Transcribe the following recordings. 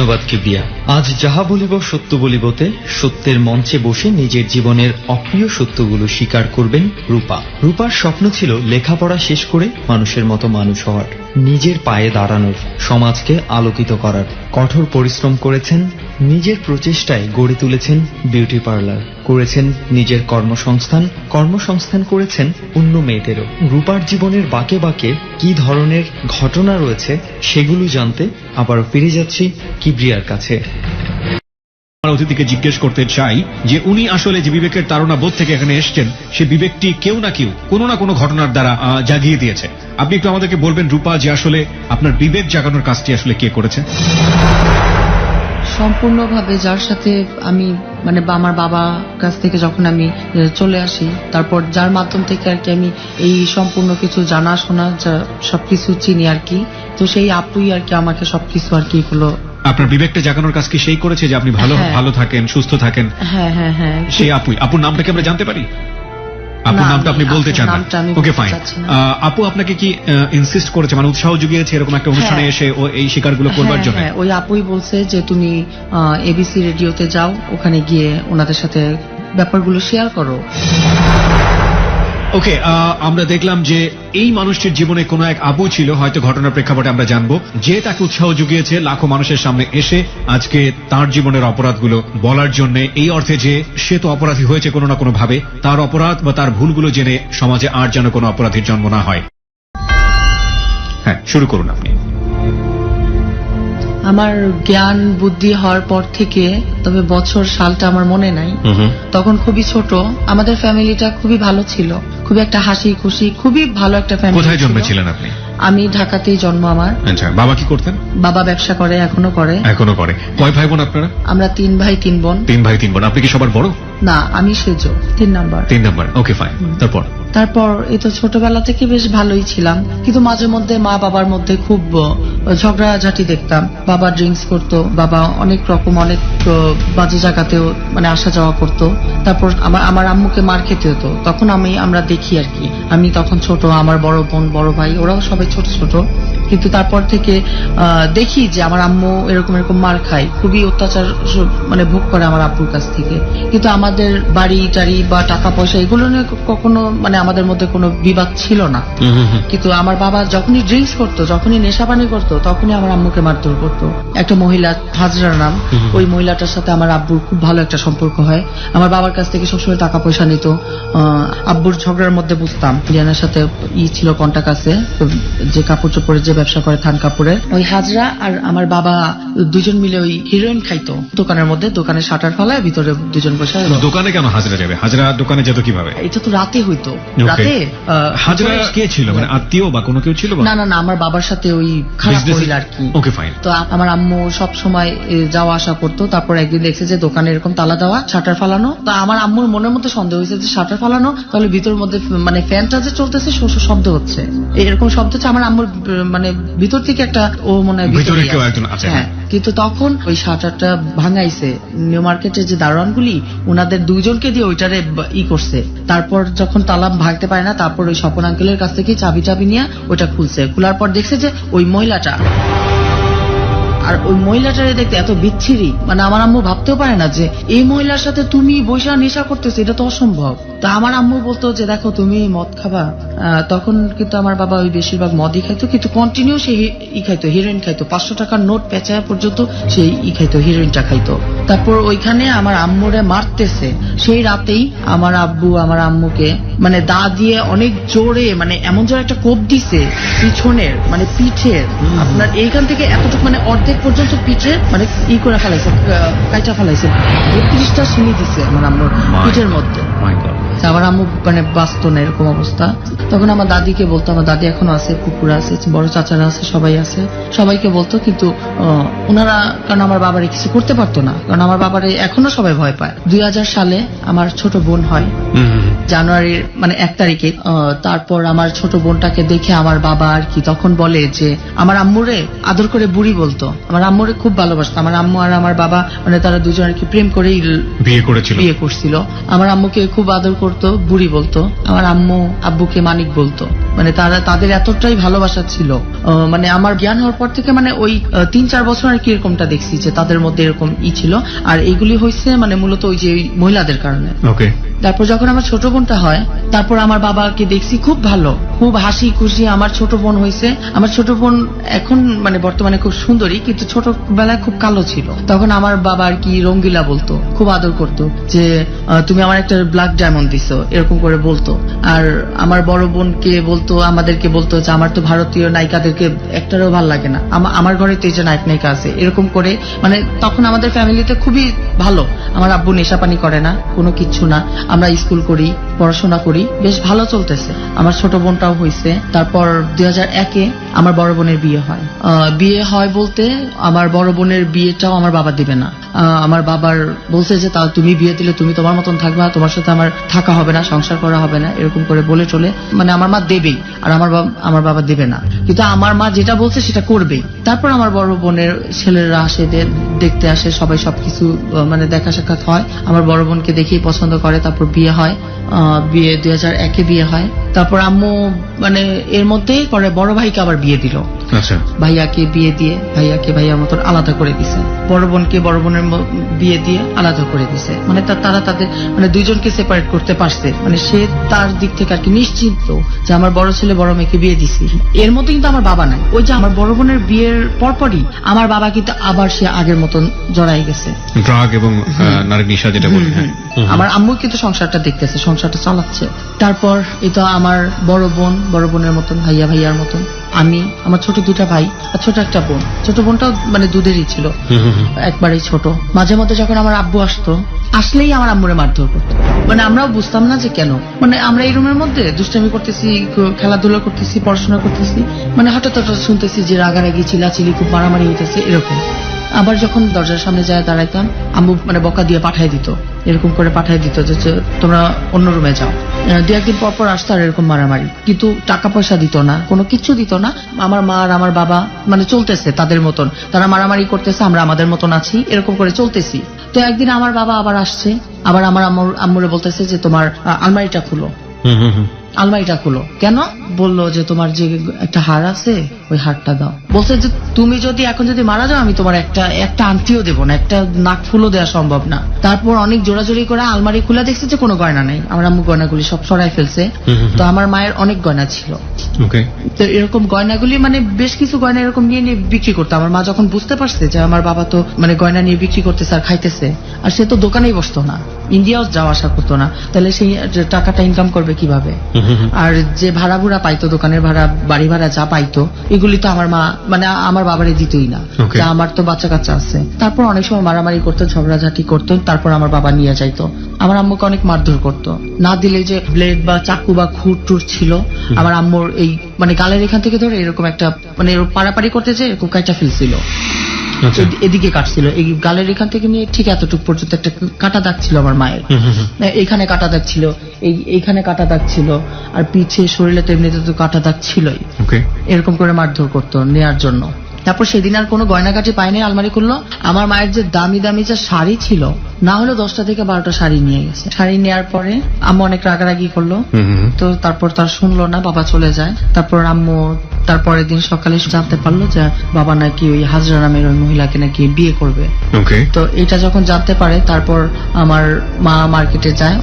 ধন্যবাদ কিবরিয়া। আজ যাহা বলিব সত্য বলিবতে সত্যের মঞ্চে বসে নিজের জীবনের অপ্রিয় সত্যগুলো স্বীকার করবেন রূপা। রূপার স্বপ্ন ছিল লেখাপড়া শেষ করে মানুষের মতো মানুষ হওয়ার, নিজের পায়ে দাঁড়ানোর, সমাজকে আলোকিত করার। কঠোর পরিশ্রম করেছেন, নিজের প্রচেষ্টায় গড়ে তুলেছেন বিউটি পার্লার, করেছেন নিজের কর্মসংস্থান করেছেন অন্য মেয়েদেরও। রূপার জীবনের বাঁকে বাঁকে কি ধরনের ঘটনা রয়েছে সেগুলো জানতে আবারও ফিরে যাচ্ছি কিবরিয়ার কাছে। অতিথিকে জিজ্ঞেস করতে চাই যে উনি আসলে যে বিবেকের তাড়না বোধ থেকে এখানে এসছেন, সে বিবেকটি কেউ না কেউ কোনো না কোনো ঘটনার দ্বারা জাগিয়ে দিয়েছে। আপনি একটু আমাদেরকে বলবেন রূপা, যে আসলে আপনার বিবেক জাগানোর কাজটি আসলে কে করেছে? সম্পূর্ণভাবে যার সাথে আমি আমার বাবা কাছ থেকে যখন আমি চলে আসি, তারপর যার মাধ্যম থেকে আর কি আমি এই সম্পূর্ণ কিছু জানাশোনা সবকিছু চিনি আর কি, তো সেই আপুই আর কি আমাকে সবকিছু আর কি এগুলো। আপনার বিবেকটা জাগানোর কাজ কি সেই করেছে যে আপনি ভালো থাকেন, সুস্থ থাকেন? হ্যাঁ হ্যাঁ হ্যাঁ। সেই আপুর নামটা কি আমরা জানতে পারি? আপুর নামটা আপনি বলতে চান না? Okay fine. আপু আপনাকে কি ইনসিস্ট করেছে, উৎসাহ জুগিয়েছে এরকম একটা অনুষ্ঠানে এসে ও এই শিকারগুলো করবার জন্য? ওই আপুই বলছে যে তুমি এবিসি রেডিওতে যাও, ওখানে গিয়ে ওনাদের সাথে ব্যাপারগুলো শেয়ার করো। ওকে, আমরা দেখলাম যে এই মানুষটির জীবনে কোনো এক আপু ছিল, হয়তো ঘটনার প্রেক্ষাপটে আমরা জানবো, যে তাকে উৎসাহ জুগিয়েছে লাখো মানুষের সামনে এসে আজকে তার জীবনের অপরাধগুলো বলার জন্য, এই অর্থে যে সে তো অপরাধী হয়েছে কোনো না কোনো ভাবে, তার অপরাধ বা তার ভুলগুলো জেনে সমাজে আর যেন কোনো অপরাধীর জন্ম না হয়। হ্যাঁ, শুরু করুন আপনি। আমার জ্ঞান বুদ্ধি হওয়ার পর থেকে, তবে বছর সালটা আমার মনে নাই, তখন খুবই ছোট, আমাদের ফ্যামিলিটা খুবই ভালো ছিল, খুবই একটা হাসি খুশি, খুবই ভালো একটা ফ্যামিলি। কোথায় জন্মেছিলেন আপনি? আমি ঢাকাতেই জন্ম আমার। আচ্ছা, বাবা কি করতেন? বাবা ব্যবসা করে, এখনো করে। কয় ভাই বোন আপনারা? আমরা 3 ভাই 3 বোন। 3 ভাই 3 বোন। আপনি কি সবার বড়? না, আমি সেজো 3 নাম্বার। Okay fine. তারপর এই তো ছোটবেলা থেকে বেশ ভালোই ছিলাম, কিন্তু মাঝে মধ্যে মা বাবার মধ্যে খুব ঝগড়াঝাটি দেখতাম। বাবা ড্রিঙ্কস করতো, বাবা অনেক রকম অনেক বাজে জায়গাতেও আসা যাওয়া করতো। তারপর আমার আম্মুকে মার খেতে হতো, তখন আমরা দেখি আর কি। আমি তখন ছোট, আমার বড় বোন বড় ভাই ওরাও সবাই ছোট ছোট, কিন্তু তারপর থেকে দেখি যে আমার আম্মু এরকম মার খায়, খুবই অত্যাচার ভোগ করে আমার আব্বুর কাছ থেকে। কিন্তু আমাদের বাড়ি টাড়ি বা টাকা পয়সা এগুলো নিয়ে কখনো আমাদের মধ্যে কোনো বিবাদ ছিল না। কিন্তু আমার বাবা যখনই ড্রিঙ্কস করতো, যখনই নেশাপানি করতো, তখনই আমার আম্মুকে মারধর করতো। একটা মহিলা, হাজরার নাম, ওই মহিলাটার সাথে আমার আব্বুর খুব ভালো একটা সম্পর্ক হয়। আমার বাবার কাছ থেকে সবসময় টাকা পয়সা নিত। আব্বুর ঝগড়ার মধ্যে বুঝতাম লিয়ানার সাথে ছিল কন্টাক্ট আছে, যে কাপড় চোপড়ের যে ব্যবসা করে থান কাপড়ের, ওই হাজরা আর আমার বাবা দুজন মিলে ওই হিরোইন খাইতো দোকানের মধ্যে, দোকানে শাটার ফেলায় ভিতরে দুজন বসে। দোকানে কেন হাজরা যাবে? হাজরা দোকানে যেত কিভাবে? এটা তো রাতে হইতো। রাতে হাজরা কে ছিল? আত্মীয় বা কোনো কেউ ছিল? না না না, আমার বাবার সাথে ওই খারাপ মহিলা আর কি। Okay fine. তো আমার আম্মু সব সময় যাওয়া আসা করতো। তারপর একদিন দেখছে যে দোকানে এরকম তালা দেওয়া, শাটার ফালানো। তো আমার আম্মুর মনের মধ্যে সন্দেহ হয়েছে যে শাটার ফালানো, তাহলে ভিতর মধ্যে ফ্যানটা যে চলতেছে শব্দ হচ্ছে, এরকম শব্দ হচ্ছে। আমার আম্মুর ভিতর থেকে একটা ও মনে হয় ভিতরে কেউ একজন আছে। হ্যাঁ, কিন্তু তখন ওই শাটারটা ভাঙাইছে নিউ মার্কেটের যে দারোয়ানগুলি, ওনাদের 2 জনকে দিয়ে ওইটারে করছে। তারপর যখন তালা ভাঙতে পারে না, তারপর ওই স্বপন আঙ্কেলের কাছ থেকে চাবি নিয়ে ওইটা খুলছে। খোলার পর দেখছে যে ওই মহিলাটা, আর ওই মহিলাটারে দেখতে এত বিচ্ছিরি, আমার আম্মু ভাবতেও পারে না যে এই মহিলার সাথে তুমি বৈশা নেশা করতেছো, এটা তো অসম্ভব। তা আমার আম্মু বলতো যে দেখো তুমি মদ খাবা। তখন কিন্তু আমার বাবা ওই বেশিরভাগ মদই খাইতো, কিন্তু কন্টিনিউ সে খাইতো, হিরোইন খাইতো। 500 টাকার নোট পেঁচায় পর্যন্ত সেই খাইতো, হিরোইনটা খাইতো। তারপর ওইখানে আমার আম্মুরে মারতেছে। সেই রাতেই আমার আব্বু আমার আম্মুকে দা দিয়ে অনেক জোরে, এমন জোরে একটা কোপ দিছে পিছনের, পিঠের, আপনার এইখান থেকে এতটুকু অর্ধেক পর্যন্ত পিঠে করে ফেলাইছে, কাইটা ফেলাইছে। 32টা সিনি দিছে আমার আম্মুর পিঠের মধ্যে। আমার আম্মু বাঁচত না, এরকম অবস্থা। তখন আমার দাদিকে বলতো, আমার দাদি এখনো আছে, কুকুরা আছে, বড় চাচারা আছে, সবাই আছে, সবাইকে বলতো। কিন্তু ওনারা, কারণ আমার বাবারে কিছু করতে পারতো না, কারণ আমার বাবারে এখনো সবাই ভয় পায়। 2000 সালে আমার ছোট বোন হয়, জানুয়ারির 1 তারিখে। তারপর আমার ছোট বোনটাকে দেখে আমার বাবা আর কি তখন বলে যে আমার আম্মুরে আদর করে বুড়ি বলতো। আমার আম্মুরে খুব ভালোবাসতো। আমার আম্মু আর আমার বাবা তারা দুজন আর কি প্রেম করেই বিয়ে করছিল। আমার আম্মুকে খুব আদর করতো। করতো বুড়ি বলতো, আমার আম্মু আব্বুকে মানিক বলতো। মানে তাদের এতটাই ভালোবাসা ছিল। মানে আমার জ্ঞান হওয়ার পর থেকে মানে ওই 3-4 বছর আর কি এরকমটা দেখছি যে তাদের মধ্যে এরকম ছিল। আর এইগুলি হয়েছে মানে মূলত ওই যে মহিলাদের কারণে। ওকে। তারপর যখন আমার ছোট বোনটা হয়, তারপর আমার বাবাকে দেখছি খুব ভালো, খুব হাসি খুশি। আমার ছোট বোন হয়েছে, আমার ছোট বোন এখন মানে বর্তমানে খুব সুন্দরী, কিন্তু ছোটবেলায় খুব কালো ছিল। তখন আমার বাবা আর কি রঙ্গিলা বলতো, খুব আদর করতো যে তুমি আমার একটা ব্ল্যাক ডায়মন্ড দিছো, এরকম করে বলতো। আর আমার বড় বোনকে বলতো, আমাদেরকে বলতো যে আমার তো ভারতীয় নায়িকাদেরকে একটারও ভালো লাগে না, আমার ঘরে তো এই যে নায়ক নায়িকা আছে, এরকম করে। মানে তখন আমাদের ফ্যামিলিতে খুবই ভালো। আমার আব্বু নেশাপানি করে না, কোনো কিচ্ছু না, আমরা স্কুল করি, পড়াশোনা করি, বেশ ভালো চলতেছে। আমার ছোট বোনটাও হয়েছে। তারপর 2001-এ আমার বড় বোনের বিয়ে হয়। বিয়ে হয় বলতে আমার বড় বোনের বিয়েটাও আমার বাবা দিবে না। আমার বাবার বলছে যে তাও তুমি বিয়ে দিলে তুমি তোমার মতন থাকবা, তোমার সাথে আমার থাকা হবে না, সংসার করা হবে না, এরকম করে বলে চলে। মানে আমার মা দেবেই, আর আমার বাবা দেবে না, কিন্তু আমার মা যেটা বলছে সেটা করবেই। তারপর আমার বড় বোনের ছেলেরা আসে, দেখতে আসে, সবাই সবকিছু মানে দেখা সাক্ষাৎ হয়। আমার বড় বোনকে দেখেই পছন্দ করে। তারপর বিয়ে হয়। বিয়ে 2001-এ বিয়ে হয়। তারপর আম্মু মানে এর মধ্যেই পরে বড় ভাইকে আবার বিয়ে দিল। আচ্ছা। ভাইয়াকে বিয়ে দিয়ে ভাইয়াকে ভাইয়ার মতন আলাদা করে দিছে, বড় বোনকে বড় বোনের বিয়ে দিয়ে আলাদা করে দিছে। মানে তারা তাদের মানে দুইজনকে সেপারেট করতে পারছে। মানে সে তার দিক থেকে আর কি নিশ্চিন্ত যে আমার বড় ছেলে বড় মেয়েকে বিয়ে দিছি। এর মধ্যে কিন্তু আমার বাবা নাই। ওই যে আমার বড় বোনের বিয়ের পরপরই আমার বাবা কিন্তু আবার সে আগের মতন জড়াই গেছে, ড্রাগ এবং নারী নেশা যেটা বলে। আমার আম্মু কিন্তু সংসারটা দেখতেছে, সংসারটা চালাচ্ছে। তারপর এটা আমার বড় বোনের মতন, ভাইয়ার মতন, আমি, আমার ছোট 2টা ভাই আর ছোট একটা বোন। ছোট বোনটাও মানে দুধেরই ছিল, একবারেই ছোট। মাঝে মধ্যে যখন আমার আব্বু আসতো, আসলেই আমার আম্মুরে মারধর করতো। মানে আমরাও বুঝতাম না যে কেন। মানে আমরা এই রুমের মধ্যে দুষ্টামি করতেছি, খেলাধুলা করতেছি, পড়াশোনা করতেছি, মানে হঠাৎ শুনতেছি যে রাগারাগি, চিলাচিলি, খুব মারামারি হইতেছে, এরকম। আবার যখন দরজার সামনে যায় দাঁড়াইতাম, আম্মু মানে বকা দিয়ে পাঠাই দিত, এরকম করে পাঠাই দিত যে তোমরা অন্য রুমে যাও। 2-1 দিন পর আসতো আর এরকম মারামারি। কিন্তু টাকা পয়সা দিত না, কোনো কিছু দিত না। আমার মা আর আমার বাবা মানে চলতেছে তাদের মতন, তারা মারামারি করতেছে, আমরা আমাদের মতন আছি, এরকম করে চলতেছি। তো একদিন আমার বাবা আবার আসছে, আবার আমার আম্মুরে বলতেছে যে তোমার আলমারিটা খুলো। আলমারিটা খুলো কেন? বললো যে তোমার যে একটা হার আছে ওই হারটা দাও। বলছে যে তুমি যদি এখন যদি মারা যাও আমি তোমার একটা আংটিও দেবো না, একটা নাক ফুলও দেওয়া সম্ভব না। তারপর অনেক জোরাজোরি করে আলমারি খুলে দেখছে যে কোনো গয়না নেই। আমার আম্মু গয়নাগুলি সব সরাই ফেলছে। তো আমার মায়ের অনেক গয়না ছিল। তো এরকম গয়নাগুলি মানে বেশ কিছু গয়না এরকম নিয়ে নিয়ে বিক্রি করতো। আমার মা যখন বুঝতে পারছে যে আমার বাবা তো মানে গয়না নিয়ে বিক্রি করতেছে আর খাইতেছে, আর সে তো দোকানেই বসতো না, ইন্ডিয়াও যাওয়া আসা করতো না, তাহলে সেই টাকাটা ইনকাম করবে কিভাবে? আর যে ভাড়া ভুড়া পাইতো, দোকানের ভাড়া, বাড়ি ভাড়া যা পাইতো, এগুলি তো আমার মা মানে আমার বাবারে দিতই না। আমার তো বাচ্চা কাচ্চা আছে। তারপর অনেক সময় মারামারি করতো, ঝগড়াঝাটি করতো। তারপর আমার বাবা নিয়ে যাইতো। আমার আম্মুকে অনেক মারধর করতো। না দিলে যে ব্লেড বা চাকু বা খুঁট টুট ছিল, আমার আম্মুর এই মানে গালের এখান থেকে ধরে এরকম একটা মানে পাড়াপাড়ি করতে যে এরকম কাটা ফেলছিল, এদিকে কাটছিল, এই গালের এখান থেকে নিয়ে ঠিক এতটুকু পর্যন্ত একটা কাটা দাগ ছিল আমার মায়ের। এইখানে কাটা দাগ ছিল, এইখানে কাটা দাগ ছিল, আর পিছে শরীরে তো এমনিতে তো কাটা দাগ ছিলই। এরকম করে মারধর করতো নেয়ার জন্য। তারপর সেদিন আর কোনো গয়নাকাটি পায়নি, আলমারি খুললো। আমার মায়ের যে দামি দামি যে শাড়ি ছিল, না হলে 10টা থেকে 12টা শাড়ি নিয়ে গেছে। শাড়ি নেওয়ার পরে আম্মু অনেক রাগারাগি করলো। তো তারপর তার শুনলো না, বাবা চলে যায়। তারপর আম্মু তারপরের দিন সকালে জানতে পারলো যে বাবা নাকি ওই হাজরা নামের ওই মহিলাকে নাকি বিয়ে করবে। তো এটা যখন জানতে পারে, তারপর আমার মা মার্কেটে যায়,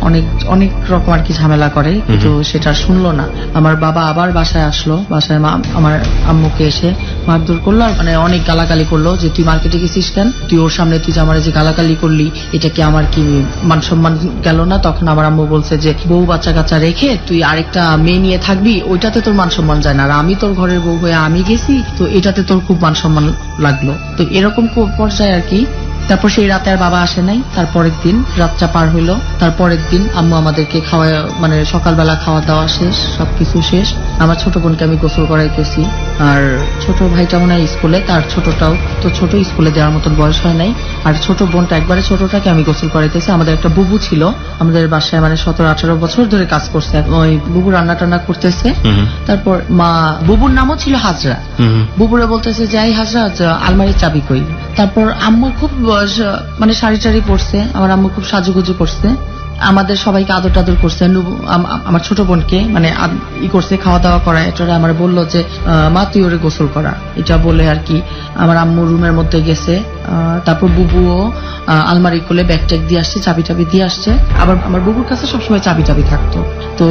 অনেক রকম আর কি ঝামেলা করে, কিন্তু সেটা শুনলো না। আমার বাবা আবার বাসায় আসলো। বাসায় মা আমার আম্মুকে এসে মারধর করলো, আর মানে অনেক গালাগালি করলো যে তুই মার্কেটে গেছিস কেন, তুই ওর সামনে তুই যে আমার যে গালাগালি করলি, এটা কি আমার কি মান সম্মান গেল না? তখন আমার আম্মু বলছে যে বউ বাচ্চা কাচ্চা রেখে তুই আরেকটা মেয়ে নিয়ে থাকবি, ওইটাতে তোর মান সম্মান যায় না, আর আমি তোর ঘরের বউ হয়ে আমি গেছি, তো এটাতে তোর খুব মান সম্মান লাগলো। তো এরকম পর্যায়ে আর কি। তারপর সেই রাতে আর বাবা আসে নাই। তারপরের দিন রাতটা পার হইলো। তারপরের দিন আম্মু আমাদেরকে খাওয়া মানে সকালবেলা খাওয়া দাওয়া শেষ, সবকিছু শেষ। আমার ছোট বোনকে আমি গোসল করাইতেছি, আর ছোট ভাইটা মনে হয় স্কুলে, তার ছোটটাও তো ছোট, স্কুলে দেওয়ার মতন বয়স হয় নাই। আর ছোট বোনটা একবারে ছোটটাকে আমি গোসল করাইতেছি। আমাদের একটা বুবু ছিল আমাদের বাসায়, মানে 17-18 বছর ধরে কাজ করছে। ওই বুবু রান্না টান্না করতেছে। তারপর মা, বুবুর নামও ছিল হাজরা, বুবুরা বলতেছে যাই হাজরা আলমারির চাবি কই। তারপর আম্মু খুব মানে শাড়ি টাড়ি পরছে, আমার আম্মু খুব সাজুগুজু করছে। আমাদের সবাইকে আদর টাদর করছে, আমার ছোট বোনকে মানে করছে, খাওয়া দাওয়া করা। এটা আমার বললো যে মা তুই ওরে গোসল করা, এটা বলে আর কি আমার আম্মু রুমের মধ্যে গেছে। তারপর বুবুও আলমারি খুলে ব্যাগ ট্যাগ দিয়ে আসছে, চাবি টাবি দিয়ে আসছে। আবার আমার বুবুর কাছে সবসময় চাবি টাবি থাকতো, তো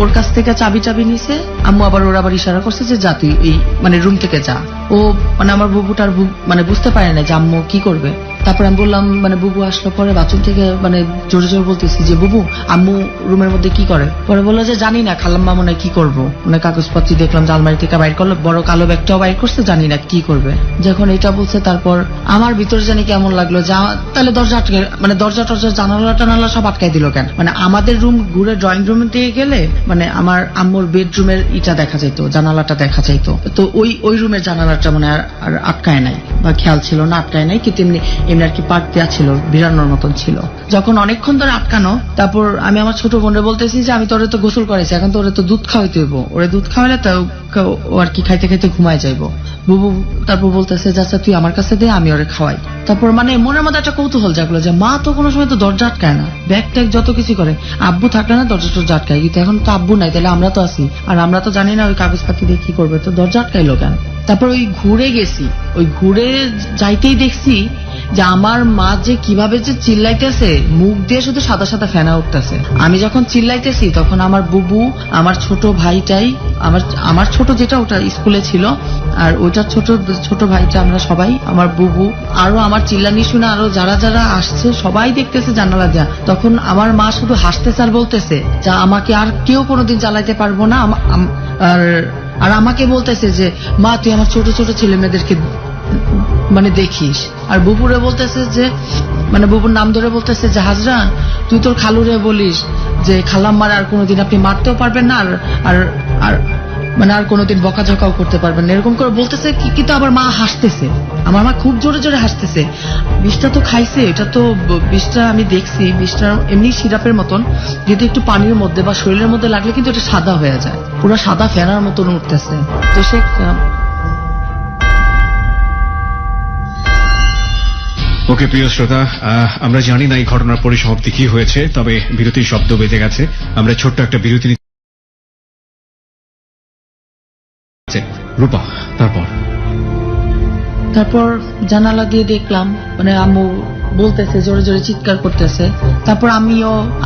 ওর কাছ থেকে চাবি টাবি নিছে। আম্মু আবার ওর আবার ইশারা করছে যে যা তুই এই মানে রুম থেকে যা। ও মানে আমার বুবুটার মানে বুঝতে পারে না যে আম্মু কি করবে। তারপর আমি বললাম, মানে বুবু আসলো পরে বাথরুম থেকে মানে জোরে জোরে বলতেছি যে বুবু আম্মু রুমের মধ্যে কি করে। পরে বললো যে জানি না, খালাম্মা মনে হয় কি করবো, মানে কাগজপত্র দেখলাম যে আলমারি থেকে বাইর করলো, বড় কালো ব্যাগটাও বাইর করছে, জানি না কি করবে। যখন এটা বলছে তারপর আমার ভিতরে জানি কেমন লাগলো যে তাহলে দরজা আটকে, মানে দরজা টরজা জানালা টানালা সব আটকাই দিল কেন। মানে আমাদের রুম ঘুরে ড্রয়িং রুম দিয়ে গেলে মানে আমার আম্মুর বেডরুমের ইটা দেখা যাইতো, জানালাটা দেখা যাইতো, তো ওই রুমের জানালাটা মানে আর আটকায় নাই বা খেয়াল ছিল না আটকায় নাই, কিন্তু এমনি আর কি পাট দেওয়া ছিল, বিড়ানোর মতন ছিল। যখন অনেকক্ষণ ধরে আটকানো, তারপর আমি আমার ছোট বোনরে বলতেছি যে আমি তোরে তো গোসল করেছি, এখন তো ওরে তো দুধ খাওয়াইতে হইব, ওরে দুধ খাওয়াইলে তো ও আর কি খাইতে খাইতে ঘুমায় যাইবো। বুবু তারপর বলতেছে যে আচ্ছা তুই আমার কাছে দে, আমি ওরে খাওয়াই। তারপর মানে মনের মধ্যে একটা কৌতূহল জাগলো যে মা তো কোনো সময় তো দরজা আটকায় না, ব্যাগ ট্যাগ যত কিছু করে, আব্বু থাকলে না দরজা টরজা আটকায়, কিন্তু এখন তো আব্বু নাই, তাহলে আমরা তো আছি, আর আমরা তো জানি না ওই কাগজপাতি দিয়ে কি করবে, তো দরজা আটকাইলো কেন। তারপর ওই ঘুরে গেছি, ওই ঘুরে যাইতেই দেখছি যে আমার মা যে কিভাবে যে চিল্লাইতেছে, মুখ দিয়ে শুধু সাদা সাদা ফেনা উঠতেছে। আমি যখন চিল্লাইতেছি তখন আমার বুবু, আমার ছোট ভাইটাই, আমার ছোট যেটা ওটা স্কুলে ছিল, আর ওইটার ছোট ভাইটা, আমরা সবাই, আমার বুবু আরো আমার চিল্লানি শুনে আরো যারা যারা আসছে সবাই দেখতেছে জানালা দেয়া। তখন আমার মা শুধু হাসতেছে আর বলতেছে যে আমাকে আর কেউ কোনোদিন জ্বালাইতে পারবো না, আর আমাকে বলতেছে যে মা তুই আমার ছোট ছোট ছেলে মেয়েদেরকে মানে দেখিস। আর বুবুরে বলতেছে যে মানে বুবুর নাম ধরে বলতেছে যে হাজরা তুই তোর খালুরে বলিস যে খালাম্মার আর কোনোদিন আপনি মারতেও পারবেন না, আর আর মানে আর কোনোদিন বকাঝকাও করতে পারবেন না, এরকম করে বলতেছে। কিন্তু আবার মা হাসতেছে, আমার মা খুব জোরে জোরে হাসতেছে। বিষটা তো খাইছে, এটা তো বিষটা আমি দেখছি, বিষটা এমনি সিরাপের মতন, যদি একটু পানির মধ্যে বা শরীরের মধ্যে লাগলে কিন্তু এটা সাদা হয়ে যায়, পুরো সাদা ফেনার মতন উঠতেছে। তো সে ওকে প্রিয় শ্রোতা, আমরা জানি না এই ঘটনার পরিসমাপ্তি কি হয়েছে, তবে বিরতির শব্দ বেজে গেছে। আমরা ছোট্ট একটা বিরতি নিতে। রূপা তারপর জানালা দিয়ে দেখলাম মানে আম্মু বলতেছে, জোরে জোরে চিৎকার করতেছে। তারপর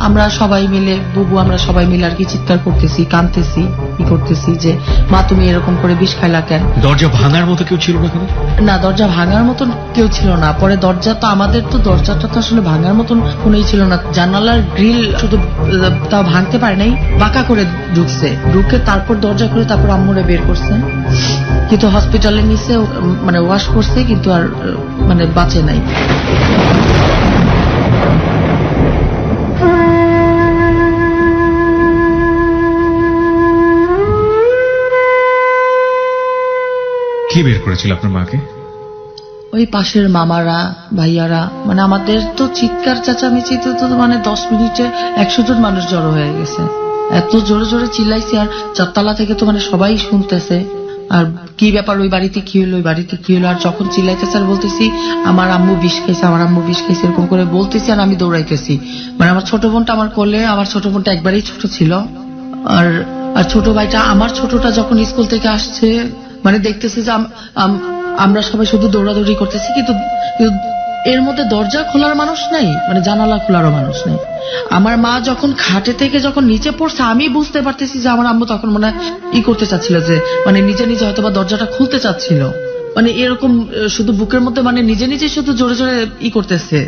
আমরা সবাই মিলে, বুবু আমরা সবাই মিলে আর কি চিৎকার করতেছি, কাঁদতেছি, কি করতেছি যে মা তুমি এরকম করে বিষ খাইলা কেন। দরজা ভাঙার মতো কেউ ছিল না? না, দরজা ভাঙার মতন কেউ ছিল না। পরে দরজা তো আমাদের তো দরজাটা তো আসলে ভাঙার মতন কোনোই ছিল না, জানালার গ্রিল শুধু তাও ভাঙতে পারে নাই, বাঁকা করে ঢুকে তারপর দরজা খুলে তারপর আম্মুরে বের করছে। কিন্তু হসপিটালে নিচে মানে ওয়াশ করছে, কিন্তু আর মানে বাঁচে নাই। কি বের করেছিল আপনার মাকে? ওই পাশের মামারা, ভাইয়ারা, মানে আমাদের তো চিৎকার চেঁচামেচিতে তো মানে 10 মিনিটে 100 জন মানুষ জড়ো হয়ে গেছে, এত জোরে জোরে চিল্লাইছে। আর 4 তলা থেকে তো মানে সবাই শুনতেছে, আর কি ব্যাপার, ওই বাড়িতে কি হলো, ওই বাড়িতে কি হলো। আর যখন চিল্লাইতেছে আর বলতেছি আমার আম্মু বিষ খাইছে, আমার আম্মু বিষ খাইছে, এরকম করে বলতেছি, আর আমি দৌড়াইতেছি। মানে আমার ছোট বোনটা আমার কোলে, আমার ছোট বোনটা একবারেই ছোট ছিল, আর ছোট ভাইটা, আমার ছোটটা যখন স্কুল থেকে আসছে মানে দেখতেছি যে আমরা সবাই শুধু দৌড়াদৌড়ি করতেছি, কিন্তু এর মধ্যে দরজা খোলার মানুষ নাই, মানে জানালা খোলারও মানুষ নেই। আমার মা যখন খাটে থেকে যখন নিচে পড়ছে, আমি বুঝতে পারতেছি যে আমার আম্মু তখন মনে করতে চাচ্ছিল যে মানে নিজে নিজে হয়তো বা দরজাটা খুলতে চাচ্ছিল, মানে এরকম শুধু বুকের মধ্যে মানে নিজে নিজে শুধু জোরে জোরে করতেছে,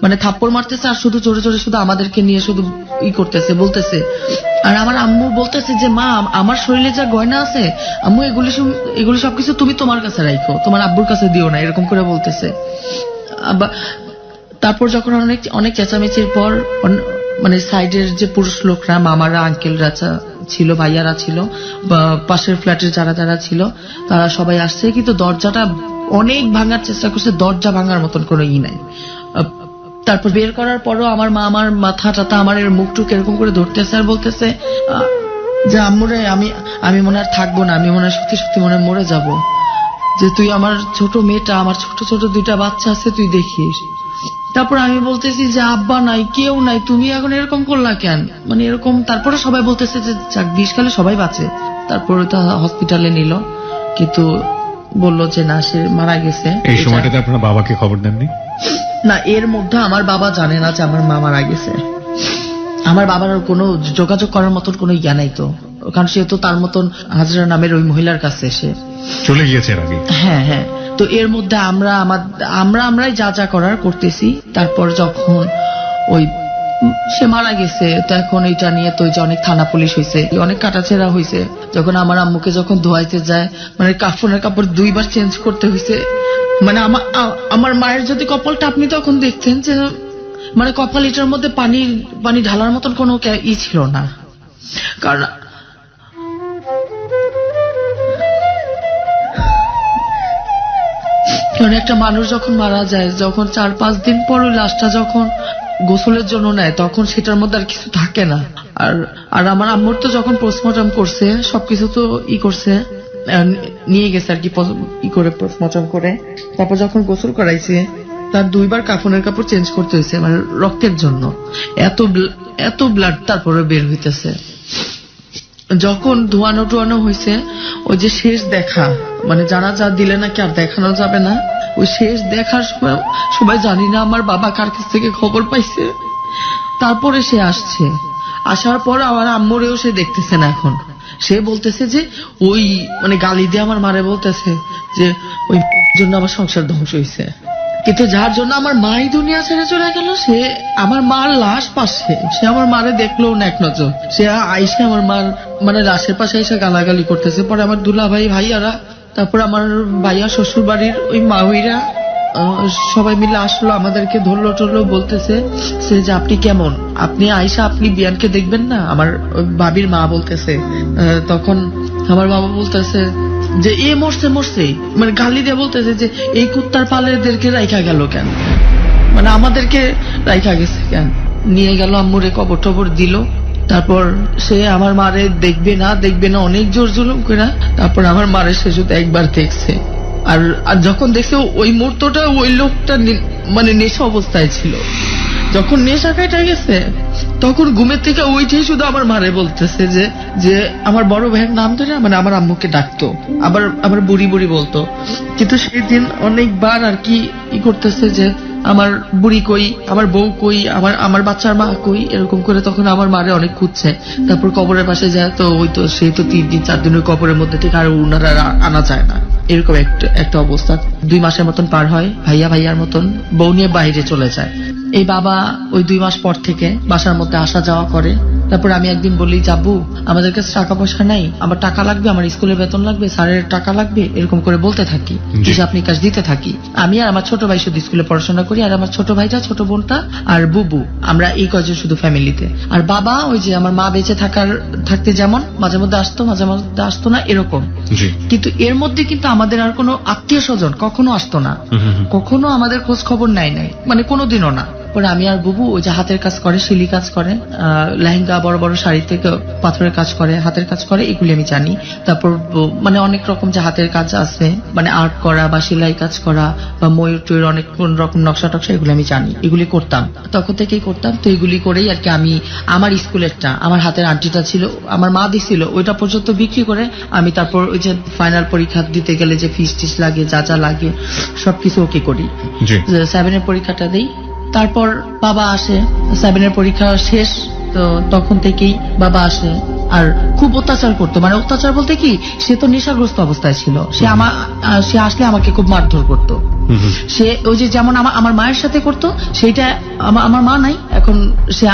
মানে থাপ্পড় মারতেছে, আর শুধু জোরে জোরে শুধু আমাদেরকে নিয়ে শুধু করতেছে, বলতেছে। আর আমার আম্মু বলতেছে যে মা আমার শরীরে যা গয়না আছে আম্মু এগুলি সবকিছু তুমি তোমার কাছে রাখো, তোমার আব্বুর কাছে দিও না, এরকম করে বলতেছে। তারপর যখন অনেক চেঁচামেচির পর মানে সাইডের যে পুরুষ লোকরা, মামারা, আঙ্কেলরা ছিল, ভাইয়ারা ছিল, বা পাশের ফ্ল্যাটের যারা যারা ছিল, তারা সবাই আসছে, কিন্তু দরজাটা অনেক ভাঙার চেষ্টা করছে, দরজা ভাঙার মতন কোনো নাই। তারপর বের করার পরও আমার মা আমার মাথা টাথা আমার মুখটুক এরকম করে ধরতেছে আর বলতেছে যে আম্মুরে আমি মনে আর থাকবো না, আমি মনে হয় সত্যি সত্যি মনে মরে যাব, যে তুই আমার ছোট মেয়েটা, আমার ছোট ছোট 2টা বাচ্চা আছে, তুই দেখিস। তারপর আমি বলতেছি যে আব্বা নাই, কেউ নাই, তুমি এখন এরকম করলা কেন, মানে এরকম। তারপরে সবাই বলতেছে যে যাক বিষ খেলে সবাই বাঁচে। তারপরে তো হসপিটালে নিল, কিন্তু বললো যে না, সে মারা গেছে। এই সময়টাতে আপনার বাবাকে খবর দেননি? না, এর মধ্যে আমার বাবা জানে না যে আমার মা মারা গেছে। আমার বাবার আর কোনো যোগাযোগ করার মতন কোনো ইয়া নাই তো, কারণ সে তো তার মতন হাজরা নামের ওই মহিলার কাছে সে চলে গিয়েছে এর আগে। হ্যাঁ হ্যাঁ। তো এর মধ্যে আমরাই যা যা করার করতেছি। তারপর যখন ওই সে মারা গেছে, তো এখন এটা নিয়ে তো যে অনেক থানা পুলিশ হয়েছে, অনেক কাটাছেড়া হয়েছে। যখন আমার আম্মুকে যখন ধোয়াইতে যায়, মানে কাফনের কাপড় 2 বার চেঞ্জ করতে হয়েছে। মানে আমার মায়ের যদি কপালটা আপনি তখন দেখতেন যে মানে কপাল এটার মধ্যে পানি ঢালার মতন কোনো ছিল না। কারণ একটা মানুষ যখন মারা যায়, যখন 4-5 দিন পর ওই লাশটা যখন গোসলের জন্য নেয়, তখন সেটার মধ্যে আর কিছু থাকে না। আর আমার আম্মুর তো যখন পোস্টমর্টম করছে, সবকিছু তো করছে, নিয়ে গেছে আর কি করে পোস্টমর্টম করে। তারপর যখন গোসল করাইছে, তার 2 বার কাফনের কাপড় চেঞ্জ করতে হয়েছে, মানে রক্তের জন্য। এত ব্লাড তারপরে বের হইতেছে। যখন ধোয়ানো হয়েছে, ওই যে শেষ দেখা, মানে জানাজা দিলে নাকি আর দেখানো যাবে না, ওই শেষ দেখার সময় সবাই জানি না আমার বাবা কার কাছ থেকে খবর পাইছে। তারপরে সে আসছে, আসার পর আমার আম্মুরেও সে দেখতেছে না। এখন সে বলতেছে যে ওই মানে গালি দিয়ে আমার মারে বলতেছে যে ওই জন্য আমার সংসার ধ্বংস হয়েছে। কিন্তু যার জন্য আমার মাই দুনিয়া ছেড়ে চলে গেল, সে আমার মার লাশ পাশে, সে আমার মারে দেখলো না এক নজর। সে আইসে আমার মার মানে লাশের পাশে এসে গালাগালি করতেছে। পরে আমার দুলা ভাইয়ারা, তারপর আমার ভাইয়া শ্বশুর বাড়ির ওই মাউইরা সবাই মিলে আসলো, আমাদেরকে ধরলো টরলো, বলতেছে সে যে আপনি কেমন, আপনি আইসা আপনি বিয়ানকে দেখবেন না। আমার ভাবির মা বলতেছে, তখন আমার বাবা বলতেছে যে এ মরছে, মানে গালি দিয়ে বলতেছে যে এই কুত্তার পালেদেরকে রাইখা গেল কেন, মানে আমাদেরকে রাইখা গেছে কেন। নিয়ে গেল, আম্মুরে কবর টবর দিল। তারপর সে আমার মারে দেখবে না অনেক জোর জুলুম করে। তারপর আমার মারে সে শুধু একবার দেখছে। আর যখন দেখছে ওই মুহূর্তটা ওই লোকটা মানে নেশা অবস্থায় ছিল। যখন নেশা খাইটা গেছে, তখন ঘুমের থেকে ওইটাই শুধু আমার মারে বলতেছে যে আমার বড় ভাইয়ের নাম ধরে মানে আমার আম্মুকে ডাকতো, আবার বুড়ি বলতো। কিন্তু সেই দিন অনেকবার আর কি করতেছে যে আমার বুড়ি কই, আমার বউ কই, আমার বাচ্চার মা কই, এরকম করে তখন আমার মারে অনেক খুঁজছে। তারপর কবরের পাশে যায়, তো ওই তো সেই তো 3 দিন 4 দিনের কবরের মধ্যে থেকে আর উনারা আনা যায় না। এরকম একটা অবস্থা। 2 মাসের মতন পার হয়, ভাইয়ার মতন বউ নিয়ে বাইরে চলে যায়। এই বাবা ওই 2 মাস পর থেকে বাসার মধ্যে আসা যাওয়া করে। তারপর আমি একদিন বলি, যাবু আমাদের কাছে টাকা পয়সা নাই, আমার টাকা লাগবে, আমার স্কুলের বেতন লাগবে, স্যারের টাকা লাগবে, এরকম করে বলতে থাকি, হিসাব নিকাশ দিতে থাকি। আমি আর আমার ছোট ভাই শুধু স্কুলে পড়াশোনা করি, আর আমার ছোট ভাইটা, ছোট বোনটা আর বুবু, আমরা এই কয়জন শুধু ফ্যামিলিতে। আর বাবা ওই যে আমার মা বেঁচে থাকতে যেমন মাঝে মধ্যে আসতো না এরকম। কিন্তু এর মধ্যে কিন্তু আমাদের আর কোনো আত্মীয় স্বজন কখনো আসতো না, কখনো আমাদের খোঁজ খবর নাই, মানে কোনোদিনও না। পরে আমি আর বুবু ওই যে হাতের কাজ করে, শিলি কাজ করে, লেহেঙ্গা বড় বড় শাড়ি থেকে পাথরের কাজ করে, হাতের কাজ করে, এগুলি আমি জানি। তারপর মানে অনেক রকম যে হাতের কাজ আছে, মানে আর্ট করা বা সেলাই কাজ করা বা ময়ূর টয়ূর অনেক রকম নকশা টকশা, এগুলো আমি জানি, এগুলি করতাম, তখন থেকেই করতাম। তো এগুলি করেই আর কি আমি আমার স্কুলেরটা, আমার হাতের আন্টিটা ছিল, আমার মা দিছিল, ওইটা পর্যন্ত বিক্রি করে আমি তারপর ওই যে ফাইনাল পরীক্ষা দিতে গেলে যে ফিস টিস লাগে, যা লাগে সবকিছু ওকে করি। 7-এর পরীক্ষাটা দিই। তারপর বাবা আসে, 7-এর পরীক্ষা শেষ, তো তখন থেকেই বাবা আসে। আর খুব অত্যাচার করতো, মানে অত্যাচার বলতে কি, সে তো নেশাগ্রস্ত অবস্থায় ছিল, সে আসলে আমাকে খুব মারধর করতো। সে ওই যে যেমন আমার মায়ের সাথে করতো, সেইটা আমার মা নাই এখন, সে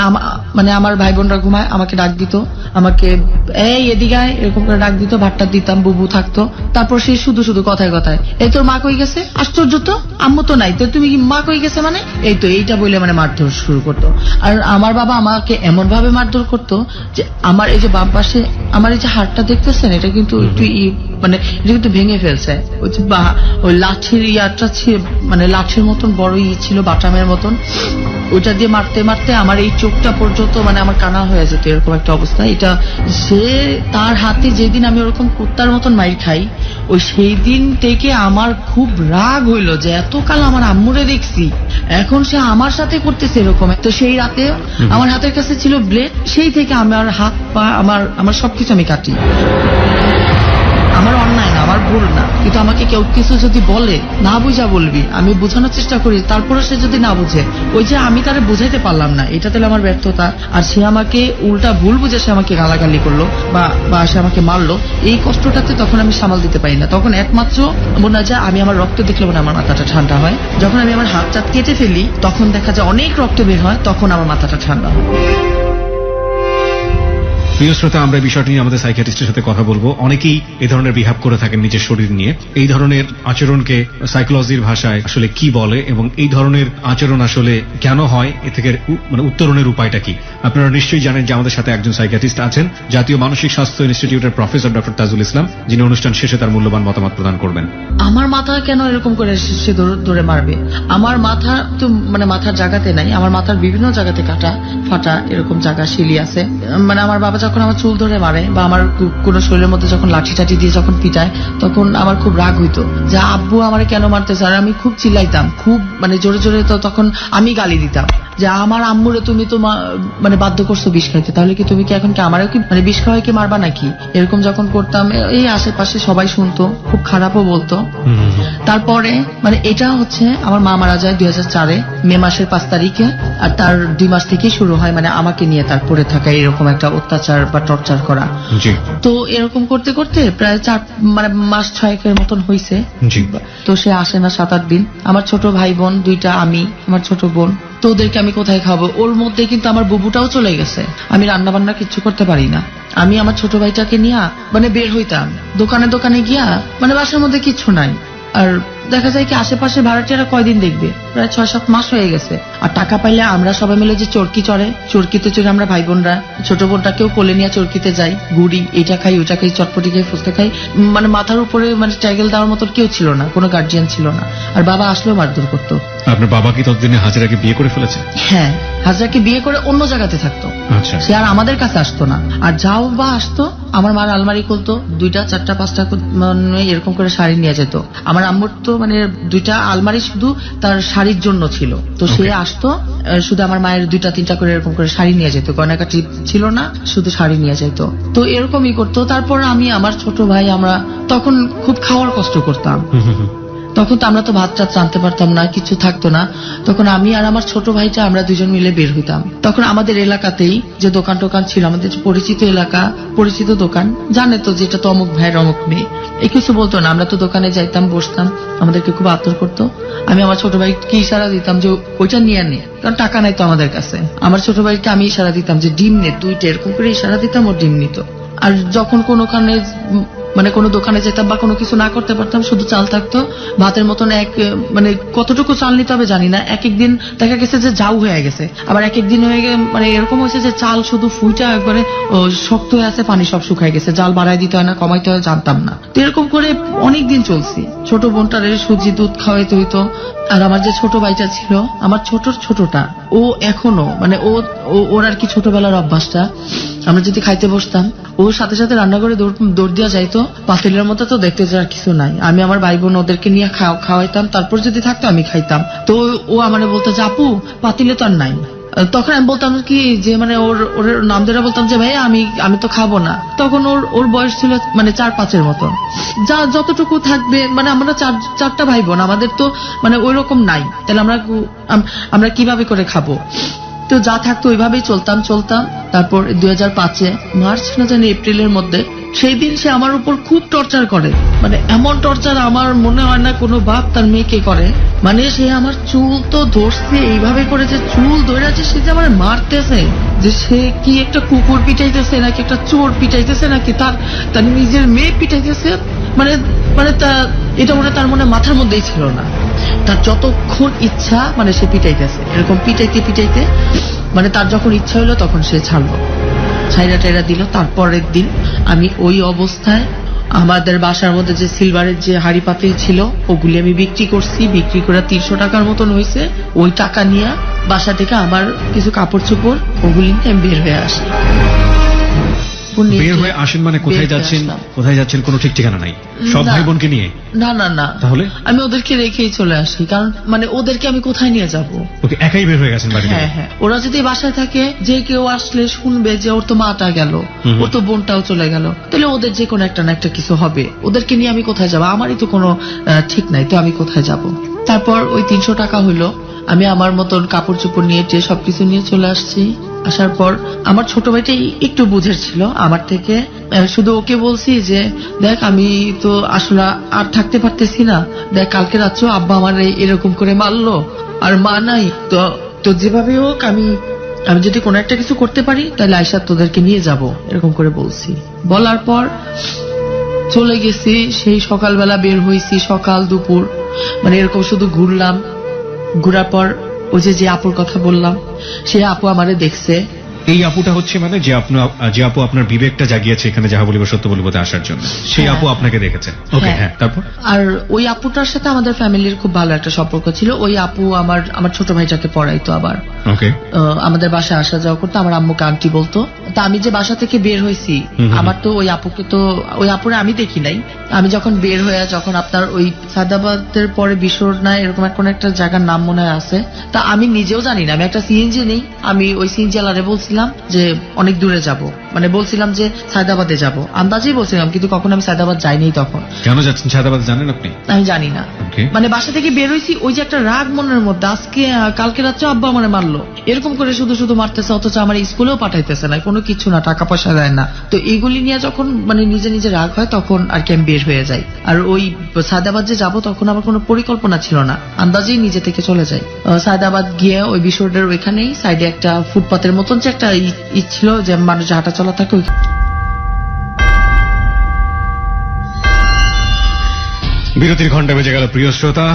মানে আমার ভাই বোনরা ঘুমায়, আমাকে ডাক দিত, আমাকে এই এদিকে আয় এরকম করে ডাক দিত, ভাতটা দিতাম, বুবু থাকতো। তারপর সে শুধু কথায় এই তোর মা কই গেছে, আশ্চর্য তো, আম্মু তো নাই, তো তুমি কি মা কই গেছে, মানে এইটা বলে মানে মারধর শুরু করতো। আর আমার বাবা আমাকে এমন ভাবে মারধর করতো যে আমার এই যে বাম পাশে আমার এই যে হাড়টা দেখতেছেন, এটা কিন্তু একটু মানে এটা কিন্তু ভেঙে ফেলছে। ওই লাঠির ইয়াটা মানে লাঠির মতন বড় ছিল, বাটামের মতন, ওইটা দিয়ে মারতে আমার এই চোখটা পর্যন্ত মানে আমার কানা হয়ে যেত, এরকম একটা অবস্থা। এটা সে তার হাতে যেদিন আমি ওরকম কুত্তার মতন মাইর খাই, ওই সেই দিন থেকে আমার খুব রাগ হইলো যে এতকাল আমার আম্মুরে দেখছি, এখন সে আমার সাথে করতেছে এরকম। তো সেই রাতে আমার হাতের কাছে ছিল ব্লেড, সেই থেকে আমার হাত পা আমার সবকিছু আমি কাটি। আমার অন্যায় না, আমার ভুল না, কিন্তু আমাকে কেউ কিছু যদি বলে, না বুঝা বলবি, আমি বোঝানোর চেষ্টা করি, তারপরে সে যদি না বুঝে, ওই যে আমি তারে বুঝাইতে পারলাম না, এটা তাহলে আমার ব্যর্থতা। আর সে আমাকে উল্টা ভুল বুঝে সে আমাকে গালাগালি করলো বা সে আমাকে মারলো, এই কষ্টটাতে তখন আমি সামাল দিতে পারি না। তখন একমাত্র মনে হয় যে আমি আমার রক্ত দেখলে মনে হয় আমার মাথাটা ঠান্ডা হয়। যখন আমি আমার হাতটা কেটে ফেলি তখন দেখা যায় অনেক রক্ত বের হয়, তখন আমার মাথাটা ঠান্ডা হয়। প্রিয় শ্রোতা, আমরা এই বিষয়টি নিয়ে আমাদের সাইকিয়াট্রিস্টের সাথে কথা বলবো। অনেকেই এই ধরনের বিহেভ করে থাকেন নিজের শরীর নিয়ে। এই ধরনের আচরণকে সাইকোলজির ভাষায় আসলে কি বলে এবং এই ধরনের আচরণ আসলে কেন হয়, এ থেকে উত্তরণের উপায়টা কি? আপনারা নিশ্চয়ই জানেন যে আমাদের সাথে একজন সাইকিয়াট্রিস্ট আছেন, জাতীয় মানসিক স্বাস্থ্য ইনস্টিটিউটের প্রফেসর ডক্টর তাজুল ইসলাম, যিনি অনুষ্ঠান শেষে তার মূল্যবান মতামত প্রদান করবেন। আমার মাথা কেন এরকম করে সে ধরে মারবে? আমার মাথা তো মাথার জায়গাতে নাই, আমার মাথার বিভিন্ন জায়গাতে কাটা ফাটা এরকম জায়গা শিলি আছে। আমার বাবা যখন আমার চুল ধরে মারে বা আমার কোনো শরীরের মধ্যে যখন লাঠি টাঠি দিয়ে যখন পিটায়, তখন আমার খুব রাগ হইতো যে আব্বু আমারে কেন মারতেছে। আর আমি খুব চিল্লাইতাম, খুব জোরে জোরে। তো তখন আমি গালি দিতাম যে আমার আম্মুরে তুমি তো বাধ্য করছো বিষ খাইতে, তাহলে কি তুমি কি এখন কি আমারও কি বিষ খাওয়াই কি মারবা নাকি? এরকম যখন করতাম, এই আশেপাশে সবাই শুনতো, খুব খারাপও বলতো। তারপরে এটা হচ্ছে আমার মা মারা যায় 2004-এ মে মাসের 5 তারিখে। আর তার 2 মাস থেকেই শুরু হয় আমাকে নিয়ে তার পড়ে থাকা এরকম একটা অত্যাচার বা টর্চার করা। তো এরকম করতে করতে প্রায় 4 মাস 6 মতন হয়েছে। তো সে আসে না 7-8 দিন। আমার ছোট ভাই বোন 2টা, আমি, আমার ছোট বোন, তো ওদেরকে আমি কোথায় খাবো? ওর মধ্যে কিন্তু আমার বুবুটাও চলে গেছে। আমি রান্না বান্না কিচ্ছু করতে পারি না। আমি আমার ছোট ভাইটাকে নিয়ে বের হইতাম দোকানে দোকানে গিয়া, বাসার মধ্যে কিচ্ছু নাই। আর দেখা যায় কি আশেপাশে ভাড়াটিয়ারা কয়দিন দেখবে, প্রায় 6-7 মাস হয়ে গেছে। আর টাকা পাইলে আমরা সবাই মিলে যে চরকি চড়ে, চরকিতে চড়ে আমরা ভাই বোনরা, ছোট বোনটাকেও কোলে নিয়ে চরকিতে যাই, গুড়ি এটা খাই ওটা খাই, চটপটি খাই, ফুচকা খাই। মাথার উপরে টাইগেল দেওয়ার মতো কেউ ছিল না, কোনো গার্জিয়ান ছিল না। আর বাবা আসলেও মারধর করতো। আপনার বাবা কি ততদিনে হাজেরাকে বিয়ে করে ফেলেছে? হ্যাঁ, হাজরাকে বিয়ে করে অন্য জায়গাতে থাকতো। আচ্ছা। সে আর আমাদের কাছে আসতো না। আর যাও বা আসতো, আমার মার আলমারি খুলতো, 2টা 4টা 5টা এরকম করে শাড়ি নিয়ে যেত। আমার আম্মুর তো 2টা আলমারি শুধু তার শাড়ির জন্য ছিল। তো সে আসতো, শুধু আমার মায়ের 2টা 3টা করে এরকম করে শাড়ি নিয়ে যেত। গয়নাকাটি ছিল না, শুধু শাড়ি নিয়ে যেত। তো এরকমই করতো। তারপর আমি, আমার ছোট ভাই, আমরা তখন খুব খাওয়ার কষ্ট করতাম। তখন তো আমরা তো ভাত টাত রাঁধতে পারতাম না, কিছু থাকতো না। তখন আমি আর আমার ছোট ভাইটা আমরা 2জন মিলে বের হইতাম। তখন আমাদের এলাকাতেই যে দোকান টোকান ছিল, আমাদের পরিচিত এলাকা, পরিচিত দোকান, জানে তো যেটা তো অমুক ভাইয়ের অমুক মেয়ে, এই কিছু বলতো না। আমরা তো দোকানে যাইতাম, বসতাম, আমাদেরকে খুব আদর করতো। আমি আমার ছোট ভাইকে ইশারা দিতাম যে ওইটা নিয়ে নে, কারণ টাকা নাই তো আমাদের কাছে। আমার ছোট ভাইকে আমি ইশারা দিতাম যে ডিম নে, 2টা এরকম করে ইশারা দিতাম, ও ডিম নিত। আর যখন কোনোখানে কোনো দোকানে যেতাম বা কোনো কিছু না করতে পারতাম, শুধু চাল থাকতো ভাতের মতন, কতটুকু চাল নিতে হবে জানি না। এক একদিন দেখা গেছে যে জাউ হয়ে গেছে, আবার এক একদিন হয়ে গেছে এরকম হয়েছে যে চাল শুধু ফুইটা একবারে শক্ত হয়ে আছে, পানি সব শুকায় গেছে। জাল বাড়াই দিতে হয় না কমাইতে হয় জানতাম না। তো এরকম করে অনেকদিন চলছি। ছোট বোনটারে সুজি দুধ খাওয়াইতে হইতো। আর আমার যে ছোট ভাইটা ছিল, আমার ছোটটা, ও এখনো ওর আর কি ছোটবেলার অভ্যাসটা, আমরা যদি খাইতে বসতাম, ওর সাথে সাথে রান্না করে দৌড় দিয়া যাইতো। পাতিলের মতো তো দেখতে যাওয়ার কিছু নাই। আমি আমার ভাই বোন ওদেরকে নিয়ে খাওয়াইতাম, তারপর যদি থাকতো আমি খাইতাম। তো ও আমার বলতো যে আপু পাতিলে তো আর নাই। তখন আমি বলতাম কি যে ওর নাম ধরে বলতাম যে ভাই আমি তো খাবো না। তখন ওর বয়স ছিল 4-5-এর মতো, যা যতটুকু থাকবে। আমরা 4টা ভাই বোন, আমাদের তো ওই রকম নাই, তাহলে আমরা কিভাবে করে খাবো? তো যা থাকতো ওইভাবেই চলতাম। তারপর 2005-এ মার্চ না জানি এপ্রিলের মধ্যে, সেই দিন সে আমার উপর খুব টর্চার করে। এমন টর্চার আমার মনে হয় না কোনো বাপ তার মেয়েকে করে। সে আমার চুল তো ধরছে এইভাবে করে, যে চুল ধরেছে, সে যে আমার মারতেছে, যে সে কি একটা কুকুর পিটাইতেছে নাকি একটা চোর পিটাইতেছে নাকি তার নিজের মেয়ে পিটাইতেছে। এটা তার মাথার মধ্যেই ছিল না। তার যতক্ষণ ইচ্ছা সে পিটাইতেছে, এরকম পিটাইতে তার যখন ইচ্ছা হইলো তখন সে ছাইরা টাইরা দিল। তারপরের দিন আমি ওই অবস্থায় আমাদের বাসার মধ্যে যে সিলভারের যে হাড়ি পাতিল ছিল, ওগুলি আমি বিক্রি করছি। বিক্রি করে 300 টাকার মতন হয়েছে। ওই টাকা নিয়ে বাসা থেকে আমার কিছু কাপড় চোপড় ওগুলি নিয়ে আমি বের হয়ে আসি। চুপুর নিয়ে বের হয়ে আসেন মানে কোথায় বের হয়ে যাচ্ছেন? আসলাম। কোথায় যাচ্ছেন কোনো ঠিক ঠিকানা নাই, সব না। ভাই বোনকে নিয়ে? না না না, তাহলে? আমি ওদেরকে রেখেই চলে আসি, কারণ মানে ওদেরকে আমি কোথায় নিয়ে যাব? ওকে, একাই বের হয়ে গেছেন বাড়ি থেকে? হ্যাঁ হ্যাঁ, ওরা যদি বাসায় থাকে, যে কেউ আসলে শুনবে যে ওর তো মাটা গেল, হুম। ওর তো বোনটাও চলে গেল, তাহলে ওদের যে কোনো একটা না একটা কিছু হবে। ওদেরকে নিয়ে আমি কোথায় যাব? আমারই তো কোনো ঠিক নাই, তো আমি কোথায় যাব? তারপর ওই 300 টাকা হলো, আমি আমার মতন কাপড় চোপড় নিয়ে সবকিছু নিয়ে চলে আসছি। আসার পর আমার ছোট ভাইটাই একটু বুঝের ছিল আমার থেকে, শুধু ওকে বলছি যে দেখ আমি তো আসলে আর থাকতে পারতেছি না, দেখ কালকে রাত্রেও আব্বা আমার এরকম করে মারলো, আর মা নাই তো, তো যেভাবে হোক আমি যদি কোনো একটা কিছু করতে পারি তাহলে আয়শা তোদেরকে নিয়ে যাব, এরকম করে বলছি। বলার পর চলে গেছি। সেই সকালবেলা বের হয়েছি, সকাল দুপুর মানে এরকম শুধু ঘুরলাম। ঘুরার পর ওই যে আপুর কথা বললাম, সে আপু আমারে দেখছে। এই আপুটা হচ্ছে মানে যে আপু আপনার বিবেকটা জাগিয়েছে এখানে যাহা বলিব সত্য বলিবতে আসার জন্য, সেই হ্যাঁ। আপু আপনাকে দেখেছে? ওকে, হ্যাঁ। হ্যাঁ, তারপর? আর ওই আপুটার সাথে আমাদের ফ্যামিলির খুব ভালো একটা সম্পর্ক ছিল। ওই আপু আমার ছোট ভাইটাকে পড়াইতো, আবার ওকে, আমাদের বাসায় আসা যাওয়া করতো, আমার আম্মুকে আন্টি বলতো। তা আমি যে বাসা থেকে বের হয়েছি, হুম। আমার তো ওই আপুরে আমি দেখি নাই। আমি যখন বের হয়ে, যখন আপনার ওই সায়দাবাদের পরে বিশোরনা এরকম কোন একটা জায়গার নাম মনে হয় আছে, তা আমি নিজেও জানি না। আমি একটা সিএনজি নেই, আমি ওই সিএনজি আলারে বলছিলাম যে অনেক দূরে যাব, মানে বলছিলাম যে সায়দাবাদে যাব, আন্দাজেই বলছিলাম, কিন্তু কখন আমি সায়দাবাদ যাইনি। তখন কেন যাচ্ছেন সায়দাবাদ জানেন আপনি? আমি জানি না, ওকে, মানে বাসা থেকে বের হয়েছি, ওই যে একটা রাগ মনের মধ্যে, আজকে কালকে রাত্রে আব্বা আমারে মারলো, এরকম করে শুধু শুধু মারতেছে, অথচ আমার স্কুলেও পাঠাইতেছে না, কোনো কিছু না, টাকা পয়সা দেয় না। তো এইগুলি নিয়ে যখন মানে নিজে নিজে রাগ হয়, তখন আর কি আমি বের হয়ে যাই। আর ওই সায়দাবাদ যে যাবো, তখন আমার কোনো পরিকল্পনা ছিল না, আন্দাজেই নিজে থেকে চলে যাই। সায়দাবাদ গিয়ে ওই বিশোরের ওইখানেই সাইডে একটা ফুটপাতের মতন যে একটা ছিল, যে মানুষ হাঁটা চলা থাকে, বিরতির ঘন্টা বেজে গেল প্রিয় শ্রোতা।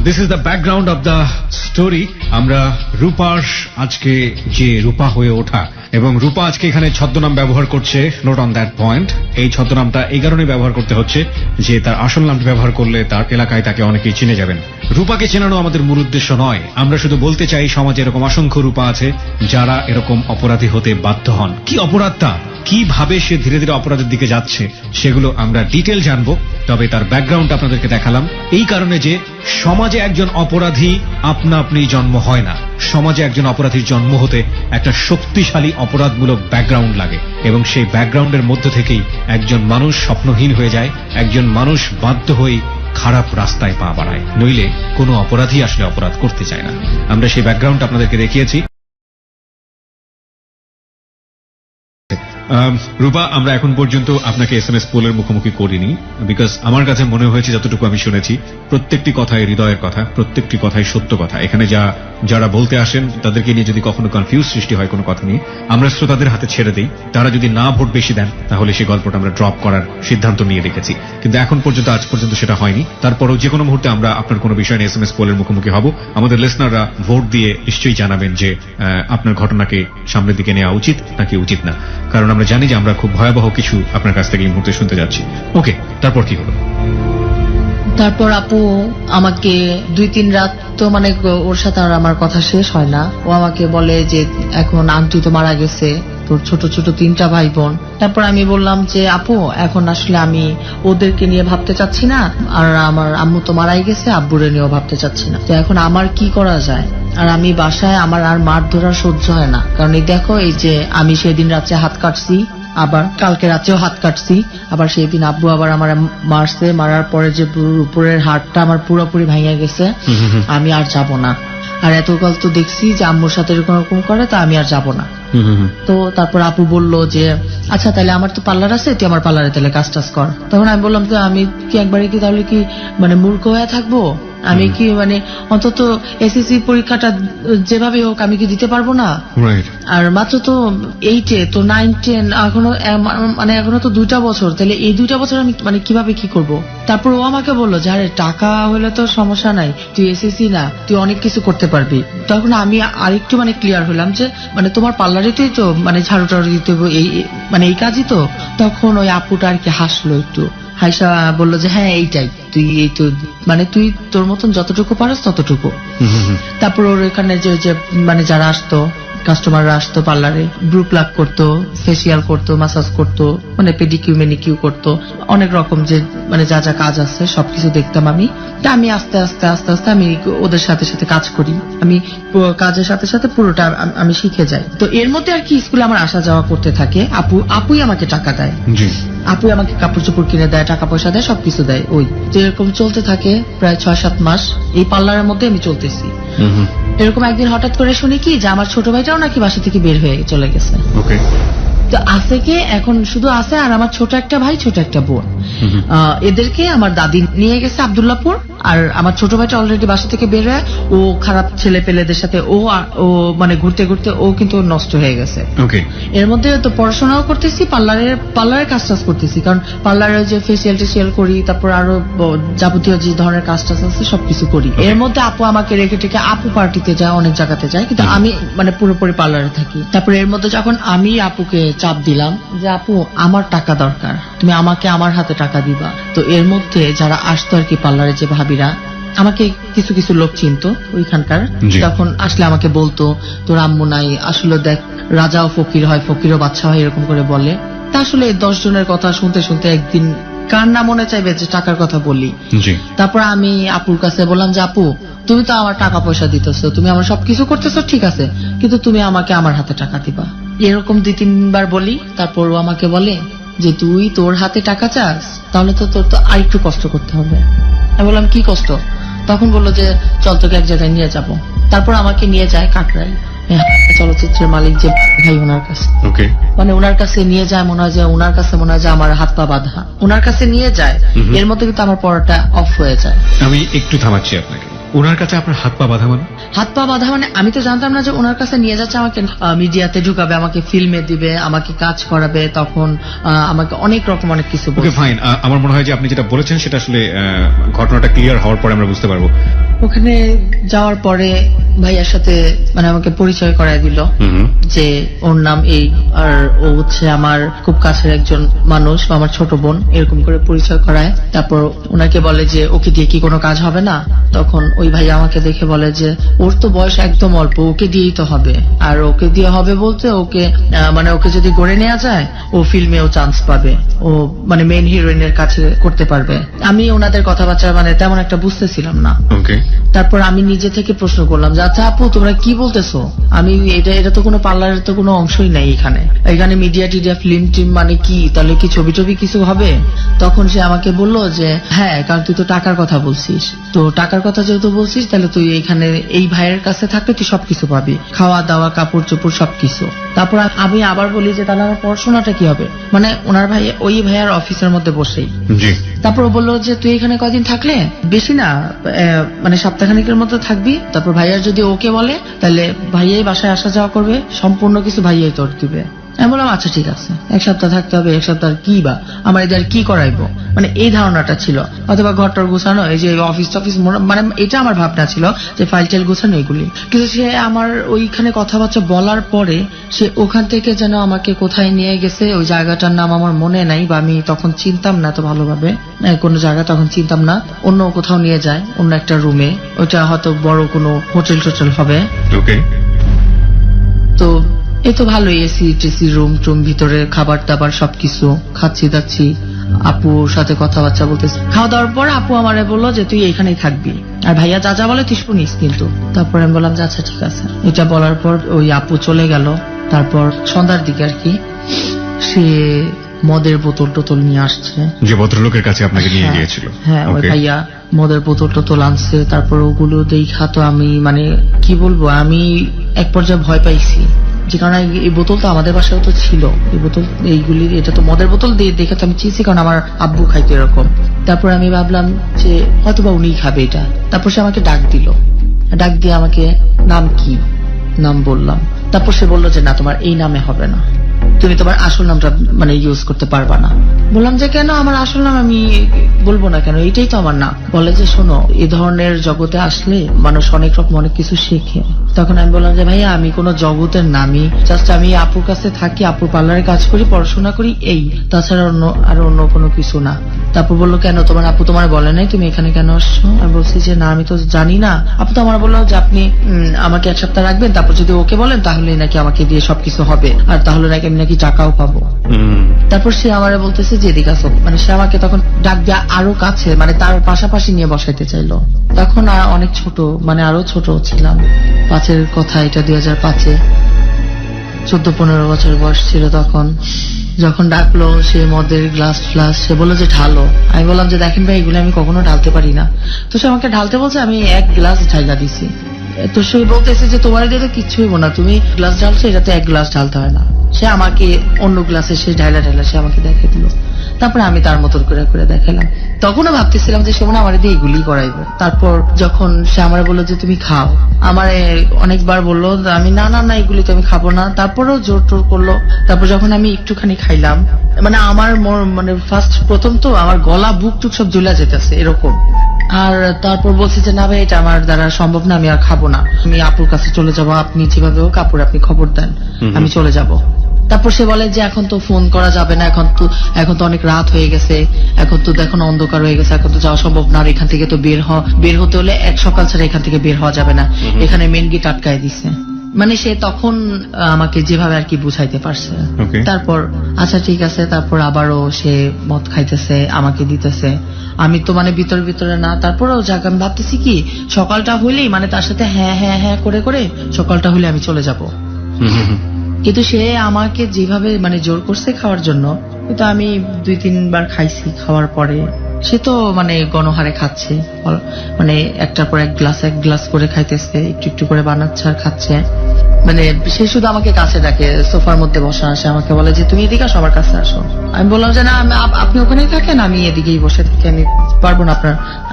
This is the background of the story. আমরা রূপার আজকে যে রূপা হয়ে ওঠা, এবং রূপা আজকে এখানে ছদ্মনাম ব্যবহার করছে, নোট অন দ্যাট পয়েন্ট। এই ছদ্মনামটা এই কারণে ব্যবহার করতে হচ্ছে যে তার আসল নামটি ব্যবহার করলে তার এলাকায় তাকে অনেকেই চিনে যাবেন। রূপাকে চেনানো আমাদের মূল উদ্দেশ্য নয়, আমরা শুধু বলতে চাই সমাজে এরকম অসংখ্য রূপা আছে যারা এরকম অপরাধী হতে বাধ্য হন। কি অপরাধটা, কিভাবে সে ধীরে ধীরে অপরাধের দিকে যাচ্ছে, সেগুলো আমরা ডিটেল জানবো। তবে তার ব্যাকগ্রাউন্ড আপনাদেরকে দেখালাম এই কারণে যে সমাজে একজন অপরাধী আপনা আপনি জন্ম হয় না। সমাজে একজন অপরাধীর জন্ম হতে একটা শক্তিশালী অপরাধমূলক ব্যাকগ্রাউন্ড লাগে, এবং সেই ব্যাকগ্রাউন্ডের মধ্য থেকেই একজন মানুষ স্বপ্নহীন হয়ে যায়, একজন মানুষ বাধ্য হয়ে খারাপ রাস্তায় পা বাড়ায়, নইলে কোনো অপরাধী আসলে অপরাধ করতে চায় না। আমরা সেই ব্যাকগ্রাউন্ড আপনাদেরকে দেখিয়েছি। রূপা, আমরা এখন পর্যন্ত আপনাকে SMS পোলের মুখোমুখি করিনি, বিকজ আমার কাছে মনে হয়েছে, যতটুকু আমি শুনেছি, প্রত্যেকটি কথাই হৃদয়ের কথা, প্রত্যেকটি কথাই সত্য কথা। এখানে যারা বলতে আসেন তাদেরকে নিয়ে যদি কখনো কনফিউজ সৃষ্টি হয় কোনো কথা নিয়ে, আমরা শ্রোতাদের হাতে ছেড়ে দিই। তারা যদি না ভোট বেশি দেন, তাহলে সেই গল্পটা আমরা ড্রপ করার সিদ্ধান্ত নিয়ে রেখেছি, কিন্তু এখন পর্যন্ত আজ পর্যন্ত সেটা হয়নি। তারপরও যে কোনো মুহূর্তে আমরা আপনার কোনো বিষয় নিয়ে SMS পোলের মুখোমুখি হব। আমাদের লিসনাররা ভোট দিয়ে নিশ্চয়ই জানাবেন যে আপনার ঘটনাকে সামনের দিকে নেওয়া উচিত নাকি উচিত না, কারণ আমরা জানি যে আমরা খুব ভয়াবহ কিছু আপনার কাছ থেকে এই মুহূর্তে শুনতে যাচ্ছি। ওকে, তারপর কি হলো? তারপর আপু আমাকে 2-3 রাত তো মানে ওর সাথে আর আমার কথা শেষ হয় না। ও আমাকে বলে যে এখন আন্টি তো মারা গেছে, তোর ছোট ছোট 3টা ভাই বোন। তারপর আমি বললাম যে আপু এখন আসলে আমি ওদেরকে নিয়ে ভাবতে চাচ্ছি না, আর আমার আম্মু তো মারাই গেছে, আব্বুরে নিয়েও ভাবতে চাচ্ছি না, তো এখন আমার কি করা যায়? আর আমি বাসায় আমার আর মার ধরা সহ্য হয় না, কারণ এই দেখো, এই যে আমি সেদিন রাত্রে হাত কাটছি, আবার কালকে রাতেও হাত কাটছি, আবার সেই দিন আব্বু আবার আমার মারছে, মারার পরে যে উপরের হাড়টা আমার পুরোপুরি ভেঙে গেছে, আমি আর যাব না। আর এতকাল তো দেখছি যে আম্মুর সাথে এরকম এরকম করে, তা আমি আর যাব না। তো তারপর আপু বলল যে আচ্ছা তাহলে আমার তো পার্লার আছে, তুই আমার পার্লারে তাহলে কাজ টাজ কর। তখন আমি বললাম যে আমি কি একবারে কি তাহলে কি মানে মূর্খ হয়ে থাকবো? আমি কি মানে অন্তত এসএসসি পরীক্ষাটা যেভাবে হোক আমি কি দিতে পারবো না? আর মাত্র তো 8-এ, তো 9-10 এখনো, মানে এখনো তো 2টা বছর, তাহলে এই 2টা বছর আমি মানে কিভাবে কি করব? তারপর ও আমাকে বললো যে আরে টাকা হলে তো সমস্যা নাই, তুই এসএসসি না, তুই অনেক কিছু করতে পারবি। তখন আমি আরেকটু মানে ক্লিয়ার হলাম যে মানে তোমার পার্লারেতেই তো মানে ঝাড়ু টাড়ু দিতে হবে, এই মানে এই কাজই তো। তখন ওই আপুটা আর কি হাসলো একটু, হাইসা বললো যে হ্যাঁ এইটাই, তুই এই তো মানে তুই তোর মতন যতটুকু পারস ততটুকু। তারপর ওর এখানে যে মানে যারা আসতো কাস্টমাররা আসতো পার্লারে, ব্রু প্লাক করতো, ফেসিয়াল করতো, মাসাজ করতো, মানে পেডিকিউ ম্যানিকিউ করতো, অনেক রকম যে মানে যা যা কাজ আছে সবকিছু দেখতাম আমি। তা আমি আস্তে আস্তে আস্তে আস্তে আমি ওদের সাথে সাথে কাজ করি, আমি কাজের সাথে সাথে পুরোটা আমি শিখে যাই। তো এর মধ্যে আর কি স্কুলে আমার আসা যাওয়া করতে থাকে, আপুই আমাকে টাকা দেয়, জি আপুই আমাকে কাপড় চোপড় কিনে দেয়, টাকা পয়সা দেয়, সবকিছু দেয়। ওই তো এরকম চলতে থাকে প্রায় 6-7 মাস এই পার্লারের মধ্যে আমি চলতেছি। এরকম একদিন হঠাৎ করে শুনি কি যে আমার ছোট ভাইটাও নাকি বাসা থেকে বের হয়ে চলে গেছে। ওকে। তো আছে কে এখন শুধু আছে আর আমার ছোট একটা ভাই, ছোট একটা বোন। এদেরকে আমার দাদি নিয়ে গেছে আব্দুল্লাহপুর, আর আমার ছোট ভাইটা অলরেডি বাসা থেকে বের হয়ে ও খারাপ ছেলে পেলেদের সাথে ও মানে ঘুরতে ঘুরতে ও কিন্তু নষ্ট হয়ে গেছে। ওকে। এর মধ্যে তো পড়াশোনাও করতেছি, পার্লারের কাজ টাজ করতেছি, কারণ পার্লারে যে ফেসিয়াল টেসিয়াল করি, তারপর আরো যাবতীয় যে ধরনের কাজ টাজ আছে সবকিছু করি। এর মধ্যে আপু আমাকে রেখে টেকে আপু পার্টিতে যায়, অনেক জায়গাতে যায়, কিন্তু আমি মানে পুরোপুরি পার্লারে থাকি। তারপর এর মধ্যে যখন আমি আপুকে চাপ দিলাম যে আপু আমার টাকা দরকার, তুমি আমাকে আমার হাতে টাকা দিবা, তো এর মধ্যে যারা আসতো আর কি পার্লারে যে ভাবিরা, আমাকে কিছু কিছু লোক চিনতো ওইখানকার, জি। তখন আসলে আমাকে বলতো তোর আম্মু নাই, আসলে দেখ রাজাও ফকির হয়, ফকিরও বাচ্চা হয়, এরকম করে বলে। তা আসলে 10 জনের কথা শুনতে শুনতে একদিন কার না মনে চাইবে যে টাকার কথা বলি। জি তারপর আমি আপুর কাছে বললাম যে আপু তুমি তো আমার টাকা পয়সা দিতেছো, তুমি আমার সবকিছু করতেছো ঠিক আছে, কিন্তু তুমি আমাকে আমার হাতে টাকা দিবা। এরকম 2-3 বার বলি, তারপর ও আমাকে বলে যে তুই তোর হাতে টাকা চাস, তাহলে তো তোর তো আরেকটু কষ্ট করতে হবে। আমি বললাম কি কষ্ট? তখন বললো যে চল তোকে এক জায়গায় নিয়ে যাব। তারপর আমাকে নিয়ে যায় কাকরাই, চলচ্চিত্রের মালিক যে ভাই ওনার কাছে। ওকে। মানে ওনার কাছে নিয়ে যায়, মনে হয় যে ওনার কাছে মনে হয় যে আমার হাত পা বাঁধা, ওনার কাছে নিয়ে যায়। এর মধ্যে কিন্তু আমার পড়াটা অফ হয়ে যায়। আমি একটু থামাচ্ছি আপনাকে। ওনার কাছে আপনার হাত পা বাঁধা মানে? হাত পা বাঁধা মানে আমি তো জানতাম না যে ওনার কাছে নিয়ে যাচ্ছে, আমাকে মিডিয়াতে ঢুকাবে, আমাকে ফিল্মে দিবে, আমাকে কাজ করাবে, তখন আমাকে অনেক রকম অনেক কিছু ওকে বলবে। ফাইন। আমার মনে হয় যে আপনি যেটা বলেছেন সেটা আসলে ঘটনাটা ক্লিয়ার হওয়ার পরে আমরা বুঝতে পারবো। ওখানে যাওয়ার পরে ভাইয়ার সাথে মানে আমাকে পরিচয় করায় দিল যে ওর নাম এই, আর ও হচ্ছে আমার খুব কাছের একজন মানুষ, আমার ছোট বোন, এরকম করে পরিচয় করায়। তারপর ওনাকে বলে যে ওকে দিয়ে কি কোনো কাজ হবে না? তখন ওই ভাইয়া আমাকে দেখে বলে যে ওর তো বয়স একদম অল্প, ওকে দিয়েই তো হবে। আর ওকে দিয়ে হবে বলতে ওকে মানে ওকে যদি গড়ে নেওয়া যায় ও ফিল্মেও চান্স পাবে, ও মানে মেইন হিরোইনের কাছে করতে পারবে। আমি ওনাদের কথাবার্তা মানে তেমন একটা বুঝতেছিলাম না। ওকে। তারপর আমি নিজে থেকে প্রশ্ন করলাম যে আচ্ছা আপু তোমরা কি বলতেছো, আমি এটা তো কোনো পার্লারের তো কোনো অংশই নাই এখানে মিডিয়া টিডিয়া ফিল্ম টিম মানে কি, তাহলে কি ছবি টবি কিছু হবে? তখন সে আমাকে বললো যে হ্যাঁ, কারণ তুই তো টাকার কথা বলছিস, তো টাকার কথা যেহেতু বলছিস তাহলে তুই এখানে এই ভাইয়ের কাছে থাকলে তুই সবকিছু পাবি, খাওয়া দাওয়া কাপড় চোপড় সবকিছু। তারপর আমি আবার বলি যে তাহলে আমার পড়াশোনাটা কি হবে, মানে ওনার ভাই ওই ভাইয়ার অফিসের মধ্যে বসেই। জি। তারপর ও বললো যে তুই এখানে কদিন থাকলে, বেশি না মানে সপ্তাহখানিকের মতো থাকবি, তারপর ভাইয়ার যদি ওকে বলে তাহলে ভাইয়াই বাসায় আসা যাওয়া করবে, সম্পূর্ণ কিছু ভাইয়াই তোর দিবে। আমি বললাম আচ্ছা ঠিক আছে, 1 সপ্তাহ থাকতে হবে, 1 সপ্তাহ কি বা আমার এদের কি করাইবো, মানে এই ধারণাটা ছিল। অথবা ঘরটার গুছানো, এই যে অফিস টফিস, মানে এটা আমার ভাবনা ছিল যে ফাইল টাইল গুছানো এগুলি। কিন্তু সে আমার ওইখানে কথাবার্তা বলার পরে সে ওখান থেকে যেন আমাকে কোথায় নিয়ে গেছে, ওই জায়গাটার নাম আমার মনে নাই, বা আমি তখন চিনতাম না তো ভালোভাবে কোনো জায়গা, তখন চিনতাম না, অন্য কোথাও নিয়ে যায়, অন্য একটা রুমে, ওইটা হয়তো বড় কোনো হোটেল টোটেল হবে। ওকে। তো এই তো ভালোই, এসি টেসি রুম টুম, ভিতরে খাবার দাবার সবকিছু খাচ্ছি দাচ্ছি, আপুর সাথে কথাবার্তা বলতেছি। খাওয়া দাওয়ার পর আপু আমারে বললো যে তুই এইখানেই থাকবি, আর ভাইয়া যা যা বলে তুই শুনিস কিন্তু। তারপর আমি বললাম যে আচ্ছা ঠিক আছে। এটা বলার পর ওই আপু চলে গেল। তারপর সন্ধ্যার দিকে আর কি সে মদের বোতল টোতল নিয়ে আসছে, যে ভদ্রলোকের কাছে আপনাকে নিয়ে গিয়েছিল। হ্যাঁ, ওই Okay. ভাইয়া মদের বোতল টোতল আনছে। তারপর ওগুলো দেখা তো আমি মানে কি বলবো, আমি এক পর্যায়ে ভয় পাইছি, যে কারণে এই বোতল তো আমাদের বাসায় তো ছিল, এই বোতল এইগুলি, এটা তো মদের বোতল দিয়ে দেখে তো আমি চিনছি, কারণ আমার আব্বু খাইতো এরকম। তারপর আমি ভাবলাম যে হয়তোবা উনিই খাবে এটা। তারপর সে আমাকে ডাক দিল, ডাক দিয়ে আমাকে নাম কি নাম বললাম। তারপর সে বললো যে না, তোমার এই নামে হবে না, তুমি তোমার আসল নামটা মানে ইউজ করতে পারবা না। বললাম যে কেন, আমার আসল নাম আমি বলবো না কেন, এটাই তো আমার নাম। বলে যে শোনো, এই ধরনের জগতে আসলে মানুষ অনেক রকম অনেক কিছু শেখে। তখন আমি বললাম যে ভাইয়া আমি কোনো জগতের নামই, জাস্ট আমি আপুর কাছে থাকি, আপুর পার্লারে কাজ করি, পড়াশোনা করি, এই, তাছাড়া অন্য কোনো কিছু না। তারপর বললো কেন তোমার আপু তোমার বলে নাই তুমি এখানে কেন আসছো? আমি বলছি যে না আমি তো জানি না। আপু তো আমার বললো যে আপনি আমাকে 1 সপ্তাহ রাখবেন, তারপর যদি ওকে বলেন তাহলে নাকি আমাকে দিয়ে সবকিছু হবে, আর তাহলে নাকি আমি নাকি টাকাও পাবো। তারপর সে আমারে বলতেছে যে এদিকে আসো, মানে সে আমাকে তখন ডাক দিয়ে আরো কাছে, মানে তার পাশাপাশি নিয়ে বসাইতে চাইলো। তখন অনেক ছোট, মানে আরো ছোট ছিলাম। 5-এর কথা এটা, 2005-এ 14-15 বছর বয়স ছিল তখন। যখন ডাকলো সে মদের গ্লাস ফ্লাস, সে বললো যে ঢালো। আমি বললাম যে দেখেন ভাই এগুলো আমি কখনো ঢালতে পারি না। তো সে আমাকে ঢালতে বলছে, আমি 1 গ্লাস ঢাইলা দিছি। তো সে বলতেছে যে তোমার দিয়ে তো কিচ্ছু হইব না, তুমি গ্লাস ঢালছো, এটাতে 1 গ্লাস ঢালতে হয় না। সে আমাকে অন্য গ্লাসে সে ঢাইলা সে আমাকে দেখিয়ে দিল। তারপরে আমি তার মতন করে করে দেখালাম। তখনও ভাবতেছিলাম যে সে মনে আমার দিয়ে এগুলি করাইবো। তারপর যখন সে আমার বললো যে তুমি খাও, আমার অনেকবার বললো, আমি না না না এগুলি তো আমি খাবো না। তারপরেও জোর টোর করলো। তারপর যখন আমি একটুখানি খাইলাম, মানে আমার মানে প্রথম তো আমার গলা বুক টুক সব জ্বলা যেতেছে এরকম। আর তারপর বলছি যে না ভাই এটা আমার দ্বারা সম্ভব না, আমি আর খাবো না, আমি আপুর কাছে চলে যাবো, আপনি যেভাবে হোক আপুর আপনি খবর দেন, আমি চলে যাব। তারপর সে বলে যে এখন তো ফোন করা যাবে না, এখন তো অনেক রাত হয়ে গেছে, এখন তো দেখো অন্ধকার হয়ে গেছে, এখন তো যাওয়া সম্ভব না, আর এখান থেকে তো বের হতে হলে 1 সকাল ছাড়া এখান থেকে বের হওয়া যাবে না, এখানে মেন গেট আটকায় দিছে। মানে সে তখন আমাকে যেভাবে আর কি বুঝাইতে পারছে। তারপর আচ্ছা ঠিক আছে, তারপর আবারও সে মদ খাইতেছে, আমাকে দিতেছে। আমি তো মানে ভিতরে না, তারপরেও যাক আমি ভাবতেছি কি সকালটা হইলেই মানে তার সাথে হ্যাঁ হ্যাঁ হ্যাঁ করে করে সকালটা হলে আমি চলে যাব। কিন্তু সে আমাকে যেভাবে মানে জোর করছে খাওয়ার জন্য, কিন্তু আমি 2-3 বার খাইছি। খাওয়ার পরে সে তো মানে গণহারে খাচ্ছে, মানে একটার পর 1 গ্লাস করে খাইতেছে, একটু একটু করে বানাচ্ছে আর খাচ্ছে। মানে সে শুধু আমাকে কাছে ডাকে, সোফার মধ্যে বসা আসে, আমাকে বলে যে তুমি এদিকে আসো, আমার কাছে আসো। আমি বললাম যে না আপনি ওখানেই থাকেন, আমি এদিকেই বসে থাকি, আমি পারবো না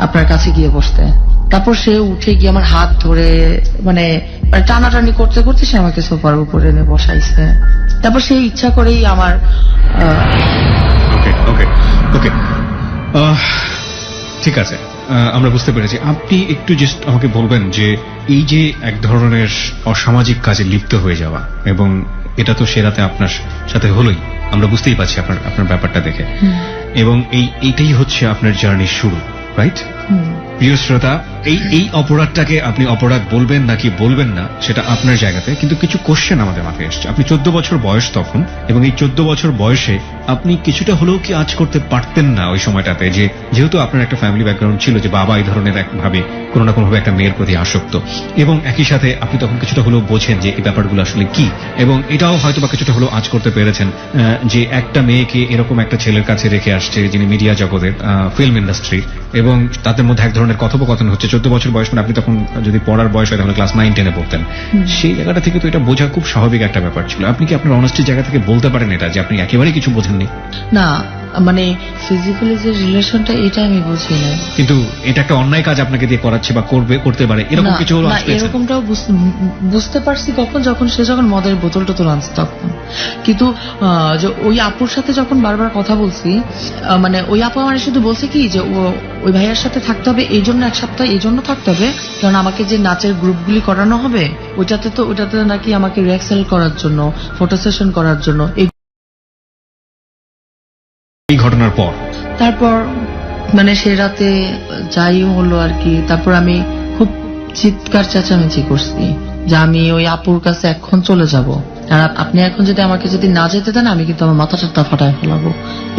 আপনার কাছে গিয়ে বসতে। তারপর সে উঠে গিয়ে আমার হাত ধরে মানে টানাটানি করতে করতে সে আমাকে সোফার উপরে এনে বসাইছে। তারপর সে ইচ্ছা করেই আমার ওকে ঠিক আছে, আমরা বুঝতে পেরেছি। আপনি একটু জাস্ট আমাকে বলবেন যে এই যে এক ধরনের অসামাজিক কাজে লিপ্ত হয়ে যাওয়া, এবং এটা তো সে রাতে আপনার সাথে হলোই, আমরা বুঝতেই পারছি আপনার ব্যাপারটা দেখে, এবং এইটাই হচ্ছে আপনার জার্নির শুরু, রাইট? প্রিয় শ্রোতা, এই অপরাধটাকে আপনি অপরাধ বলবেন নাকি বলবেন না সেটা আপনার জায়গাতে, কিন্তু কিছু কোশ্চেন আমাদের মাথায় এসছে। আপনি 14 বছর বয়স তখন, এবং এই 14 বছর বয়সে আপনি কিছুটা হলেও কি আজ করতে পারতেন না ওই সময়টাতে, যে যেহেতু আপনার একটা ফ্যামিলি ব্যাকগ্রাউন্ড ছিল যে বাবা এই ধরনের একভাবে কোনো না কোনোভাবে একটা মেয়ের প্রতি আসক্ত, এবং একই সাথে আপনি তখন কিছুটা হলেও বোঝেন যে এই ব্যাপারগুলো আসলে কি, এবং এটাও হয়তো বা কিছুটা হলেও আজ করতে পেরেছেন যে একটা মেয়েকে এরকম একটা ছেলের কাছে রেখে আসছে যিনি মিডিয়া জগতের, ফিল্ম ইন্ডাস্ট্রি, এবং তাদের মধ্যে এক ধরনের কথোপকথন হচ্ছে। 14 বছর বয়স মানে আপনি তখন যদি পড়ার বয়স হয় তাহলে ক্লাস 9-10-এ পড়তেন। সেই জায়গাটা থেকে তো এটা বোঝা খুব স্বাভাবিক একটা ব্যাপার ছিল। আপনি কি আপনার অনেস্টির জায়গা থেকে বলতে পারেন এটা যে আপনি একেবারেই কিছু বোঝেননি? না, মানে ফিজিক্যালি যে রিলেশনটা এটা আমি বুঝি না, কিন্তু এটা একটা অন্যায় কাজ আপনাকে দিয়ে করাচ্ছে বা করতে পারে এরকম কিছু হলো? না, এরকমটাও বুঝতে পারছি যখন সে মদের বোতল টোতল আনছে তখন। কিন্তু যে ওই আপুর সাথে যখন বারবার কথা বলছি, মানে ওই আপু আমার শুধু বলছে কি যে ওই ভাইয়ার সাথে থাকতে হবে, এই জন্য 1 সপ্তাহ এই জন্য থাকতে হবে কারণ আমাকে যে নাচের গ্রুপগুলি করানো হবে ওইটাতে নাকি আমাকে রিহার্সাল করার জন্য, ফটো সেশন করার জন্য। এই ঘটনার পর তারপর মানে সে রাতে যাই হলো আর কি, তারপর আমি খুব চিৎকার চেঁচামেচি করছি যে আমি ওই আপুর কাছে এখন চলে যাব, আর আপনি এখন যদি আমাকে যদি না যেতে দেন আমি কিন্তু আমার মাথাটা ফাটায় ফেলাবো।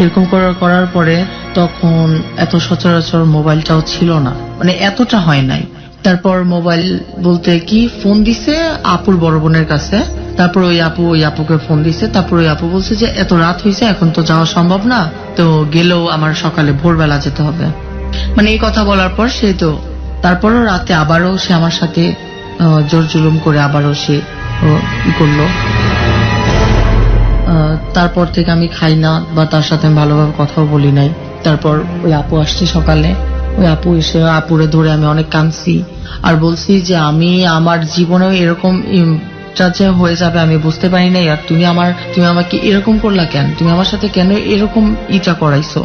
এরকম করার পরে তখন এত সচরাচর মোবাইলটাও ছিল না, মানে এতটা হয় নাই। তারপর মোবাইল বলতে কি ফোন দিছে আপুর বড় বোনের কাছে, তারপর ওই আপুকে ফোন দিছে, তারপর ওই আপু বলছে যে এত রাত হয়েছে এখন তো যাওয়া সম্ভব না, তো গেলেও আমার সকালে ভোরবেলা যেতে হবে। মানে এই কথা বলার পর সে তো তারপরও রাতে আবারও সে আমার সাথে জোর জুলুম করে আবারও সে করলো। তারপর থেকে আমি খাই না বা তার সাথে আমি ভালোভাবে কথাও বলি নাই। তারপর ওই আপু আসছে সকালে, ওই আপু এসে আপুরে ধরে আমি অনেক কাঁদছি আর বলছি যে আমি আমার জীবনেও এরকম একটা যে হয়ে যাবে আমি বুঝতে পারি নাই, আর তুমি আমাকে এরকম করলা কেন, তুমি আমার সাথে কেন এরকম ইটা করাইছো।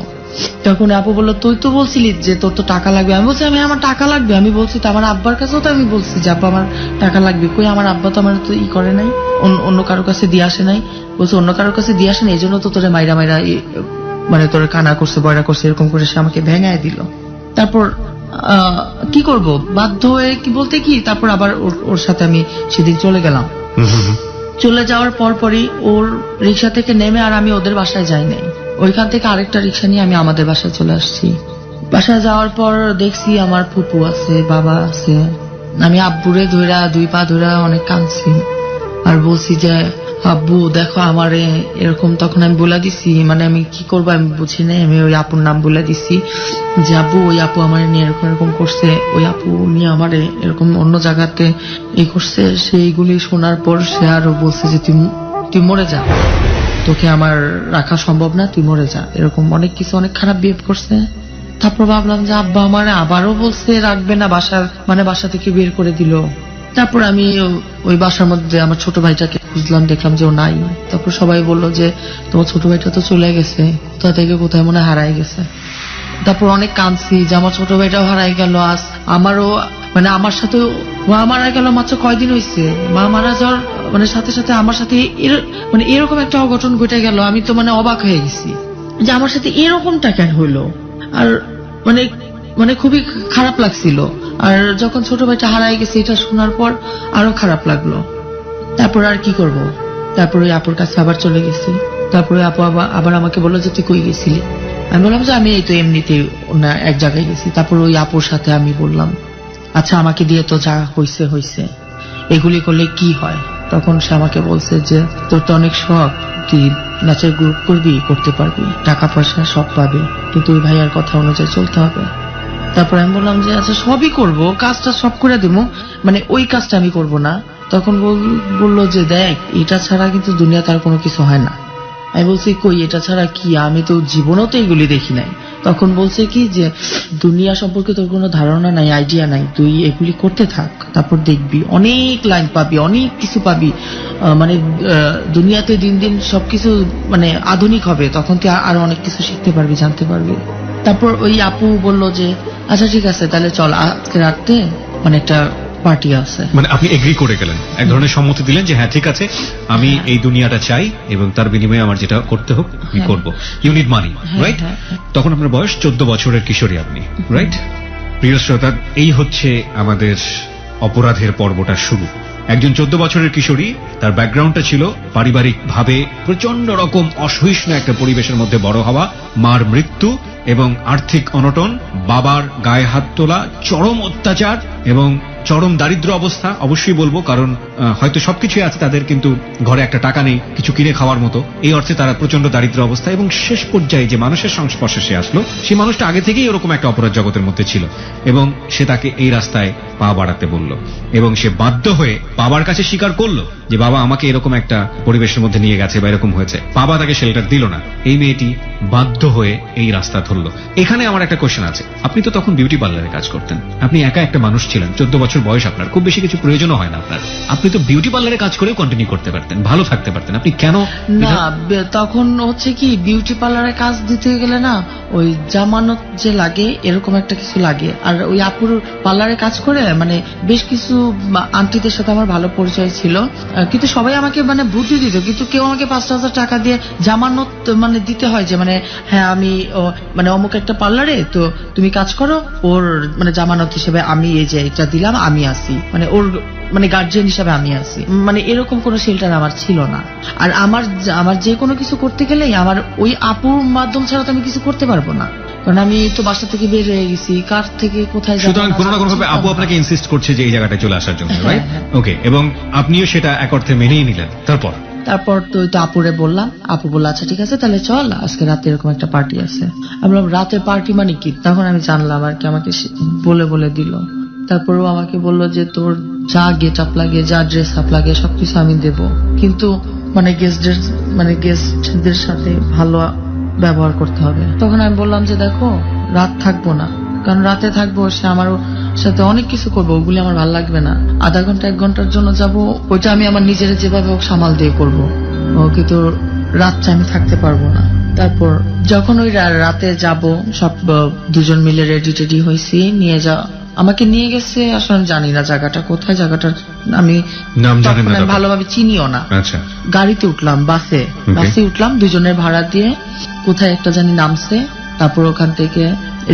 তখন আপু বললো তুই তো বলছিলি যে তোর তো টাকা লাগবে। আমি বলছি আমার টাকা লাগবে, আমি বলছি তো আমার আব্বার কাছেও তো আমি বলছি যে আব্বা আমার টাকা লাগবে, কই আমার আব্বা তো আমার তো করে নাই, অন্য কারোর কাছে দিয়ে আসে নাই। বলছে অন্য কারোর কাছে দিয়ে আসে না, এই জন্য তো তোরে মাইরা মানে তোরে কানা করছে বয়রা করছে, এরকম করে সে আমাকে ভেঙায় দিল। তারপর কি করব, বাধ্য হয়ে কি বলতে কি, তারপর আবার ওর সাথে আমি সেদিন চলে গেলাম। চলে যাওয়ার পরই ওর রিক্সা থেকে নেমে আর আমি ওদের বাসায় যাই নাই, ওইখান থেকে আরেকটা রিক্সা নিয়ে আমি আমাদের বাসায় চলে আসছি। বাসায় যাওয়ার পর দেখছি আমার ফুপু আছে, বাবা আছে। আমি আব্বুরে ধইরা 2 পা ধইরা অনেক কাঁদছি আর বলছি যে আব্বু দেখো আমারে এরকম। তখন আমি বলে দিছি, মানে আমি কি করবো আমি বুঝি নাই, আমি ওই আপুর নাম বলে দিছি যে আব্বু ওই আপু আমার নিয়ে এরকম এরকম করছে, ওই আপু নিয়ে আমারে এরকম অন্য জায়গাতে এই করছে। সেইগুলি শোনার পর সে আরো বলছে যে তুই মরে যা, তোকে আমার রাখা সম্ভব না, তুই মরে যা, এরকম অনেক কিছু, অনেক খারাপ বিহেভ করছে। তারপর ভাবলাম যে আব্বা আমার আবারও বলছে রাখবে না, বাসা থেকে বের করে দিল। তারপর আমি ওই বাসার মধ্যে আমার ছোট ভাইটাকে খুঁজলাম, দেখলাম যে ও নাই। তারপর সবাই বললো যে তোমার ছোট ভাইটা তো চলে গেছে, কোথা থেকে কোথায় মনে হারাই গেছে। তারপর অনেক কাঁদছি যে আমার ছোট ভাইটাও হারাই গেল, আজ আমারও মানে আমার সাথে মা মারা গেল মাত্র কয়দিন হয়েছে, মা মারা যাওয়ার মানে সাথে সাথে আমার সাথে মানে এরকম একটা অঘটন ঘটে গেল। আমি তো মানে অবাক হয়ে গেছি যে আমার সাথে এরকমটা কেন হইলো, আর মানে খুবই খারাপ লাগছিল। আর যখন ছোট ভাইটা হারাই গেছে এটা শোনার পর আরো খারাপ লাগলো। তারপর আর কি করব, তারপর ওই আপুর কাছে আবার চলে গেছি। তারপরে আপু আবার আমাকে বললো যে তুই কই গেছিলি। আমি বললাম যে আমি এই তো এমনিতেই এক জায়গায় গেছি। তারপর ওই আপুর সাথে আমি বললাম আচ্ছা আমাকে দিয়ে তো যা হয়েছে এগুলি করলে কি হয়। তখন সে আমাকে বলছে যে তোর তো অনেক শখ, তুই নাচের গ্রুপ করবি, করতে পারবি, টাকা পয়সা সব পাবি, কিন্তু ওই ভাইয়ার কথা অনুযায়ী চলতে হবে। তারপর আমি বললাম যে আচ্ছা সবই করব, কাজটা সব করে দেবো, মানে ওই কাজটা আমি করব না। তখন বললো যে দেখ এটা ছাড়া কিন্তু দুনিয়াতে আর কোনো কিছু হয় না। আমি বলছি কই এটা ছাড়া কি, আমি তো জীবনেও তো এগুলি দেখি নাই। তখন বলছে কি যে দুনিয়া সম্পর্কে তোর কোনো ধারণা নাই, আইডিয়া নাই, তুই এগুলি করতে থাক, তারপর দেখবি অনেক লাইন পাবি, অনেক কিছু পাবি, মানে দুনিয়াতে দিন দিন সবকিছু মানে আধুনিক হবে, তখন তুই আরো অনেক কিছু শিখতে পারবি, জানতে পারবি। তারপর ওই আপু বলল যে আচ্ছা ঠিক আছে তাহলে চল আজকে রাতে মানে একটা পার্টি আছে। মানে আপনি এগ্রি করে গেলেন, এক ধরনের সম্মতি দিলেন যে হ্যাঁ ঠিক আছে আমি এই দুনিয়াটা চাই এবং তার বিনিময়ে আমার যেটা করতে হোক আমি করবো, ইউ নিড মানি, রাইট? তখন আপনার বয়স 14 বছরের কিশোরী আপনি, রাইট? প্রিয় শ্রোতা, এই হচ্ছে আমাদের অপরাধের পর্বটা শুরু। একজন 14 বছরের কিশোরী, তার ব্যাকগ্রাউন্ডটা ছিল পারিবারিক ভাবে প্রচন্ড রকম অসহিষ্ণু একটা পরিবেশের মধ্যে বড় হওয়া, মার মৃত্যু এবং আর্থিক অনটন, বাবার গায়ে হাত তোলা, চরম অত্যাচার এবং চরম দারিদ্র অবস্থা। অবশ্যই বলবো কারণ হয়তো সবকিছুই আছে তাদের, কিন্তু ঘরে একটা টাকা নেই কিছু কিনে খাওয়ার মতো, এই অর্থে তারা প্রচন্ড দারিদ্র অবস্থা। এবং শেষ পর্যায়ে যে মানুষের সংস্পর্শে সে আসলো, সেই মানুষটা আগে থেকেই এরকম একটা অপরাধ জগতের মধ্যে ছিল এবং সে তাকে এই রাস্তায় পা বাড়াতে বলল এবং সে বাধ্য হয়ে বাবার কাছে স্বীকার করলো যে বাবা আমাকে এরকম একটা পরিবেশের মধ্যে নিয়ে গেছে বা এরকম হয়েছে। বাবা তাকে শেল্টার দিল না, এই মেয়েটি বাধ্য হয়ে এই রাস্তা ধরলো। এখানে আমার একটা কোশ্চেন আছে, আপনি তো তখন বিউটি পার্লারে কাজ করতেন, আপনি একা একটা মানুষ ছিলেন, 14 বছর বয়স আপনার, খুব বেশি কিছু প্রয়োজনও হয় না আপনার, আপনি তো বিউটি পার্লারে কাজ করেও কন্টিনিউ করতে পারতেন, ভালো থাকতে পারতেন, আপনি কেন? না তখন হচ্ছে কি বিউটি পার্লারে কাজ দিতে গেলে না ওই জামানত যে লাগে এরকম একটা কিছু লাগে। আর ওই আপুর পার্লারে কাজ করে মানে বেশ কিছু আন্টিদের সাথে আমার ভালো পরিচয় ছিল, কিন্তু সবাই আমাকে মানে বুদ্ধি দিত, কিন্তু কেউ আমাকে 5,000 টাকা দিয়ে জামানত মানে দিতে হয় যে মানে হ্যাঁ আমি মানে অমুক একটা পার্লারে তো তুমি কাজ করো, ওর মানে জামানত হিসেবে আমি এই যে এটা দিলাম, আমি আসি মানে ওর মানে গার্জিয়ান হিসাবে আমি আছি, মানে এরকম কোনো শেল্টার আমার ছিল না। আর আমার যে কোনো কিছু করতে গেলেই আমার ওই আপুর মাধ্যম ছাড়া তো আমি কিছু করতে পারবো না, কারণ আমি তো বাসা থেকে বের হয়ে গেছি, কার থেকে কোথায় যাবো। সুতরাং কোনো না কোনো ভাবে আপু আপনাকে ইনসিস্ট করছে যে এই জায়গাটায় চলে আসার জন্য, রাইট? ওকে, এবং আপনিও সেটা এক অর্থে মেনেই নিলেন। তারপর তো আপুরে বললাম, আপু বললো আচ্ছা ঠিক আছে তাহলে চল আজকে রাতে এরকম একটা পার্টি আছে। আমি বললাম রাতে পার্টি মানে কি? তখন আমি জানলাম আর কি, আমাকে বলে দিল। তারপরেও আমাকে বললো যে তোর যা গেট আপ লাগে, যা ড্রেস আপ লাগে সবকিছু আমি দেব, কিন্তু মানে গেস্টদের সাথে ভালো ব্যবহার করতে হবে। তখন আমি বললাম যে দেখো রাত থাকবো না, কারণ রাতে থাকবো সে সাথে অনেক কিছু করবো, ওগুলি আমার ভালো লাগবে না। আধা ঘন্টা 1 ঘন্টার জন্য যাব, ওইটা আমি আমার নিজের যেভাবে হোক সামাল দিয়ে করবো, কিন্তু রাতটা আমি থাকতে পারবো না। তারপর যখন ওই রাতে যাব, সব দুজন মিলে রেডি টেডি হয়েছি, আমাকে নিয়ে গেছে, আসলে আমি জানি না জায়গাটা কোথায়, জায়গাটা আমি নাম জানেন না তখন আমি তখন? ভালোভাবে চিনিও না। আচ্ছা, গাড়িতে উঠলাম, বাসে উঠলাম, দুজনের ভাড়া দিয়ে, কোথায় একটা জানি নামছে। তারপর ওখান থেকে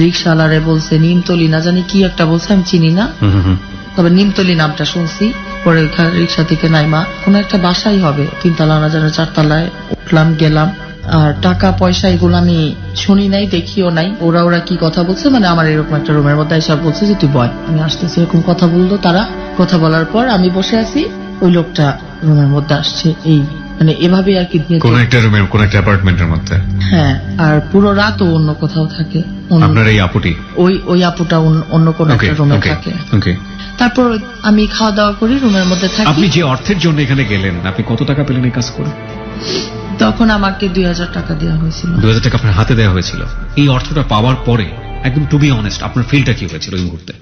রিক্সাওয়ালারে বলছে নিমতলি না জানি কি একটা বলছে, আমি চিনি না, তবে নিমতলি নামটা শুনছি। পরে রিক্সা থেকে নাইমা কোন একটা বাসাই হবে, 3 তলা না জানি 4 তলায় উঠলাম, গেলাম। আর টাকা পয়সা এগুলো আমি শুনি নাই, দেখিও নাই। ওরা কি কথা বলছে, মানে আমার এরকম একটা রুমের মধ্যে এসব বলছে যে তুই বয়, আমি আসতেছি, এরকম কথা বললো তারা। কথা বলার পর আমি বসে আছি, ওই লোকটা রুমের মধ্যে আসছে, এই মানে এভাবে আর কি। কোন একটা রুমের, কোন একটা অ্যাপার্টমেন্টের মধ্যে? হ্যাঁ, আর পুরো রাত ও অন্য কোথাও থাকে। আপনার এই আপুটি? ওই আপুটা অন্য কোন একটা রুমে থাকে। তারপর আমি খাওয়া দাওয়া করি, রুমের মধ্যে থাকি। আপনি যে অর্থের জন্য এখানে গেলেন, আপনি কত টাকা পেলেন এই কাজ করে? তখন আমাকে 2000 টাকা দেওয়া হয়েছিল। 2000 টাকা আপনার হাতে দেওয়া হয়েছিল। এই অর্থটা পাওয়ার পরে একদম টু বি অনেস্ট, আপনার ফিলটা কি হয়েছিল ওই মুহূর্তে?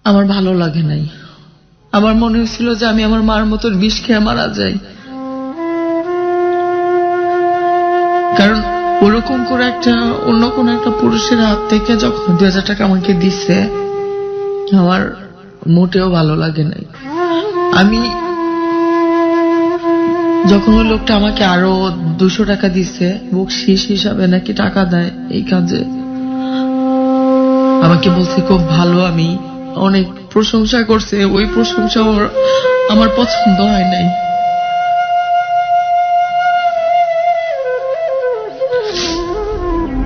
আমার ভালো লাগে নাই। আমার মনে হয়েছিল যে আমি আমার মার মতন বিষ খেয়ে মারা যাই। কারণ ওরকম করে অন্য কোন একটা পুরুষের হাত থেকে যখন 2000 টাকা আমাকে দিচ্ছে, আমার মোটেও ভালো লাগে নাই। আমি যখন ওই লোকটা আমাকে আরো 200 টাকা দিচ্ছে, বকশিশ হিসাবে নাকি টাকা দেয় এই কাজে, আমাকে বলছে খুব ভালো, আমি অনেক প্রশংসা করছে। ওই প্রশংসা আমার পছন্দ হয় নাই।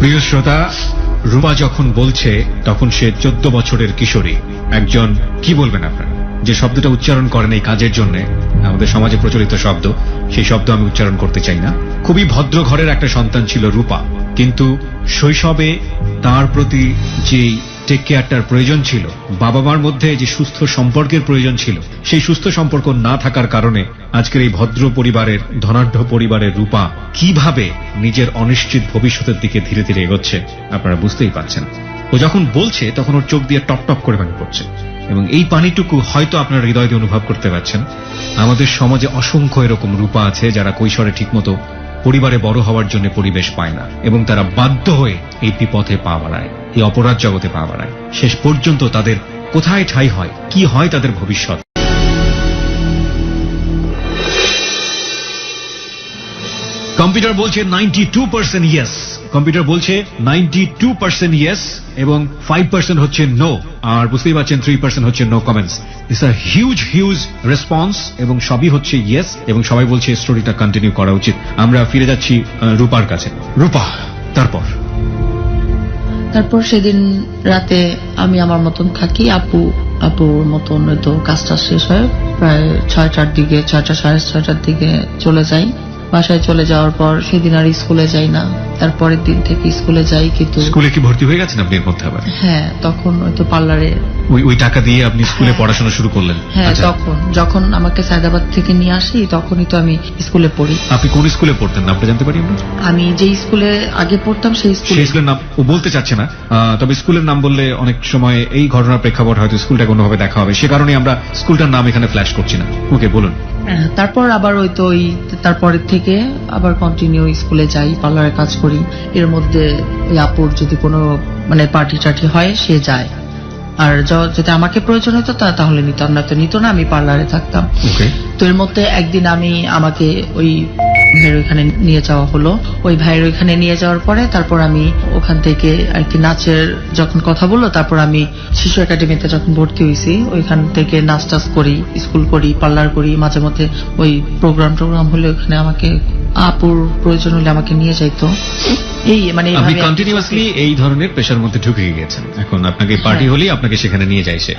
প্রিয় শ্রোতা, রূপা যখন বলছে তখন সে 14 বছরের কিশোরী। একজন, কি বলবেন আপনারা, যে শব্দটা উচ্চারণ করেন এই কাজের জন্য, আমাদের সমাজে প্রচলিত শব্দ, সেই শব্দ আমি উচ্চারণ করতে চাই না। খুবই ভদ্র ঘরের একটা সন্তান ছিল রূপা, কিন্তু শৈশবে তার প্রতি যে টেক কেয়ারটার প্রয়োজন ছিল, বাবা মার মধ্যে যে সুস্থ সম্পর্কের প্রয়োজন ছিল, সেই সুস্থ সম্পর্ক না থাকার কারণে আজকের এই ভদ্র পরিবারের, ধনাঢ্য পরিবারের রূপা কিভাবে নিজের অনিশ্চিত ভবিষ্যতের দিকে ধীরে ধীরে এগোচ্ছে আপনারা বুঝতেই পারছেন। ও যখন বলছে তখন ওর চোখ দিয়ে টপ টপ করে পানি পড়ছে, এবং এই পানিটুকু হয়তো আপনার হৃদয় দিয়ে অনুভব করতে পারছেন। আমাদের সমাজে অসংখ্য এরকম রূপা আছে যারা কৈশোরে ঠিকমতো পরিবারে বড় হওয়ার জন্য পরিবেশ পায় না, এবং তারা বাধ্য হয়ে এই বিপথে পা বাড়ায়, এই অপরাধ জগতে পা বাড়ায়। শেষ পর্যন্ত তাদের কোথায় ঠাঁই হয়, কি হয় তাদের ভবিষ্যৎ। কম্পিউটার বলছে 92% ইয়েস, কম্পিউটার বলছে 92% ইয়েস, এবং 5% হচ্ছে নো, আর বুঝতেই পারছেন 3% হচ্ছে no comments. This are huge response, এবং সবই হচ্ছে ইয়েস, এবং সবাই বলছে স্টোরিটা কন্টিনিউ করা উচিত। আমরা ফিরে যাচ্ছি রূপার কাছে। রূপা, তারপর সেদিন রাতে আমি আমার মতন থাকি, আপুর মতন হয়তো কাজটা শেষ হয় প্রায় 6টার দিকে, 6টা 6:30টার দিকে চলে যাই। বাসায় চলে যাওয়ার পর সেদিন আর স্কুলে যাই না, তারপরের দিন থেকে স্কুলে যাই। কিন্তু স্কুলে কি ভর্তি হয়ে গেছেন আপনি এর মধ্যে আবার? হ্যাঁ, তখন হয়তো পার্লারে ওই টাকা দিয়ে আপনি স্কুলে পড়াশোনা শুরু করলেন? হ্যাঁ, যখন আমাকে সায়দাবাদ থেকে নিয়ে আসি তখনই তো আমি স্কুলে পড়ি। আপনি কোন স্কুলে পড়তেন নামটা জানতে পারি আমরা? আমি যে স্কুলে আগে পড়তাম সেই স্কুলের নাম ও বলতে চাচ্ছে না, তবে স্কুলের নাম বললে অনেক সময় এই ঘটনার প্রেক্ষাপট হয়তো স্কুলটাকে অন্যভাবে দেখা হবে, সে কারণে আমরা স্কুলটার নাম এখানে ফ্ল্যাশ করছি না। ওকে, বলুন। তারপর আবার তারপরের থেকে আবার কন্টিনিউ স্কুলে যাই, পার্লারে কাজ করি। এর মধ্যে ওই আপুর যদি কোনো মানে পার্টি টার্টি হয় সে যায়, আর যদি আমাকে প্রয়োজন হতো তাহলে নিতাম, না তো নিত না, আমি পার্লারে থাকতাম। তো এর মধ্যে একদিন আমাকে ওই ভাইয়ের ওইখানে নিয়ে যাওয়া হলো। ওই ভাইয়ের ওইখানে নিয়ে যাওয়ার পরে তারপর আমি ওখান থেকে আর কি নাচের যখন কথা বললো, তারপর আমি শিশু একাডেমিতে যখন ভর্তি হয়েছি, ওইখান থেকে নাচ টাচ করি, স্কুল করি, পার্লার করি। মাঝে মধ্যে ওই প্রোগ্রাম হলে ওখানে আমাকে আপুর প্রয়োজন হলে আমাকে নিয়ে যাইতো। এই মানে আপনি কন্টিনিউয়াসলি এই ধরনের পেশার মধ্যে ঢুকে গিয়েছেন। এখন আপনাকে পার্টি হলেই আপনাকে সেখানে নিয়ে যায় সে,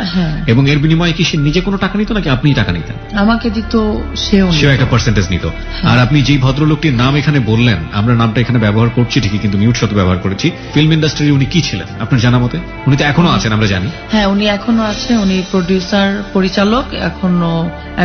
এবং এর বিনিময়ে কি সে নিজে কোনো টাকা নিত নাকি আপনি টাকা নিতেন? আমাকে দিত, সেও একটা পার্সেন্টেজ নিত। আর আপনি যেই ভদ্রলোকটির নাম এখানে বললেন, আমরা নামটা এখানে ব্যবহার করছি ঠিকই, কিন্তু মিউট শব্দ ব্যবহার করেছি। ফিল্ম ইন্ডাস্ট্রির উনি কি ছিলেন আপনার জানা মতে? উনি তো এখনো আছেন আমরা জানি। হ্যাঁ, উনি এখনো আছে, উনি প্রডিউসার, পরিচালক,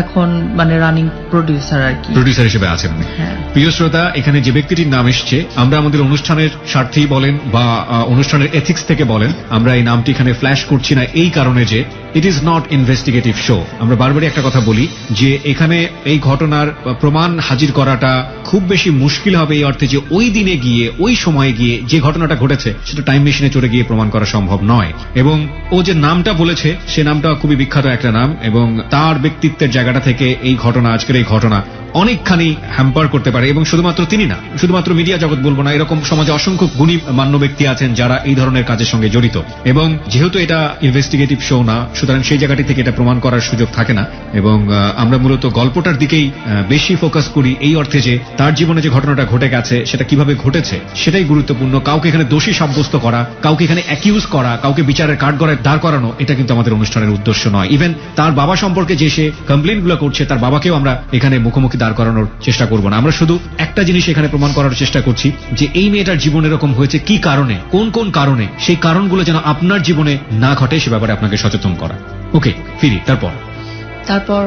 এখন মানে রানিং প্রডিউসার আর কি, প্রডিউসার হিসেবে আছেন উনি। হ্যাঁ। প্রিয় শ্রোতা, এখানে যে ব্যক্তিটির নাম এসছে, আমরা আমাদের অনুষ্ঠানের স্বার্থেই বলেন বা অনুষ্ঠানের এথিক্স থেকে বলেন, আমরা এই নামটি এখানে ফ্ল্যাশ করছি না এই কারণে যে it is not investigative show. আমরা বারবারই একটা কথা বলি যে এখানে এই ঘটনার প্রমাণ হাজির করাটা খুব বেশি মুশকিল হবে, এই অর্থে যে ওই দিনে গিয়ে ওই সময়ে গিয়ে যে ঘটনাটা ঘটেছে সেটা টাইম মেশিনে চড়ে গিয়ে প্রমাণ করা সম্ভব নয়। এবং ও যে নামটা বলেছে সে নামটা খুবই বিখ্যাত একটা নাম, এবং তার ব্যক্তিত্বের জায়গাটা থেকে এই ঘটনা, আজকের এই ঘটনা অনেকখানি হ্যাম্পার করতে পারে। এবং শুধুমাত্র তিনি না, শুধুমাত্র মিডিয়া জগৎ বলবো না, এরকম সমাজে অসংখ্য গুণী মান্য ব্যক্তি আছেন যারা এই ধরনের কাজের সঙ্গে জড়িত। এবং যেহেতু এটা ইনভেস্টিগেটিভ শো না, সুতরাং সেই জায়গাটি থেকে এটা প্রমাণ করার সুযোগ থাকে না। এবং আমরা মূলত গল্পটার দিকেই বেশি ফোকাস করি, এই অর্থে যে তার জীবনে যে ঘটনাটা ঘটে গেছে সেটা কিভাবে ঘটেছে সেটাই গুরুত্বপূর্ণ। কাউকে এখানে দোষী সাব্যস্ত করা, কাউকে এখানে অ্যাকিউজ করা, কাউকে বিচারের কাঠগড়ায় দাঁড় করানো, এটা কিন্তু আমাদের অনুষ্ঠানের উদ্দেশ্য নয়। ইভেন তার বাবা সম্পর্কে যে সে কমপ্লেন গুলো করছে, তার বাবাকেও আমরা এখানে মুখোমুখি দাঁড় করানোর চেষ্টা করব না। আমরা শুধু একটা জিনিস এখানে প্রমাণ করার চেষ্টা করছি যে এই মেয়েটার জীবন এরকম হয়েছে কি কারণে, কোন কোন কারণে, সেই কারণগুলো যেন আপনার জীবনে না ঘটে সে ব্যাপারে আপনাকে সচেতন করা। ওকে, ফিরি। তারপর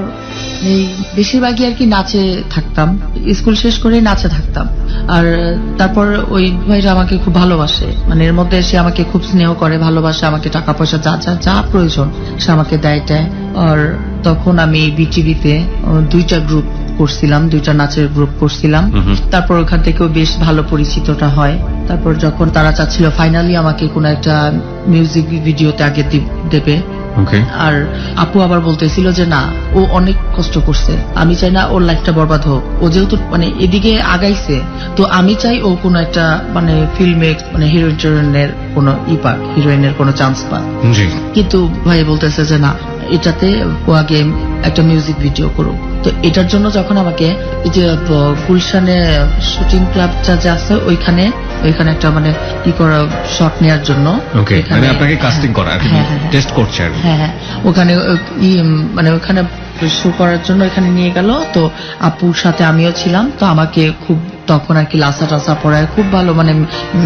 এই বেশিরভাগই আর কি নাচে থাকতাম, স্কুল শেষ করে নাচে থাকতাম। আর তারপর ওই ভাইরা আমাকে খুব ভালোবাসে, মানে এর মধ্যে সে আমাকে খুব স্নেহ করে, ভালোবাসে, আমাকে টাকা পয়সা যা যা যা প্রয়োজন সে আমাকে দেয়। আর তখন আমি বিটিভিতে 2টা গ্রুপ করছিলাম, 2টা নাচের গ্রুপ করছিলাম। তারপর ওখান থেকেও বেশ ভালো পরিচিতটা হয়। তারপর যখন তারা চাচ্ছিল ফাইনালি আমাকে কোনো একটা মিউজিক ভিডিওতে আগে দেবে, আর আপু আবার বলতেছিল যে না, ও অনেক কষ্ট করছে, আমি চাই না ওর লাইফটা বরবাদ হোক, ও যেহেতু মানে এদিকে আগাইছে, তো আমি চাই ও কোনো একটা মানে ফিল্মে মানে হিরোইনের কোনো পাক, হিরোইনের কোনো চান্স পাক। কিন্তু ভাই বলতেছে যে না, এটাতে ও আগে একটা মিউজিক ভিডিও করুক। তো এটার জন্য যখন আমাকে এই যে গুলশানে শুটিং ক্লাবটা যে আছে ওইখানে একটা মানে কি করা শট নেওয়ার জন্য আপনাকে কাস্টিং করা, টেস্ট করছে, হ্যাঁ, ওখানে মানে ওখানে শো করার জন্য এখানে নিয়ে গেল। তো আপুর সাথে আমিও ছিলাম, তো আমাকে খুব তখন আর কি লাসা টাসা পরায়, খুব ভালো মানে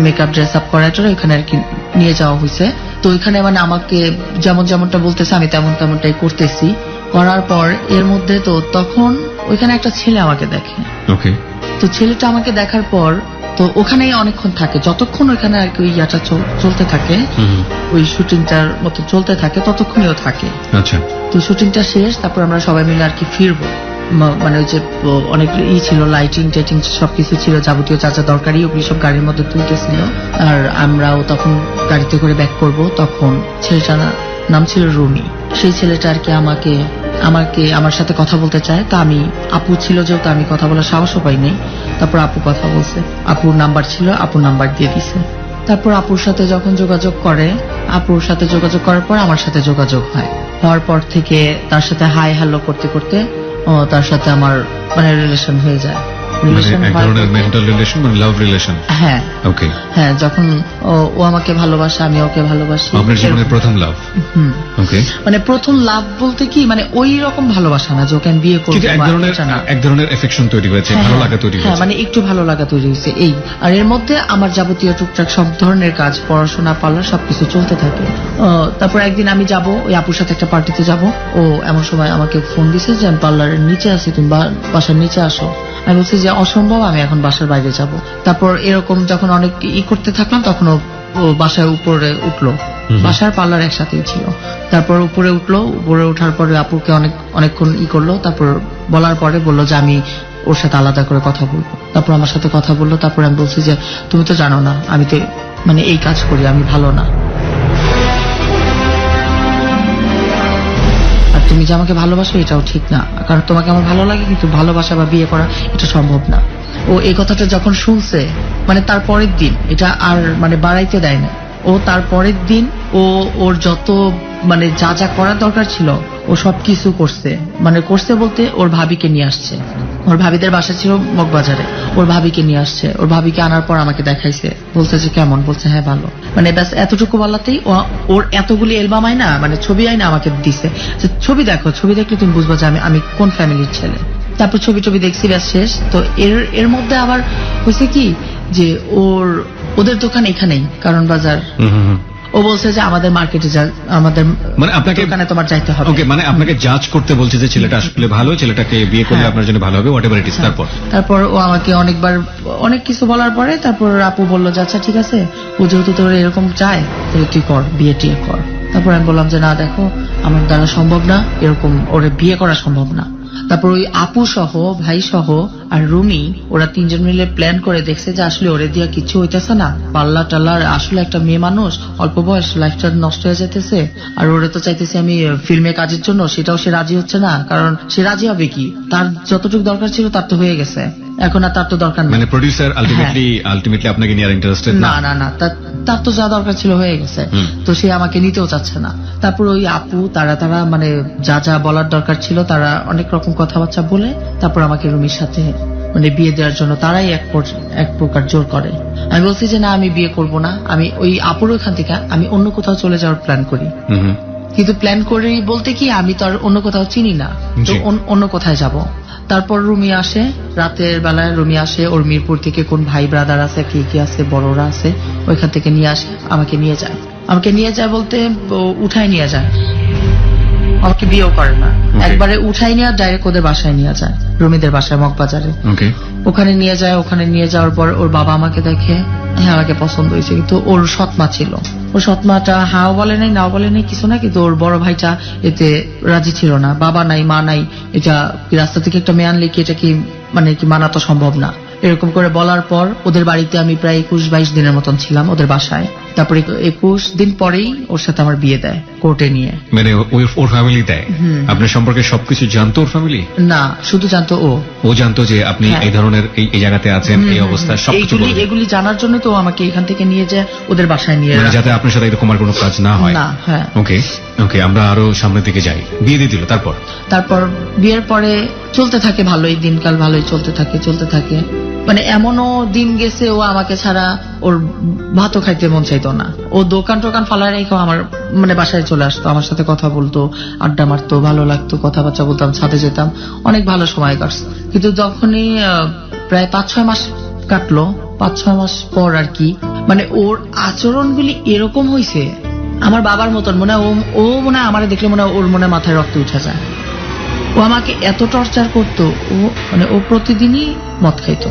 মেকআপ ড্রেস আপ করার জন্য এখানে আর কি নিয়ে যাওয়া হয়েছে। তো ওইখানে মানে আমাকে যেমনটা বলতেছে আমি তেমনটাই করতেছি। করার পর এর মধ্যে তো তখন ওইখানে একটা ছেলে আমাকে দেখে। তো ছেলেটা আমাকে দেখার পর তো ওখানেই অনেকক্ষণ থাকে, যতক্ষণ ওইখানে আর কি ওই ইয়াটা চলতে থাকে, ওই শুটিংটার মতো চলতে থাকে ততক্ষণই ও থাকে। আচ্ছা। তো শুটিংটা শেষ, তারপর আমরা সবাই মিলে আর কি ফিরবো, মানে ওই যে অনেক ছিল, লাইটিং টাইটিং সবকিছু ছিল, যাবতীয় যা যা দরকারি ওগুলি সব গাড়ির মধ্যে তুলতেছিল। আর আমরাও তখন গাড়িতে করে ব্যাক করব। তখন ছেলেটার নাম ছিল রুমি। সেই ছেলেটা আর কি আমার সাথে কথা বলতে চায়। তা আমি, আপু ছিল যেহেতু আমি কথা বলার সাহসও পাই নাই। তারপর আপু কথা বলছে, আপুর নাম্বার ছিল, আপুর নাম্বার দিয়ে দিছে। তারপর আপুর সাথে যখন যোগাযোগ করার পর আমার সাথে যোগাযোগ হওয়ার পর থেকে তার সাথে হাই হ্যালো করতে করতে তার সাথে আমার মানে রিলেশন হয়ে যায়। হ্যাঁ, যখন ও আমাকে ভালোবাসে, আমি ওকে ভালোবাসি। আপনার জীবনের প্রথম লাভ? মানে প্রথম লাভ বলতে কি, মানে ওই রকম ভালোবাসা না যে ওকে আমি বিয়ে করবো, এক ধরনের এফেকশন তৈরি হয়েছে, ভালো লাগা তৈরি হয়েছে, মানে একটু ভালো লাগা তৈরি হয়েছে এই। আর এর মধ্যে আমার যাবতীয় টুকটাক সব ধরনের কাজ, পড়াশোনা, পার্লার সবকিছু চলতে থাকে। তারপর একদিন আমি যাব, ওই আপুর সাথে একটা পার্টিতে যাব। ও এমন সময় আমাকে ফোন দিছে যে আমি পার্লারের নিচে আছি, তুমি বাসার নিচে আসো। আমি বলছি যে অসম্ভব, আমি এখন বাসার বাইরে যাব। তারপর এরকম যখন অনেক করতে থাকলাম, তখন ও বাসায় উপরে উঠলো, বাসার পার্লার একসাথেই ছিল। তারপর উপরে ওঠার পরে আপুকে অনেকক্ষণ করলো। তারপর বলার পরে বললো যে আমি ওর সাথে আলাদা করে কথা বলবো। তারপর আমার সাথে কথা বললো। তারপর আমি বলছি যে তুমি তো জানো না আমি তো মানে এই কাজ করি, আমি ভালো না, আর তুমি যে আমাকে ভালোবাসো এটাও ঠিক না, কারণ তোমাকে আমার ভালো লাগে, কিন্তু ভালোবাসা বা বিয়ে করা এটা সম্ভব না। ও এই কথাটা যখন শুনছে, মানে তার পরের দিন, এটা আর মানে বাড়াইতে দেয় না, ও তার পরের দিন ওর যত মানে যা যা করার দরকার ছিল ও সবকিছু করছে। মানে করছে বলতে ওর ভাবিকে নিয়ে আসছে, ওর ভাবিদের বাসা ছিল মগবাজারে, ওর ভাবিকে নিয়ে আসছে। ওর ভাবিকে আনার পর আমাকে দেখাইছে, বলছে যে কেমন, বলছে হ্যাঁ ভালো। মানে ব্যাস এতটুকু বলাতেই ওর এতগুলি অ্যালবাম আয়না, মানে ছবি আয়না আমাকে দিছে যে ছবি দেখো, ছবি দেখলে তুমি বুঝবা যে আমি কোন ফ্যামিলির ছেলে। তারপর ছবি টবি দেখছি, ব্যাস শেষ। তো এর মধ্যে আবার হয়েছে কি যে ওদের দোকান এখানেই, কারণ বাজার। ও বলছে যে আমাদের মার্কেটে আমাদের মানে আপনাকে দোকানে তোমার যাইতে হবে। ওকে, মানে আপনাকে জাজ করতে বলছে যে ছেলেটা আসলে ভালো, ছেলেটাকে বিয়ে করলে হ্যাঁ। আপনার জন্য ভালো হবে, হোয়াট এভার ইট ইজ। তারপর ও আমাকে অনেকবার অনেক কিছু বলার পরে তারপর আপু বললো যে আচ্ছা ঠিক আছে, ও যেহেতু তোর এরকম চায় তাহলে তুই কর, বিয়ে টিয়ে কর। তারপর আমি বললাম যে না দেখো, আমার দ্বারা সম্ভব না, এরকম ওরে বিয়ে করা সম্ভব না। তারপর ওই আপু সহ, ভাই সহ আর রুমি, ওরা তিনজন মিলে প্ল্যান করে দেখছে যে আসলে ওরে দিয়া কিছু হইতেছে না, পাল্লা টাল্লার, আসলে একটা মেয়ে মানুষ, অল্প বয়স, লাইফটা নষ্ট হয়ে যেতেছে। আর ওরে তো চাইতেছে আমি ফিল্মে কাজের জন্য, সেটাও সে রাজি হচ্ছে না, কারণ সে রাজি হবে কি, তার যতটুকু দরকার ছিল তার তো হয়ে গেছে, এখন আর তার তো দরকার নেই। মানে প্রোডিউসার আলটিমেটলি আপনাকে নিয়ে আর ইন্টারেস্টেড না না না, তার তো যা দরকার ছিল হয়ে গেছে, তো সে আমাকে নিতেও চাচ্ছে না। তারপর ওই আপু তারা মানে যা যা বলার দরকার ছিল তারা অনেক রকম কথাবার্তা বলে তারপর আমাকে রুমির সাথে মানে বিয়ে দেওয়ার জন্য তারাই এক প্রকার জোর করে। আমি বলছি যে না, আমি বিয়ে করব না, আমি ওই আপুর ওখান থেকে আমি অন্য কোথাও চলে যাওয়ার প্ল্যান করি। কিন্তু প্ল্যান করি বলতে কি, আমি তো আর অন্য কোথাও চিনি না, তো অন্য কোথায় যাব। তারপর রুমি আসে, রাতের বেলায় রুমি আসে, ওর মিরপুর থেকে কোন ভাই ব্রাদার আছে, কি আছে, বড়রা আছে, ওইখান থেকে নিয়ে আসে, আমাকে নিয়ে যায় বলতে উঠায় নিয়ে যায়, আমাকে বিয়েও করে না, একবারে উঠাই নিয়ে ডাইরেক্ট ওদের বাসায় নিয়ে যায়, রুমিদের বাসায় মগবাজারে। ওখানে নিয়ে যাওয়ার পর ওর বাবা আমাকে দেখে, হ্যাঁ আমাকে পছন্দ হয়েছে, কিন্তু ওর সৎমা ছিল, ওর সৎমাটা হাও বলে নাই, নাও বলে নাই, কিছু না, কিন্তু ওর বড় ভাইটা এতে রাজি ছিল না, বাবা নাই মা নাই, এটা রাস্তা থেকে একটা মেয়ে আনলে কি এটা কি মানে কি মানা তো সম্ভব না। এরকম করে বলার পর ওদের বাড়িতে আমি প্রায় 21-22 দিনের মতন ছিলাম ওদের বাসায়। তারপরে 21 দিন পরেই ওর সাথে আমার বিয়ে দেয় কোর্টে নিয়ে। মানে ওর ফ্যামিলি দেয় আপনার সম্পর্কে সবকিছু জানতো ওর ফ্যামিলি? না, শুধু জানতো ও জানতো যে আপনি এই ধরনের এই জায়গাতে আছেন, এই অবস্থা, সবকিছু এগুলি জানার জন্য তো আমাকে এখান থেকে নিয়ে যায় ওদের বাসায় নিয়ে, মানে যাতে আপনার সাথে এরকম আর কোনো কাজ না হয়। না, হ্যাঁ। ওকে, আমরা আরো সামনের দিকে যাই। বিয়ে দিয়ে দিল, তারপর বিয়ের পরে চলতে থাকে ভালোই, দিনকাল ভালোই চলতে থাকে। মানে এমনও দিন গেছে ও আমাকে ছাড়া ওর ভাতও খাইতে মন চাইতো না, ও দোকান টোকান ফালায় রেখে আমার মানে বাসায় চলে আসতো, আমার সাথে কথা বলতো, আড্ডা মারতো, ভালো লাগতো, কথাবার্তা বলতাম, ছাদে যেতাম, অনেক ভালো সময় কাটছে। কিন্তু যখনই প্রায় 5-6 মাস কাটলো, 5-6 মাস পর আর কি, মানে ওর আচরণগুলি এরকম হয়েছে আমার বাবার মতন, মনে হয় ও মনে হয় আমার দেখলে মনে হয় ওর মনে মাথায় রক্ত উঠে যায়। ও আমাকে এত টর্চার করতো, ও প্রতিদিনই মদ খাইতো,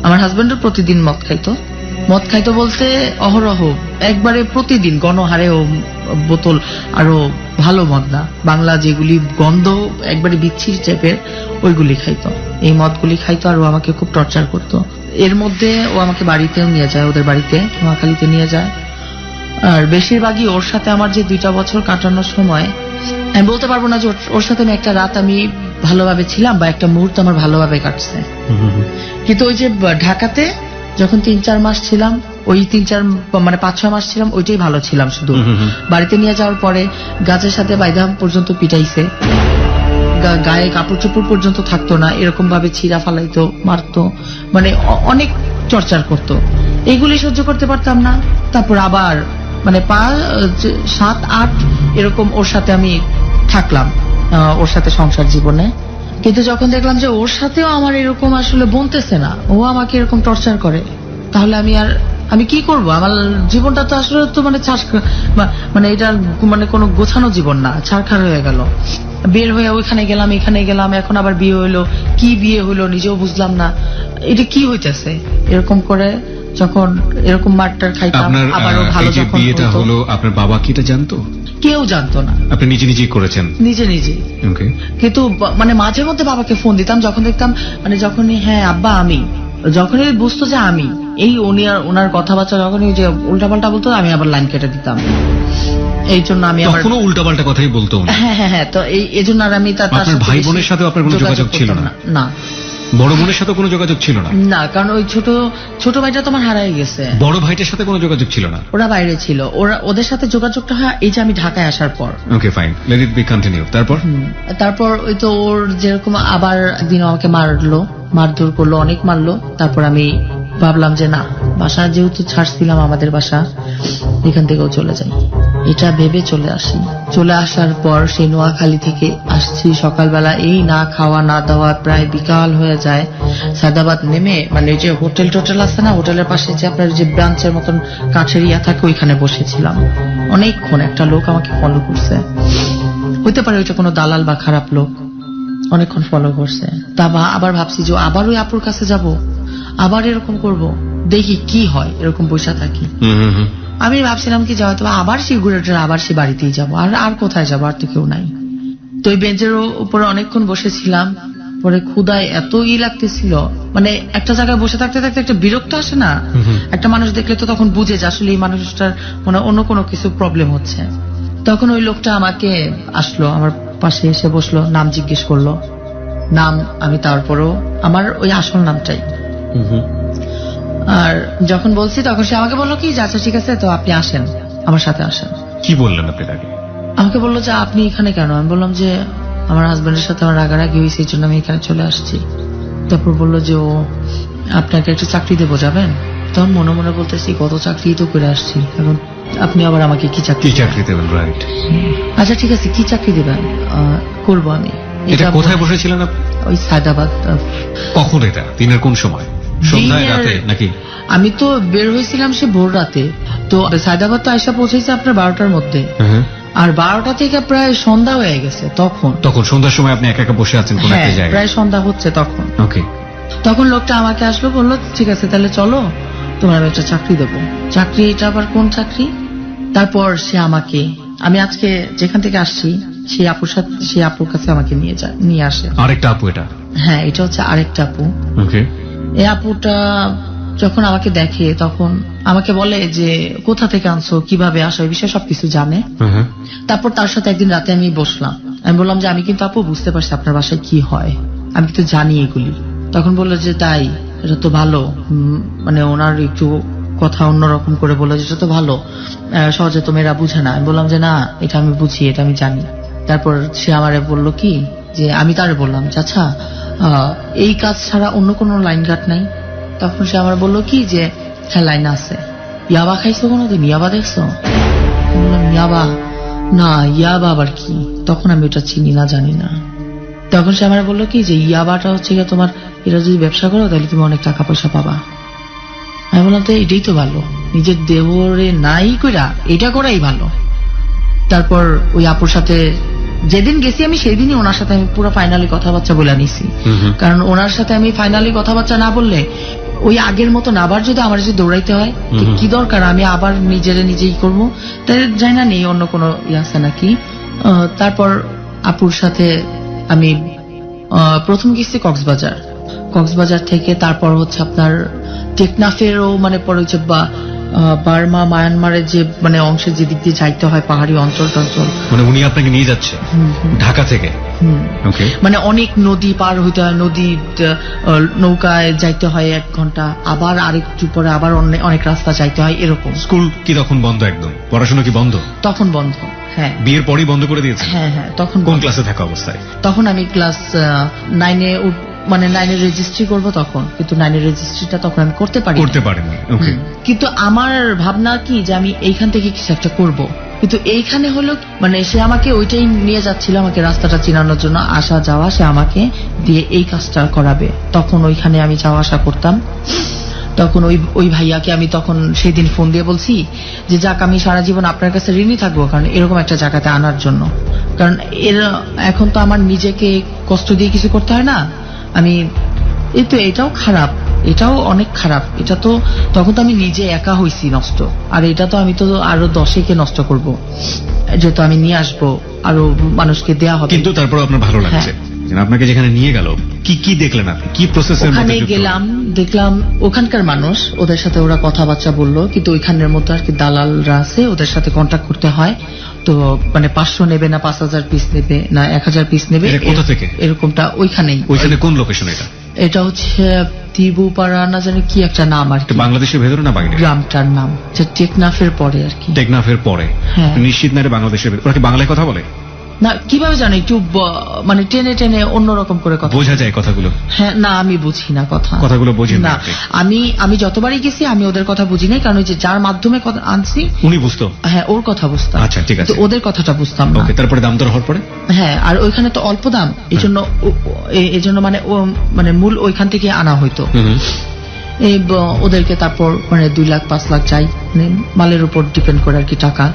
আমার হাজবেন্ডও প্রতিদিন মদ খাইতো বলতে অহরহ, একবারে প্রতিদিন গণহারে ও বোতল, আরো ভালো মদ না, বাংলা যেগুলি গন্ধ একবারে বিচ্ছিরি টাইপের ওইগুলি খাইতো, এই মদগুলি খাইতো, আর ও আমাকে খুব টর্চার করতো। এর মধ্যে ও আমাকে বাড়িতেও নিয়ে যায়, ওদের বাড়িতে নোয়াখালীতে নিয়ে যায়। আর বেশিরভাগই ওর সাথে আমার যে 2টা বছর কাটানোর সময়, আমি বলতে পারবো না যে ওর সাথে আমি একটা রাত আমি ভালোভাবে ছিলাম বা একটা মুহূর্ত আমার ভালোভাবে কাটছে, কিন্তু ওই যে ঢাকাতে যখন 3-4 মাস ছিলাম, ওই 5-6 মাস ছিলাম, ওইটাই ভালো ছিলাম। শুধু বাড়িতে নিয়ে যাওয়ার পরে গাছের সাথে বাইধাম পর্যন্ত পিটাইছে, গায়ে কাপড় চোপড় পর্যন্ত থাকতো না, এরকম ভাবে ছিঁড়া ফালাইতো, মারতো, মানে অনেক টর্চার করতো। এইগুলি সহ্য করতে পারতাম না। তারপর আবার মানে 7-8 এরকম ওর সাথে আমি থাকলাম, ওর সাথে সংসার জীবনে। কিন্তু যখন দেখলাম যে ওর সাথেও আমার এরকম আসলে বনতেছে না, ও আমাকে এরকম টর্চার করে, তাহলে আমি কি করব? আমার জীবনটা তো আসলে তো মানে এটা মানে কোনো গোছানো জীবন না, ছাড়খাড় হয়ে গেল। বের হয়ে ওইখানে গেলাম, এখানে গেলাম, এখন আবার বিয়ে হইলো, কি বিয়ে হইলো নিজেও বুঝলাম না, এটা কি হইতেছে। এরকম করে যখন এরকম মারটার খাইতাম, আবারও ভালো যখন বিয়েটা হলো, আপনার বাবা কি এটা জানতো? কেউ জানতো না, আপনি নিজেই করেছেন? নিজে। কিন্তু মানে মাঝে মধ্যে বাবাকে ফোন দিতাম যখন দেখতাম, মানে যখনই হ্যাঁ আব্বা আমি, যখনই বুঝতো যে আমি, এই ওনার কথাবার্তা যখনই যে উল্টাপাল্টা বলতো, আমি আবার লাইন কেটে দিতাম। এই জন্য আমি আবার কোনো উল্টাপাল্টা কথাই বলতো। হ্যাঁ, তো এই জন্য আর আমি তার ভাই বোনের সাথে আপনার কোনো যোগাযোগ ছিল না? না। বড় বোনের সাথে কোনো যোগাযোগ ছিল না? না, কারণ ওই ছোট ভাইটা তো আমার হারাই গেছে। বড় ভাইটার সাথে কোনো যোগাযোগ ছিল না? ওরা বাইরে ছিল, ওদের সাথে যোগাযোগটা হয় এই যে আমি ঢাকায় আসার পর। Okay fine, let it be continue. তারপর ওই তো ওর যেরকম আবার একদিন আমাকে মারধর করলো, অনেক মারলো। তারপর আমি ভাবলাম যে না, বাসা যেহেতু ছাড়ছিলাম আমাদের বাসা, এখান থেকেও চলে যাই, এটা ভেবে চলে আসি। চলে আসার পর সেই নোয়াখালী থেকে আসছি সকালবেলা, এই না খাওয়া না দাওয়া, প্রায় বিকাল হয়ে যায়। সায়দাবাদ নেমে মানে ওই যে হোটেল টোটেল আছে না, হোটেলের পাশে যে আপনার যে ব্রাঞ্চের মতন কাঠের ইয়া থাকে, ওইখানে বসেছিলাম অনেকক্ষণ। একটা লোক আমাকে ফলো করছে, হইতে পারে ওইটা কোনো দালাল বা খারাপ লোক, অনেকক্ষণ ফলো করছে। তা আবার ভাবছি যে আবার ওই আপুর কাছে যাব, আবার এরকম করব, দেখি কি হয়, এরকম বসে থাকি। আমি ভাবছিলাম কি যাওয়া, তবে আবার সেই ঘুরেটার আবার সে বাড়িতেই যাবো, আর কোথায় যাবো, আর তো কেউ নাই। তো ওই বেঞ্চের উপরে অনেকক্ষণ বসেছিলাম, পরে ক্ষুধায় এত লাগতেছিল, মানে একটা জায়গায় বসে থাকতে থাকতে একটা বিরক্ত আসে না, একটা মানুষ দেখলে তো তখন বুঝে যে আসলে এই মানুষটার মানে অন্য কোনো কিছু প্রবলেম হচ্ছে। তখন ওই লোকটা আমাকে আসলো, আমার পাশে এসে বসলো, নাম জিজ্ঞেস করলো, নাম আমি তারপরও আমার ওই আসল নামটাই। আর যখন বলছি তখন সে আমাকে বললো কি যে আচ্ছা ঠিক আছে, তো আপনি আসেন, আমার সাথে আসেন। কি বললেন আপনি তাকে? আমাকে বললো যে আপনি এখানে কেন? আমি বললাম যে আমার হাজবেন্ডের সাথে আমার রাগারাগি হয়েছে, এই জন্য আমি এখানে চলে আসছি। তারপর বললো যে ও আপনাকে একটা চাকরি দেবো, যাবেন? তখন মনে মনে বলতেছি কত চাকরি তো করে আসছি, এখন আপনি আবার আমাকে কি চাকরি দেবেন? রাইট, আচ্ছা ঠিক আছে, কি চাকরি দেবেন? করবো আমি। এটা কোথায় বসেছিলেন আপনি? ওই সায়দাবাদ। কখন এটা? দিনের কোন সময়? সন্ধ্যায়, রাতে নাকি? আমি তো বের হয়েছিলাম সে ভোর রাতে, তো সায়দাবাদ তো আইসা পৌঁছেছে আপনার 12টার মধ্যে, আর 12টা থেকে প্রায় সন্ধ্যা হয়ে গেছে। তখন সন্ধ্যার সময় আপনি একা একা বসে আছেন কোন একটা জায়গায়? প্রায় সন্ধ্যা হচ্ছে তখন। ওকে। তখন লোকটা আমাকে আসলো, বললো ঠিক আছে তাহলে চলো, তোমার আমি একটা চাকরি দেবো। চাকরি? এটা আবার কোন চাকরি? তারপর সে আমাকে, আমি আজকে যেখান থেকে আসছি সেই আপুর সাথে, সেই আপুর কাছে আমাকে নিয়ে আসে। আরেকটা আপু এটা? হ্যাঁ, এটা হচ্ছে আরেকটা আপু। ওকে। এই আপুটা যখন আমাকে দেখে তখন আমাকে বলে যে কোথা থেকে আনছো, কিভাবে আসো, এই বিষয়ে সবকিছু জানে। তারপর তার সাথে একদিন রাতে আমি বসলাম, আমি বললাম যে আমি কিন্তু আপু বুঝতে পারছি আপনার বাসায় কি হয়, আমি কিন্তু জানি এগুলি। তখন বললো যে তাই, এটা তো ভালো, মানে ওনার একটু কথা অন্যরকম করে বললো যে এটা তো ভালো, সহজে তো মেয়েরা বুঝে না। আমি বললাম যে না, এটা আমি বুঝি, এটা আমি জানি। তারপর সে আমারে বললো কি যে, আমি তারে বললাম যে আচ্ছা এই কাজ ছাড়া অন্য কোনো লাইন ঘাট নাই? তখন সে আমার বললো কি যে হ্যাঁ লাইন আছে। ইয়াবা খাইছো কোনোদিন? ইয়াবা দেখছো? বললাম ইয়াবা না, ইয়াবা আবার কি? তখন আমি ওটা চিনি না, জানি না। তখন সে আমার বললো কি যে ইয়াবাটা হচ্ছে তোমার, এটা যদি ব্যবসা করো তাহলে তুমি অনেক টাকা পয়সা পাবা। আমি বললাম তো এটাই তো ভালো, নিজের দেহরে নাই কইরা এটা করাই ভালো। তারপর ওই আপুর সাথে যেদিন গেছি আমি সেদিনই ওনার সাথে আমি পুরো ফাইনালি কথাবার্তা বলে নিছি, কারণ ওনার সাথে আমি ফাইনালি কথাবার্তা না বললে ওই আগের মতো আবার যদি আমার যদি দৌড়াইতে হয়, কি দরকার, আমি আবার নিজেই করবো, তাই জানি না নেই অন্য কোনো ইয়ে আছে নাকি। তারপর আপুর সাথে আমি প্রথম গেছি কক্সবাজার থেকে, তারপর হচ্ছে আপনার টেকনাফেরও মানে পরে হচ্ছে বার্মা মায়ানমারের যে মানে অংশের যে দিক দিয়ে যাইতে হয়, পাহাড়ি অঞ্চল টঞ্চল, মানে উনি আপনাকে নিয়ে যাচ্ছে ঢাকা থেকে? মানে অনেক নদী পার হইতে হয়, নদী নৌকায় যাইতে হয় 1 ঘন্টা, আবার আরেকটু পরে আবার অনেক রাস্তা যাইতে হয়, এরকম। স্কুল কি তখন বন্ধ? একদম পড়াশোনা কি বন্ধ? তখন বন্ধ, হ্যাঁ। বিয়ের পরই বন্ধ করে দিয়েছে? হ্যাঁ, তখন। কোন ক্লাসে থাকা অবস্থায়? তখন আমি ক্লাস 9-এ, মানে 9-এর রেজিস্ট্রি করবো তখন, কিন্তু 9-এর রেজিস্ট্রিটা তখন আমি করতে পারিনি। ওকে। কিন্তু আমার ভাবনা কি যে আমি এইখান থেকে কিছু একটা করব, কিন্তু এইখানে হলো মানে সে আমাকে ওইটাই নিয়ে যাচ্ছিল, আমাকে রাস্তাটা চিনানোর জন্য, আসা যাওয়া সে আমাকে দিয়ে এই কাজটা করাবে। তখন ওইখানে আমি যাওয়া আসা করতাম। তখন ওই ভাইয়াকে আমি তখন সেদিন ফোন দিয়ে বলছি যে যাক, আমি সারা জীবন আপনার কাছে ঋণী থাকবো, কারণ এরকম একটা জায়গাতে আনার জন্য। কারণ এখন তো আমার নিজেকে কষ্ট দিয়ে কিছু করতে হয় না। আমি এটাও খারাপ, এটাও অনেক খারাপ। এটা তো তখন তো আমি নিজে একা হইছি নষ্ট, আর এটা তো আমি তো আরো 10-কে নষ্ট করব, যেহেতু আমি নিয়ে আসবো আরো মানুষকে দেয়া হবে। কিন্তু তারপর আপনার ভালো লাগছে? আপনাকে যেখানে নিয়ে গেল কি দেখলেন আপনি? কি প্রসেসের মধ্যে ওখানে গেলাম, দেখলাম ওখানকার মানুষ, ওদের সাথে ওরা কথাবার্তা বললো, কিন্তু ওইখানের মধ্যে আর কি দালালরা আছে, ওদের সাথে কন্ট্যাক্ট করতে হয়। তো মানে 500 নেবে না 5000 পিস নেবে না 1000 পিস নেবে, কোথা থেকে এরকমটা ওইখানে কোন লোকেশন এটা? এটা হচ্ছে তিবুপাড়া না জানি কি একটা নাম আর কি। বাংলাদেশের ভেতরে না বাইরে? গ্রামটার নাম টেকনাফের পরে আর কি। টেকনাফের পরে? নিশ্চিত না এটা বাংলাদেশের ভেতরে? ওরা কি বাংলায় কথা বলে? না কিভাবে জানো একটু মানে টেনে টেনে অন্যরকম করে কথা বোঝা যায় কথাগুলো? হ্যাঁ না আমি বুঝি না কথাগুলো বোঝেন না না আপনি? আমি যতবারই গেছি আমি ওদের কথা বুঝি নাই, কারণ ওই যে যার মাধ্যমে কথা আনছি উনি বুঝতো? হ্যাঁ ওর কথা বুঝতাম। আচ্ছা, ঠিক আছে। তো ওদের কথাটা বুঝতাম না। ওকে, তারপরে দাম দর হওয়ার পরে? হ্যাঁ আর ওইখানে তো অল্প দাম, এই জন্য মানে মানে মূল ওইখান থেকে আনা হইতো। এই ওদেরকে তারপর মানে 2 লাখ 5 লাখ চাই, মানে মালের উপর ডিপেন্ড করে আর কি টাকা।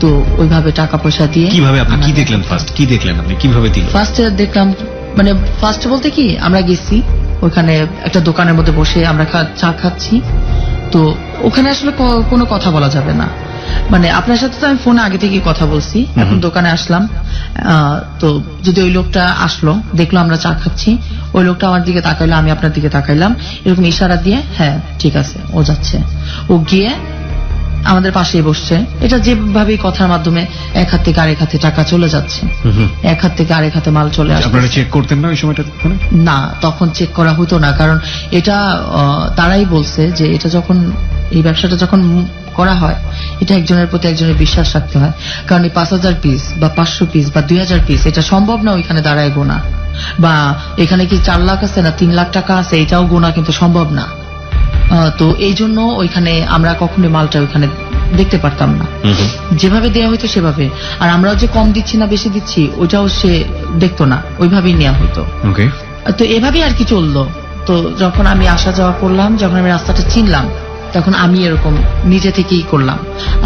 তো ওইভাবে টাকা পয়সা দিয়ে কিভাবে আপনি কি দেখলেন ফার্স্ট? কি দেখলেন আপনি, কিভাবে দিল? ফার্স্টে দেখলাম মানে ফার্স্ট বলতে কি আমরা গেছি ওখানে একটা দোকানের মধ্যে বসে আমরা চা খাচ্ছি। তো ওখানে আসলে কোনো কথা বলা যাবে না, মানে আপনার সাথে তো আমি ফোনে আগে থেকে কথা বলছি, এখন দোকানে আসলাম। তো যদি ওই লোকটা আসলো, দেখলো আমরা চা খাচ্ছি, ওই লোকটা আমার দিকে তাকাইলো, আমি আপনার দিকে তাকাইলাম, এরকম ইশারা দিয়ে হ্যাঁ ঠিক আছে ও যাচ্ছে। ও গিয়ে আমাদের পাশেই বসছে। এটা যেভাবে কথার মাধ্যমে এক হাত থেকে আরেক হাতে টাকা চলে যাচ্ছে, এক হাত থেকে আরেক হাতে মাল চলে আসছে। আপনারা চেক করতেন না ওই সময়টা? না তখন চেক করা হতো না, কারণ এটা তারাই বলছে যে এটা যখন এই ব্যবসাটা যখন করা হয় এটা একজনের প্রতি একজনের বিশ্বাস রাখতে হয়, কারণ এই 5,000 পিস বা 500 পিস বা 2,000 পিস এটা সম্ভব না ওইখানে দাঁড়ায় গোনা, বা এখানে কি 4 লাখ আছে না 3 লাখ টাকা আছে এটাও গোনা কিন্তু সম্ভব না। তো এই জন্য ওইখানে আমরা কখনোই মালটা ওইখানে দেখতে পারতাম না, যেভাবে দেওয়া হইতো সেভাবে। আর আমরাও যে কম দিচ্ছি না বেশি দিচ্ছি ওইটাও সে দেখতো না, ওইভাবেই নেওয়া হইতো। তো এভাবেই আর কি চললো। তো যখন আমি আসা যাওয়া করলাম, যখন আমি রাস্তাটা চিনলাম, তখন আমি এরকম নিজে থেকেই করলাম।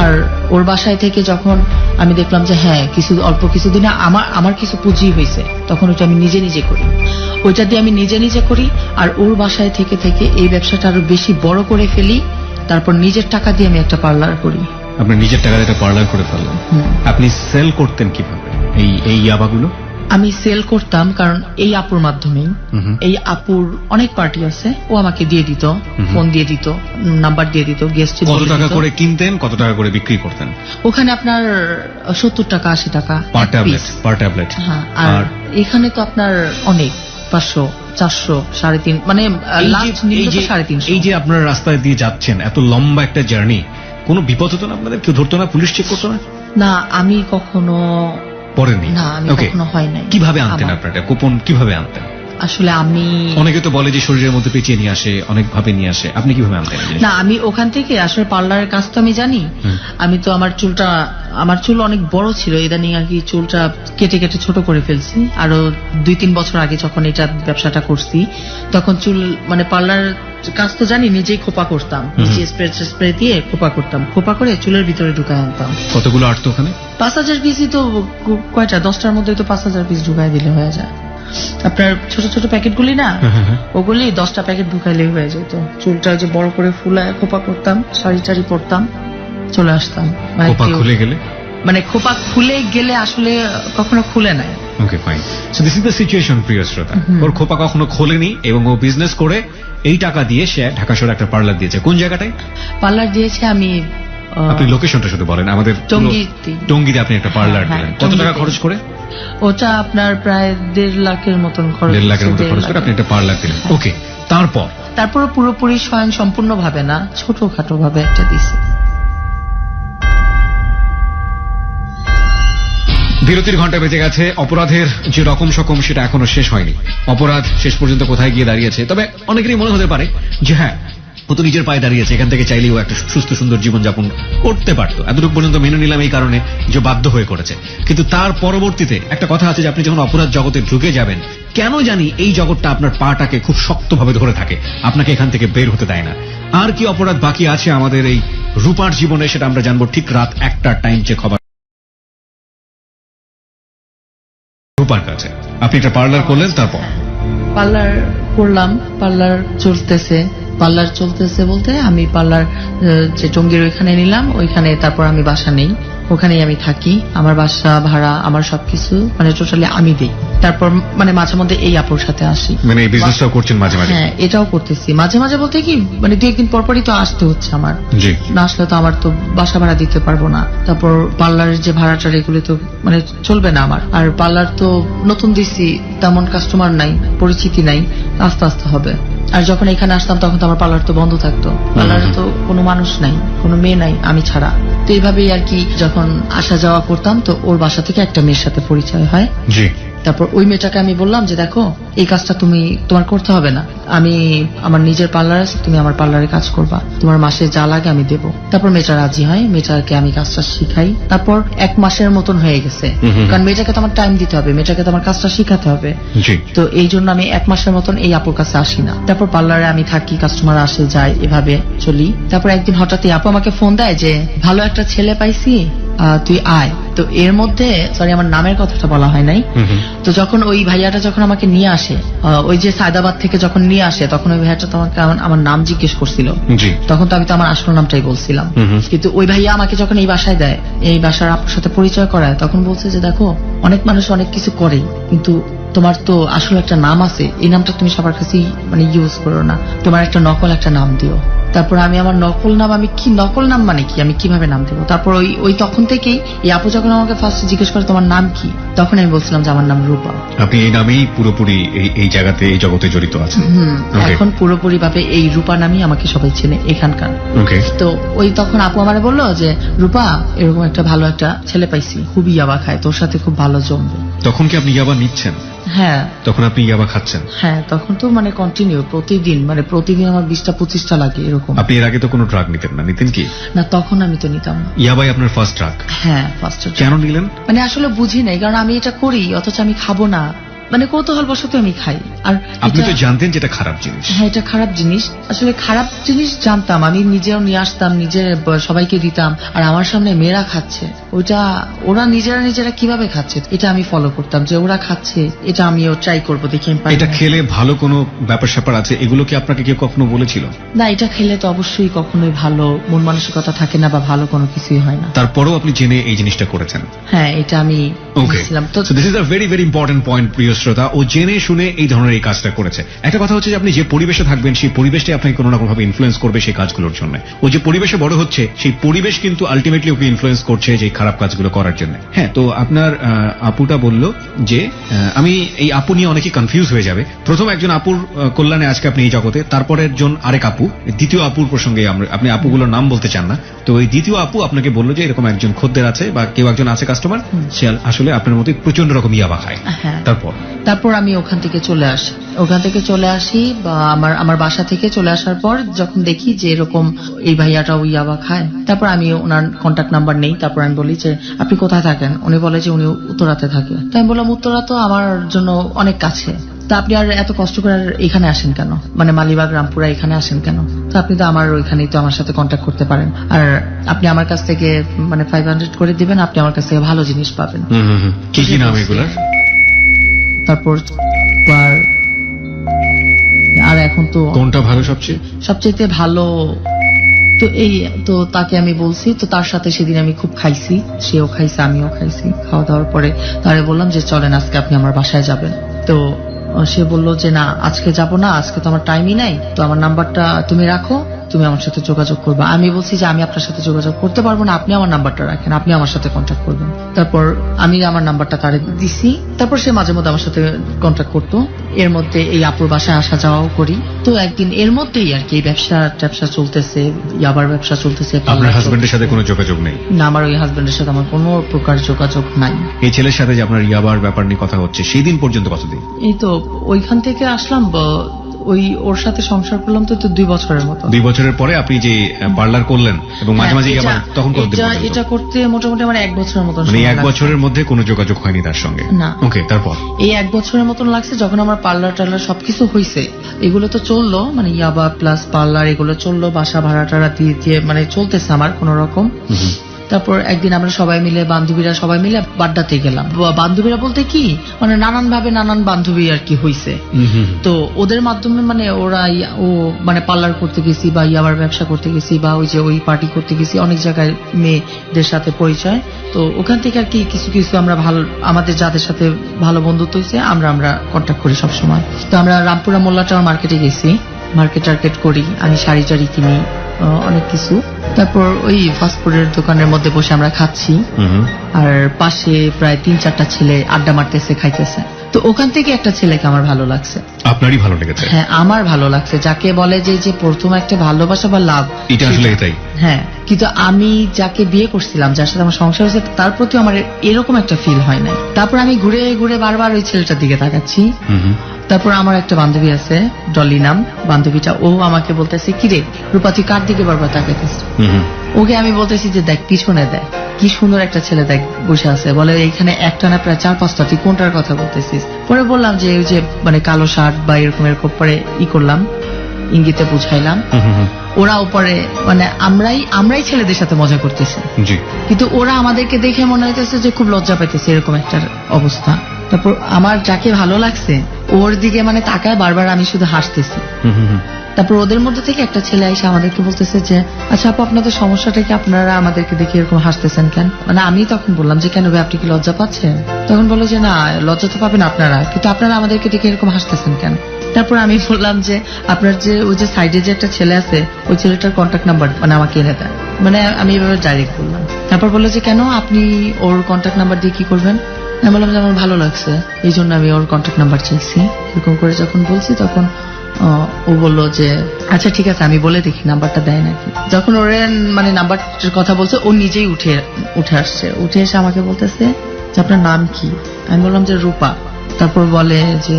আর ওর বাসায় থেকে যখন আমি দেখলাম যে হ্যাঁ অল্প কিছুদিনে আমার কিছু পুঁজি হয়েছে, তখন ওইটা আমি নিজে নিজে করি, ওইটা দিয়ে আমি নিজে নিজে করি। আর ওর বাসায় থেকে থেকে এই ব্যবসাটা আরো বেশি বড় করে ফেলি, তারপর নিজের টাকা দিয়ে আমি একটা পার্লার করি। আপনি নিজের টাকা দিয়ে একটা পার্লার করে ফেললেন। আপনি সেল করতেন কিভাবে এই ইয়াবাগুলো? আমি সেল করতাম কারণ এই আপুর মাধ্যমেই। এই আপুর অনেক পার্টি আছে, ও আমাকে দিয়ে দিত, ফোন দিয়ে দিত, নাম্বার দিয়ে দিত, গেস্ট। কত টাকা করে কিনতেন, কত টাকা করে বিক্রি করতেন? ওখানে আপনার 70 টাকা 80 টাকা পার ট্যাবলেট। হ্যাঁ, আর এখানে তো আপনার অনেক 500 400 350, মানে লাস্ট নিম্ন তো 350। এই যে আপনারা রাস্তায় দিয়ে যাচ্ছেন, এত লম্বা একটা জার্নি, কোনো বিপদ হতো না আপনাদের? কেউ ধরতো না? পুলিশ চেক করতো না? না আমি কখনো পড়েনি। না আমি কখনো হয় নাই। কিভাবে আনতেন আপনারা কুপন, কিভাবে আনতেন? আসলে আমি অনেকে তো বলে যে শরীরের মধ্যে পেঁচিয়ে নিয়ে আসে, অনেক ভাবে নিয়ে আসে, আপনি কিভাবে আনতেন? না আমি ওখান থেকে আসলে পার্লারের কাজ তো আমি জানি। আমি তো আমার চুল অনেক বড় ছিল, ইদানিং আর কি চুলটা কেটে কেটে ছোট করে ফেলছি। আরো 2-3 বছর আগে যখন এটা ব্যবসাটা করছি, তখন চুল মানে পার্লার কাজ তো জানি, নিজেই খোপা করতাম, নিজে স্প্রে দিয়ে খোপা করতাম, খোপা করে চুলের ভিতরে ঢুকায় আনতাম। কতগুলো আটতো ওখানে? 5,000 পিসই তো কয়টা, 10টার মধ্যে তো 5,000 পিস ঢুকায় দিলে হয়ে যায়। আপনার ছোট ছোট প্যাকেট গুলি না, ওগুলি 10টা প্যাকেট ঢুকাইলে হয়ে যেত। চুলটা যে বড় করে ফুলায় খোপা করতাম, শাড়ি টাড়ি পরতাম, চলে আসতাম। খোপা খুলে গেলে, মানে খোপা খুলে গেলে আসলে কখনো খুলে নাই। Okay fine. So this is the situation, প্রিয় শ্রোতা। ওর খোপা কখনো খোলেনি এবং ও বিজনেস করে এই টাকা দিয়ে সে ঢাকা শহরে একটা পার্লার দিয়েছে। কোন জায়গাটায় পার্লার দিয়েছে? আমি আপনি লোকেশনটা শুধু বলেন আমাদের। টঙ্গীতে আপনি একটা পার্লার দিলেন, কত টাকা খরচ করে? ওটা আপনার প্রায় 1.5 লাখের মতন খরচ। 1.5 লাখের মতো খরচ করে আপনি একটা পার্লার দিলেন। ওকে, তারপর পুরোপুরি স্বয়ং সম্পূর্ণ ভাবে না, ছোটখাটো ভাবে একটা দিছি। বিরতির ঘন্টা বেজে গেছে। অপরাধের যে রকম সকম সেটা এখনো শেষ হয়নি। অপরাধ শেষ পর্যন্ত কোথায় গিয়ে দাঁড়িয়েছে, তবে অনেকেরই মনে হতে পারে যে হ্যাঁ ও তো নিজের পায়ে দাঁড়িয়েছে, এখান থেকে চাইলেও একটা সুস্থ সুন্দর জীবনযাপন করতে পারতো। এতটুকু পর্যন্ত মেনে নিলাম এই কারণে যে বাধ্য হয়ে করেছে। কিন্তু তার পরবর্তীতে একটা কথা আছে যে আপনি যখন অপরাধ জগতে ঢুকে যাবেন, কেন জানি এই জগৎটা আপনার পাটাকে খুব শক্তভাবে ধরে থাকে, আপনাকে এখান থেকে বের হতে দেয় না। আর কি অপরাধ বাকি আছে আমাদের এই রূপার জীবনে, সেটা আমরা জানবো ঠিক রাত 1টার টাইম চেক হবার। রূপার কাছে আপনি একটা পার্লার করলেন, তারপর? পার্লার করলাম, পার্লার চলতেছে বলতে আমি পার্লার যে টঙ্গীর ওইখানে নিলাম, ওইখানে তারপর আমি বাসা নেই, ওখানেই আমি থাকি। আমার বাসা ভাড়া আমার সবকিছু মানে টোটালি আমি দিই। তারপর মানে মাঝে মধ্যে এই আপুর সাথে আসি। মানে এই বিজনেসটাও করছেন মাঝে মাঝে? হ্যাঁ এটাও করতেছি মাঝে মাঝে, বলতে কি মানে 2 একদিন পরপরই তো আসতে হচ্ছে আমার। না আসলে তো আমার তো বাসা ভাড়া দিতে পারবো না। তারপর পার্লারের যে ভাড়াটা এগুলো তো মানে চলবে না আমার। আর পার্লার তো নতুন দিছি, তেমন কাস্টমার নাই, পরিচিতি নাই, আস্তে আস্তে হবে। আর যখন এখানে আসতাম তখন তো আমার পার্লার তো বন্ধ থাকতো, পার্লারে তো কোনো মানুষ নাই, কোনো মেয়ে নাই, আমি ছাড়া। তো এইভাবেই আর কি যখন আসা যাওয়া করতাম, তো ওর বাসা থেকে একটা মেয়ের সাথে পরিচয় হয়। জি। তারপর ওই মেয়েটাকে আমি বললাম যে দেখো এই কাজটা তোমার করতে হবে না, আমি আমার নিজের পার্লার আছে, তুমি আমার পার্লারে কাজ করবা, তোমার মাসে যা লাগে আমি দেবো। তারপর মেয়েটা রাজি হয়, মেয়েটাকে আমি কাজটা শিখাই। তারপর 1 মাসের মতন হয়ে গেছে, কারণ মেয়েটাকে তো আমার টাইম দিতে হবে, মেয়েটাকে তো আমার কাজটা শিখাতে হবে। জি। তো এই জন্য আমি 1 মাসের মতন এই আপুর কাছে আসি না। তারপর পার্লারে আমি থাকি, কাস্টমার আসে যায়, এভাবে চলি। তারপর একদিন হঠাৎ আপু আমাকে ফোন দেয় যে ভালো একটা ছেলে পাইছি, তুই আয়। তো এর মধ্যে সরি আমার নামের কথাটা বলা হয় নাই। তো যখন ওই ভাইয়াটা যখন আমাকে নিয়ে আসে, ওই যে সায়দাবাদ থেকে যখন নিয়ে আসে, তখন ওই ভাইয়াটা তো আমাকে আমার নাম জিজ্ঞেস করছিল। জি। তখন তো আমি তো আমার আসল নামটাই বলছিলাম। কিন্তু ওই ভাইয়া আমাকে যখন এই বাসায় দেয়, এই বাসার আপুর সাথে পরিচয় করায়, তখন বলছে যে দেখো অনেক মানুষ অনেক কিছু করে, কিন্তু তোমার তো আসলে একটা নাম আছে, এই নামটা তুমি সবার কাছেই মানে ইউজ করো না, তোমার একটা নকল একটা নাম দিও। তারপর আমি আমার নকল নাম, আমি কি নকল নাম মানে কি, আমি কিভাবে নাম দেবো? তারপর ওই তখন থেকেই এই আপু যখন আমাকে ফার্স্ট জিজ্ঞেস করে তোমার নাম কি, তখন আমি বলছিলাম যে আমার নাম রূপা। আপনি এই নামেই পুরোপুরি এই জায়গাতে, এই জগতে জড়িত আছেন। Okay. এখন পুরোপুরি ভাবে এই রূপা নামই আমাকে সবাই চেনে এখানকার। ওকে। তো ওই তখন আপু আমারে বললো যে রূপা এরকম একটা ভালো একটা ছেলে পাইছি, খুবই ইয়াবা খায়, তোর সাথে খুব ভালো জমবে। তখন কি আপনি ইয়াবা নিচ্ছেন? হ্যাঁ তখন আপনি ইয়াবা খাচ্ছেন? হ্যাঁ, তখন তো মানে কন্টিনিউ প্রতিদিন আমার 20টা-25টা লাগে এরকম। আপনি এর আগে তো কোনো ড্রাগ নিতেন না, নিতেন কি? না, তখন আমি তো নিতাম না। ইয়াবাই আপনার ফার্স্ট ড্রাগ? হ্যাঁ, ফার্স্ট। কেন নিলেন? মানে আসলে বুঝি নাই, কারণ আমি এটা করি অথচ আমি খাবো না, মানে কৌতূহল বশত আমি খাই। আর আপনি তো এটা- জানতেন যেটা খারাপ জিনিস। হ্যাঁ, এটা খারাপ জিনিস, আসলে খারাপ জিনিস জানতাম, আমি নিজেও নিয়ে আসতাম, নিজে সবাইকে দিতাম, আর আমার সামনে মেয়েরা খাচ্ছে, ওরা নিজেরা কিভাবে খাচ্ছে এটা আমি ফলো করতাম, যে ওরা খাচ্ছে এটা আমিও ট্রাই করবো, দেখি আমি পারি এটা না। খেলে ভালো কোনো ব্যাপার স্যাপার আছে, এগুলো কি আপনাকে কেউ কখনো বলেছিল? না, এটা খেলে তো অবশ্যই কখনোই ভালো মন মানসিকতা থাকে না, বা ভালো কোনো কিছুই হয় না। তারপরেও আপনি জেনে এই জিনিসটা করেছেন? হ্যাঁ, এটা আমি ওকে। বুঝছিলাম। তো this is a very very important point, প্রিয় শ্রোতা। ও জেনে শুনে এই ধরনের এই কাজটা করেছে। একটা কথা হচ্ছে যে আপনি যে পরিবেশে থাকবেন, সেই পরিবেশটাই আপনাকে কোনো না কোনো ভাবে ইনফ্লুয়েন্স করবে সেই কাজগুলোর জন্য। ও যে পরিবেশে বড় হচ্ছে, সেই পরিবেশ কিন্তু আলটিমেটলি ওকে ইনফ্লুয়েন্স করছে যে খারাপ কাজগুলো করার জন্য। হ্যাঁ, তো আপনার আপুটা বলল যে আমি এই আপু নিয়ে অনেকে কনফিউজ হয়ে যাবে। প্রথম একজন আপুর কল্যাণে আজকে আপনি এই জগতে, তারপরে একজন আরেক আপু, দ্বিতীয় আপুর প্রসঙ্গে আপনি আপুগুলোর নাম বলতে চান না, তো ওই দ্বিতীয় আপু আপনাকে বললো যে এরকম একজন খদ্দের আছে বা কেউ একজন আছে কাস্টমার, সে আসলে আপনার মতো প্রচন্ড রকম ইয়াবা খায়। হ্যাঁ, তারপর আমি ওখান থেকে চলে আসি বা আমার বাসা থেকে চলে আসার পর যখন দেখি যে এরকম এই ভাইয়াটা ওই ইয়াবা খায়, তারপর আমি ওনার কন্ট্যাক্ট নাম্বার নেই। তারপর আমি বলি যে আপনি কোথায় থাকেন? উনি বলে যে উনি উত্তরাতে থাকে। তাই আমি বললাম উত্তরা তো আমার জন্য অনেক কাছে, তা আপনি আর এত কষ্ট করে এখানে আসেন কেন, মানে মালিবাগ রামপুরা এখানে আসেন কেন? তো আপনি তো আমার ওইখানেই তো আমার সাথে কন্ট্যাক্ট করতে পারেন, আর আপনি আমার কাছ থেকে মানে 500 করে দিবেন, আপনি আমার কাছ থেকে ভালো জিনিস পাবেন। কি কি নাম এগুলার? তারপর আর এখন তো কোনটা ভালো সবচেয়ে? সবচেয়ে ভালো তো তাকে আমি বলছি, তো তার সাথে সেদিন আমি খুব খাইছি, সেও খাইছে আমিও খাইছি। খাওয়া দাওয়ার পরে তারে বললাম যে চলেন আজকে আপনি আমার বাসায় যাবেন। তো সে বললো যে না আজকে যাব না, আজকে তো আমার টাইমই নাই, তো আমার নাম্বারটা তুমি রাখো, তুমি আমার সাথে যোগাযোগ করবে। আমি বলছি যে আমি আপনার সাথে যোগাযোগ করতে পারবো না, আপনি আমার নাম্বারটা রাখেন, আপনি আমার সাথে কন্ট্যাক্ট করবেন। তারপর আমি আমার নাম্বারটা তারে দিছি। তারপর সে মাঝে মধ্যে আমার সাথে কন্ট্যাক্ট করতো, এর মধ্যে এই আপুর বাসায় আসা যাওয়াও করি। তো একদিন এর মধ্যেই আর কি ব্যবসা চলতেছে, ইয়াবার ব্যবসা চলতেছে। আপনার হাজবেন্ডের সাথে কোনো যোগাযোগ নেই? না, আমার ওই হাজবেন্ডের সাথে আমার কোনো প্রকার যোগাযোগ নাই। এই ছেলের সাথে যে আপনার ইয়াবার ব্যাপার নিয়ে কথা হচ্ছে, সেই দিন পর্যন্ত কতদিন? এই তো ওইখান থেকে আসলাম, ওর সাথে সংসার করলাম তো 2 বছরের মতো। 2 বছরের পরে আপনি যে পার্লার করলেন এবং মাঝে মাঝে ইয়াবার, তখন কতদিন পর্যন্ত? এটা করতে মোটামুটি আমার 1 বছরের মতো। মানে 1 বছরের মধ্যে কোনো যোগাযোগ হয়নি তার সঙ্গে? না। ওকে, তারপর? এই 1 বছরের মতন লাগছে, যখন আমার পার্লার সবকিছু হয়েছে, এগুলো তো চললো, মানে ইয়াবা প্লাস পার্লার এগুলো চললো, বাসা ভাড়া টাড়া দিয়ে মানে চলতেছে আমার কোন রকম। তারপর একদিন আমরা বান্ধবীরা সবাই মিলে বাড্ডাতে গেলাম। বান্ধবীরা বলতে কি, মানে নানান বান্ধবী আর কি হইছে। তো ওদের মাধ্যমে মানে মানে পার্লার করতে গেছি বা ইয়াবার ব্যবসা করতে গেছি বা ওই পার্টি করতে গেছি, অনেক জায়গায় মেয়েদের সাথে পরিচয়। তো ওখান থেকে আর কি কিছু আমরা আমাদের যাদের সাথে ভালো বন্ধুত্ব হয়েছে আমরা কন্ট্যাক্ট করি সবসময়। তো আমরা রামপুরা মোল্লা টাওয়ার মার্কেটে গেছি, মার্কেট করি, আমি শাড়ি কিনি, অনেক কিছু। তারপর ওই ফাস্টফুডের দোকানের মধ্যে বসে আমরা খাচ্ছি, আর পাশে প্রায় 3-4টা ছেলে আড্ডা মারতেছে, খাইতেছে। তো ওখান থেকে একটা ছেলেকে আমার ভালো লাগছে। আপনারই ভালো লেগেছে? হ্যাঁ, আমার ভালো লাগছে। যাকে বলে যে প্রথম একটা ভালোবাসা বা লাভ, এটা আসলে এটাই। হ্যাঁ, কিন্তু আমি যাকে বিয়ে করছিলাম, যার সাথে আমার সংসার হয়েছে, তার প্রতি আমার এরকম একটা ফিল হয় নাই। তারপর আমি ঘুরে ঘুরে বারবার ওই ছেলেটার দিকে তাকাচ্ছি। তারপর আমার একটা বান্ধবী আছে, ডলি নাম বান্ধবীটা, ও আমাকে বলতেছে, কিরে রূপা তুই কার দিকে বারবার তাকাইতেছিস? ওকে আমি বলতেছি যে দেখ পিছনে দেখ, কি সুন্দর একটা ছেলে দেখ বসে আছে। বলে এইখানে একটা না প্রায় 4-5টা, তুই কোনটার কথা বলতেছিস? পরে বললাম যে ওই যে মানে কালো শার্ট বা এরকম এরকম, পরে করলাম, ইঙ্গিতে বুঝাইলাম। ওরা উপরে মানে আমরাই ছেলেদের সাথে মজা করতেছি, কিন্তু ওরা আমাদেরকে দেখে মনে হইতেছে যে খুব লজ্জা পাইতেছে, এরকম একটা অবস্থা। তারপর আমার যাকে ভালো লাগছে ওর দিকে মানে তাকায় বারবার, আমি শুধু হাসতেছি। তারপর ওদের মধ্যে থেকে একটা ছেলে এসে আমাদেরকে বলতেছে যে আচ্ছা আপু, আপনাদের সমস্যাটা কি? আপনারা আমাদেরকে দেখে এরকম হাসতেছেন কেন? মানে আমি তখন বললাম যে কেন ভাই, আপনি কি লজ্জা পাচ্ছেন? তখন বললো যে না, লজ্জা তো পাবেন আপনারা, কিন্তু আপনারা আমাদেরকে দেখে এরকম হাসতেছেন কেন? তারপর আমি বললাম যে আপনার যে ওই যে সাইডে যে একটা ছেলে আছে, ওই ছেলেটার কন্ট্যাক্ট নাম্বার মানে আমাকে এনে দেয়। মানে আমি এভাবে ডাইরেক্ট বললাম। তারপর বললো যে কেন, আপনি ওর কন্ট্যাক্ট নাম্বার দিয়ে কি করবেন? আমি বললাম যে আমার ভালো লাগছে, এই জন্য আমি ওর কন্ট্যাক্ট নাম্বার চাইছি। এরকম করে যখন বলছি তখন ও বললো যে আচ্ছা ঠিক আছে, আমি বলে দেখি নাম্বারটা দেয় নাকি। যখন ওর মানে নাম্বারটার কথা বলছে, ও নিজেই উঠে আসছে। উঠে এসে আমাকে বলতেছে যে আপনার নাম কি? আমি বললাম যে রূপা। তারপর বলে যে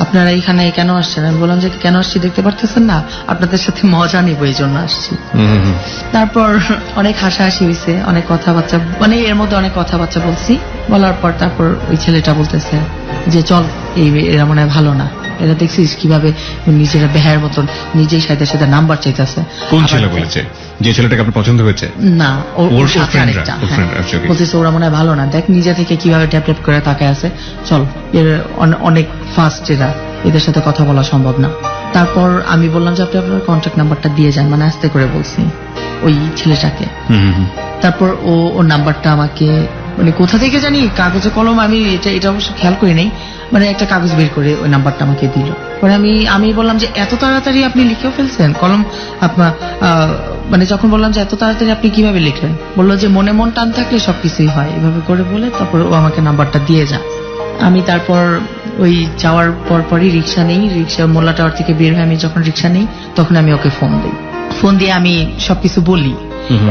আপনারা এখানে কেন আসছেন? আমি বললাম যে কেন আসছি দেখতে পারতেছেন না, আপনাদের সাথে মজা নিব এই জন্য আসছি। তারপর অনেক হাসাহাসি হয়েছে, অনেক কথাবার্তা, মানে এর মধ্যে অনেক কথাবার্তা বলছি। বলার পর তারপর ওই ছেলেটা বলতেছে যে চল, এরা মনে হয় ভালো না, এরা দেখছিস কিভাবে নিজেরা বেহায়ের মতন নিজেই সাথে সাথে নাম্বার চাইতেছে। কোন ছেলে বলেছে? যে ছেলেটাকে আপনার পছন্দ হয়েছে? না, ওর সাথে আরেকটা। বলতেছে ওরা মনে হয় ভালো না, দেখ নিজে থেকে কিভাবে ট্যাপ ট্যাপ করে তাকায় আছে, চল এর অনেক ফাস্ট, এদের সাথে কথা বলা সম্ভব না। তারপর আমি বললাম যে আপনি আপনার কন্ট্যাক্ট নাম্বারটা দিয়ে যান, মানে আস্তে করে বলছি ওই ছেলেটাকে। তারপর ওর নাম্বারটা আমাকে মানে কোথা থেকে জানি কাগজে কলম, আমি এটা অবশ্য খেয়াল করি নাই, মানে একটা কাগজ বের করে ওই নাম্বারটা আমাকে দিল। পরে আমি বললাম যে এত তাড়াতাড়ি আপনি লিখেও ফেলছেন কলম আপনার, মানে যখন বললাম যে এত তাড়াতাড়ি আপনি কিভাবে লিখলেন, বললো যে মনে মন টান থাকলে সবকিছুই হয়, এভাবে করে বলে তারপর ও আমাকে নাম্বারটা দিয়ে যায়। আমি তারপর ওই যাওয়ার পরই রিক্সা নেই, রিক্সা মোল্লা টাওয়ার থেকে বের হয়ে আমি যখন রিক্সা নেই তখন আমি ওকে ফোন দিই। ফোন দিয়ে আমি সবকিছু বলি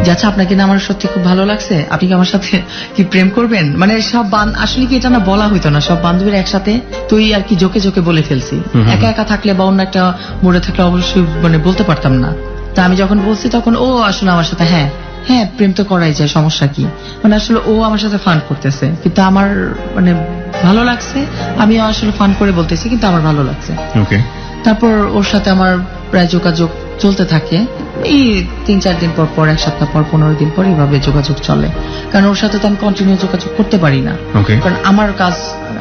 যে আচ্ছা আপনাকে না আমার সত্যি খুব ভালো লাগছে, আপনি কি আমার সাথে কি প্রেম করবেন? মানে সব আসলে কি এটা না বলা হইতো না, সব বান্ধবীরা একসাথে তুই আর কি জোকে জোকে বলে ফেলছি। একা একা থাকলে বা অন্য একটা মোড়ে থাকলে অবশ্যই মানে বলতে পারতাম না। তা আমি যখন বলছি তখন ও আসলে আমার সাথে হ্যাঁ প্রেম তো করাই যায়, সমস্যা কি? মানে আসলে ও আমার সাথে ফান করতেছে, কিন্তু আমার মানে ভালো লাগছে, আমি আসলে ফান করে বলতেছি, কিন্তু আমার ভালো লাগছে। তারপর ওর সাথে আমার প্রায় যোগাযোগ চলতে থাকে, এই 3-4 দিন পর 1 সপ্তাহ পর 15 দিন পর এইভাবে যোগাযোগ চলে। কারণ ওর সাথে তো আমি কন্টিনিউ যোগাযোগ করতে পারি না, কারণ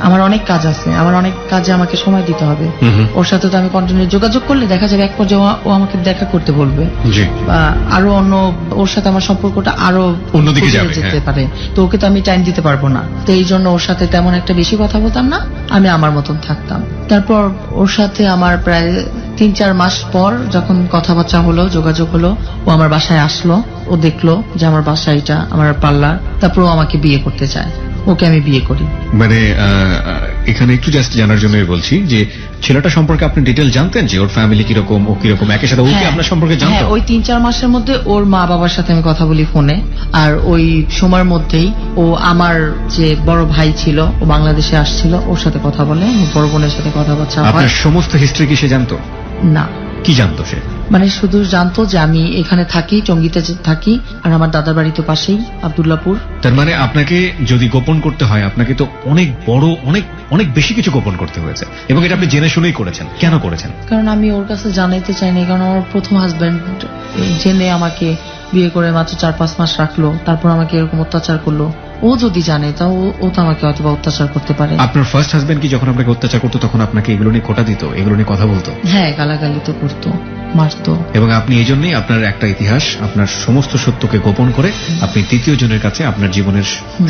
আমার অনেক কাজ আছে, আমার অনেক কাজে আমাকে সময় দিতে হবে। ওর সাথে তো আমি কন্টিনিউ যোগাযোগ করলে দেখা যাবে এক পর্যায়ে ও আমাকে দেখা করতে বলবে, বা আরো অন্য ওর সাথে আমার সম্পর্কটা আরো অন্যদিকে যেতে পারে, তো ওকে তো আমি টাইম দিতে পারবো না। তো এই জন্য ওর সাথে তেমন একটা বেশি কথা বলতাম না, আমি আমার মতন থাকতাম। তারপর ওর সাথে আমার প্রায় 3-4 মাস পর যখন কথাবার্তা হলো, যোগাযোগ হলো, ও আমার বাসায় আসলো, ও দেখলো যে আমার বাসা এটা আমার পার্লার, তারপর ও আমাকে বিয়ে করতে চায়, ওকে আমি বিয়ে করি। মানে এখানে একটু জাস্ট জানার জন্য বলছি যে ছেলেটা সম্পর্কে আপনি ডিটেল জানতেন, যে ওর ফ্যামিলি কিরকম, ও কিরকম, একই সাথে ও কি আপনার সম্পর্কে জানতো? ওই 3-4 মাসের মধ্যে ওর মা বাবার সাথে আমি কথা বলি ফোনে, আর ওই সময়ের মধ্যেই ও আমার যে বড় ভাই ছিল, ও বাংলাদেশে আসছিল, ওর সাথে কথা বলে, বড় বোনের সাথে কথাবার্তা হয়। আপনার সমস্ত হিস্ট্রি কি সে জানতো? না। কি জানতো সে? মানে শুধু জানতো যে আমি এখানে থাকি, টঙ্গীতে থাকি, আর আমার দাদার বাড়ি তো পাশেই আব্দুল্লাহপুর। তার মানে আপনাকে যদি গোপন করতে হয়, আপনাকে তো অনেক বড় অনেক বেশি কিছু গোপন করতে হয়েছে, এবং এটা আপনি জেনে শুনেই করেছেন। কেন করেছেন? কারণ আমি ওর কাছে জানাইতে চাইনি, কারণ আমার প্রথম হাজবেন্ড জেনে আমাকে বিয়ে করে মাত্র 4-5 মাস রাখলো, তারপর আমাকে এরকম অত্যাচার করলো, ও যদি জানে তা ও তো আমাকে হয়তো বা অত্যাচার করতে পারে। আপনার ফার্স্ট হাজবেন্ড কি যখন আপনাকে অত্যাচার করতো তখন আপনাকে এগুলো নিয়ে খোটা দিত, এগুলো নিয়ে কথা বলতো? হ্যাঁ, গালাগালি তো করতো, মারতো। এবং আপনি এই জন্যই আপনার একটা ইতিহাস, আপনার সমস্ত সত্যকে গোপন করে আপনি তৃতীয় জনের কাছে আপনার জীবনের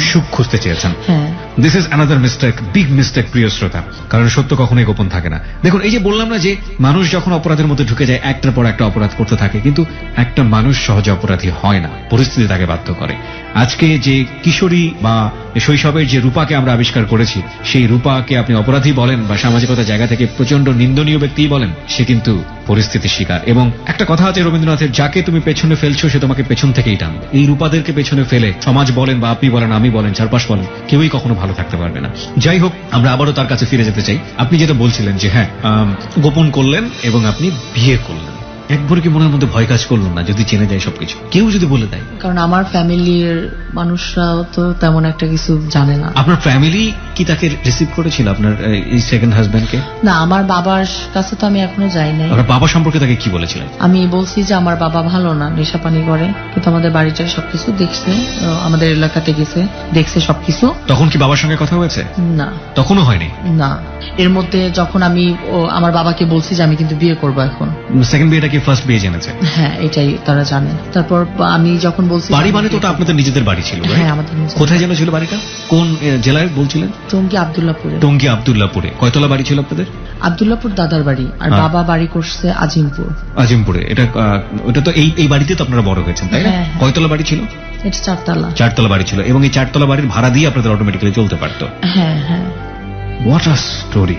সুখ খুঁজতে চেয়েছেন। হ্যাঁ, this is another mistake, big mistake প্রিয় শ্রোতা, কারণ সত্য কখনোই গোপন থাকে না। দেখুন, এই যে বললাম না যে মানুষ যখন অপরাধের মধ্যে ঢুকে যায় একটার পর একটা অপরাধ করতে থাকে, কিন্তু একটা মানুষ সহজে অপরাধী হয় না, পরিস্থিতি তাকে বাধ্য করে। আজকে যে কিশোরী বা শৈশবের যে রূপাকে আমরা আবিষ্কার করেছি, সেই রূপাকে আপনি অপরাধী বলেন বা সামাজিকতার জায়গা থেকে প্রচন্ড নিন্দনীয় ব্যক্তিই বলেন, সে কিন্তু পরিস্থিতির শিকার। এবং একটা কথা আছে রবীন্দ্রনাথের, যাকে তুমি পেছনে ফেলছো সে তোমাকে পেছন থেকেই টানবে। এই রূপাদেরকে পেছনে ফেলে সমাজ বলেন বা আপনি বলেন, আমি বলেন, চারপাশ বলেন, কেউই কখনো ভালো থাকতে পারবে না। যাই হোক, আমরা আবারও তার কাছে ফিরে যেতে চাই। আপনি যেটা বলছিলেন যে হ্যাঁ, গোপন করলেন এবং আপনি বিয়ে করলেন, একবার কি মনের মধ্যে ভয় কাজ করলো না যদি জেনে যায় সবকিছু, কেউ যদি বলে দেয়? কারণ আমার ফ্যামিলির মানুষরাও তো তেমন একটা কিছু জানে না। আপনার ফ্যামিলি কি তাকে রিসিভ করেছিল, আপনার এই সেকেন্ড হাজবেন্ডকে? না, আমার বাবার কাছে তো আমি এখনো যাই নাই। আপনার বাবা সম্পর্কে তাকে কি বলেছিলেন? আমি বলছি যে আমার বাবা ভালো না, নেশা পানি করে, কিন্তু আমাদের বাড়িটা সবকিছু দেখছে, আমাদের এলাকাতে গেছে, দেখছে সবকিছু। তখন কি বাবার সঙ্গে কথা হয়েছে? না, তখনও হয়নি? না। এর মধ্যে যখন আমি আমার বাবাকে বলছি যে আমি কিন্তু বিয়ে করবো এখন। সেকেন্ড বিয়েটা কি ফার্স্ট বিয়ে জেনেছে? হ্যাঁ, এটাই তারা জানে। তারপর আমি যখন বলছি বাড়ি মানে তো ওটা আপনাদের নিজেদের বাড়ি ছিল? হ্যাঁ, আমাদের নিজেদের। কোথায় যেন ছিল বাড়িটা? কোন জেলায় বলছিলেন? টঙ্গী আব্দুল্লাহপুরে। টঙ্গী আব্দুল্লাহপুরে। কয়তলা বাড়ি ছিল আপনাদের? আব্দুল্লাহপুর দাদার বাড়ি, আর বাবা বাড়ি করছে আজিমপুর। আজিমপুরে। এটা ওটা তো এই বাড়িতে তো আপনারা বড় হয়েছেন, তাই না? হ্যাঁ, হ্যাঁ। কয়তলা বাড়ি ছিল? এটা 4 তলা। 4 তলা বাড়ি ছিল, এবং এই 4 তলা বাড়ির ভাড়া দিয়ে আপনাদের অটোমেটিক্যালি চলতে পারতো। হ্যাঁ, হ্যাঁ। What a story.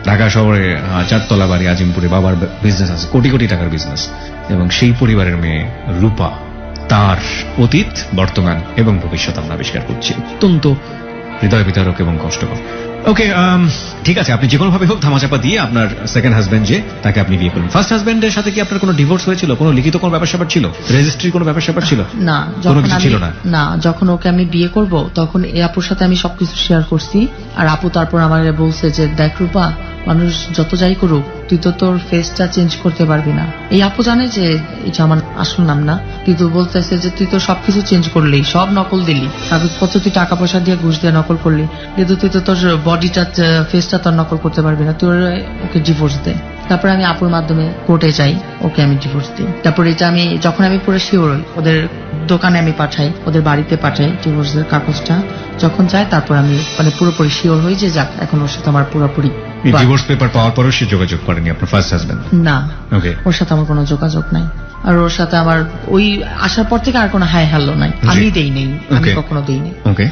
ঢাকা শহরে 4 তলা বাড়ি, আজিমপুরে বাবার বিজনেস আছে, কোটি কোটি টাকার বিজনেস, এবং সেই পরিবারের মেয়ে রূপা, তার অতীত, বর্তমান এবং ভবিষ্যৎ আমরা আবিষ্কার করছি। অত্যন্ত হৃদয় বিতারক এবং কষ্টকর। ওকে, ঠিক আছে, আপনি যে কোনো ভাবে হোক ধামাচাপা দিয়ে আপনার সেকেন্ড হাজবেন্ড যে, তাকে আপনি বিয়ে করলেন। ফার্স্ট হাজবেন্ডের সাথে কি আপনার কোনো ডিভোর্স হয়েছিল? কোনো লিখিত কোনো ব্যাপার স্যাপার ছিল? রেজিস্ট্রি কোনো ব্যাপার স্যাপার ছিল? না, কোনো যখন কিছু ছিল না? না, যখন ওকে আমি বিয়ে করব তখন এই আপুর সাথে আমি সবকিছু শেয়ার করছি, আর আপু তারপর আমাকে বলছে যে দেখ রূপা, মানুষ যত যাই করুক তুই তো তোর ফেসটা চেঞ্জ করতে পারবি না। এই আপু জানে যে এটা আমার আসল নাম না, কিন্তু বলতেছে যে তুই তো সবকিছু চেঞ্জ করলি, সব নকল দিলি, কাগজপত্র তুই টাকা পয়সা দিয়ে ঘুষ দিয়ে নকল করলি, কিন্তু তুই তো তোর বডিটা, ফেসটা তোর নকল করতে পারবি না, তুই ওকে ডিভোর্স দে। তারপরে আমি আপুর মাধ্যমে কোর্টে যাই, ওকে আমি ডিভোর্স দিই। তারপর এটা আমি যখন আমি পুরো শিওর হই, ওদের দোকানে আমি পাঠাই, ওদের বাড়িতে পাঠাই ডিভোর্সের কাগজটা। যখন যাই তারপর আমি পুরোপুরি শিওর হই যে যাক, এখন ওর সাথে আমার পুরোপুরি। ডিভোর্স পেপার পাওয়ার পরও সে যোগাযোগ করেনি আপনার ফার্স্ট হাজবেন্ড? না, ওকে। ওর সাথে আমার কোনো যোগাযোগ নাই, আর ওর সাথে আমার ওই আসার পর থেকে আর কোনো হাই হ্যালো নাই, আমি দেই নেই, আমি কখনো দেই নেই। ওকে।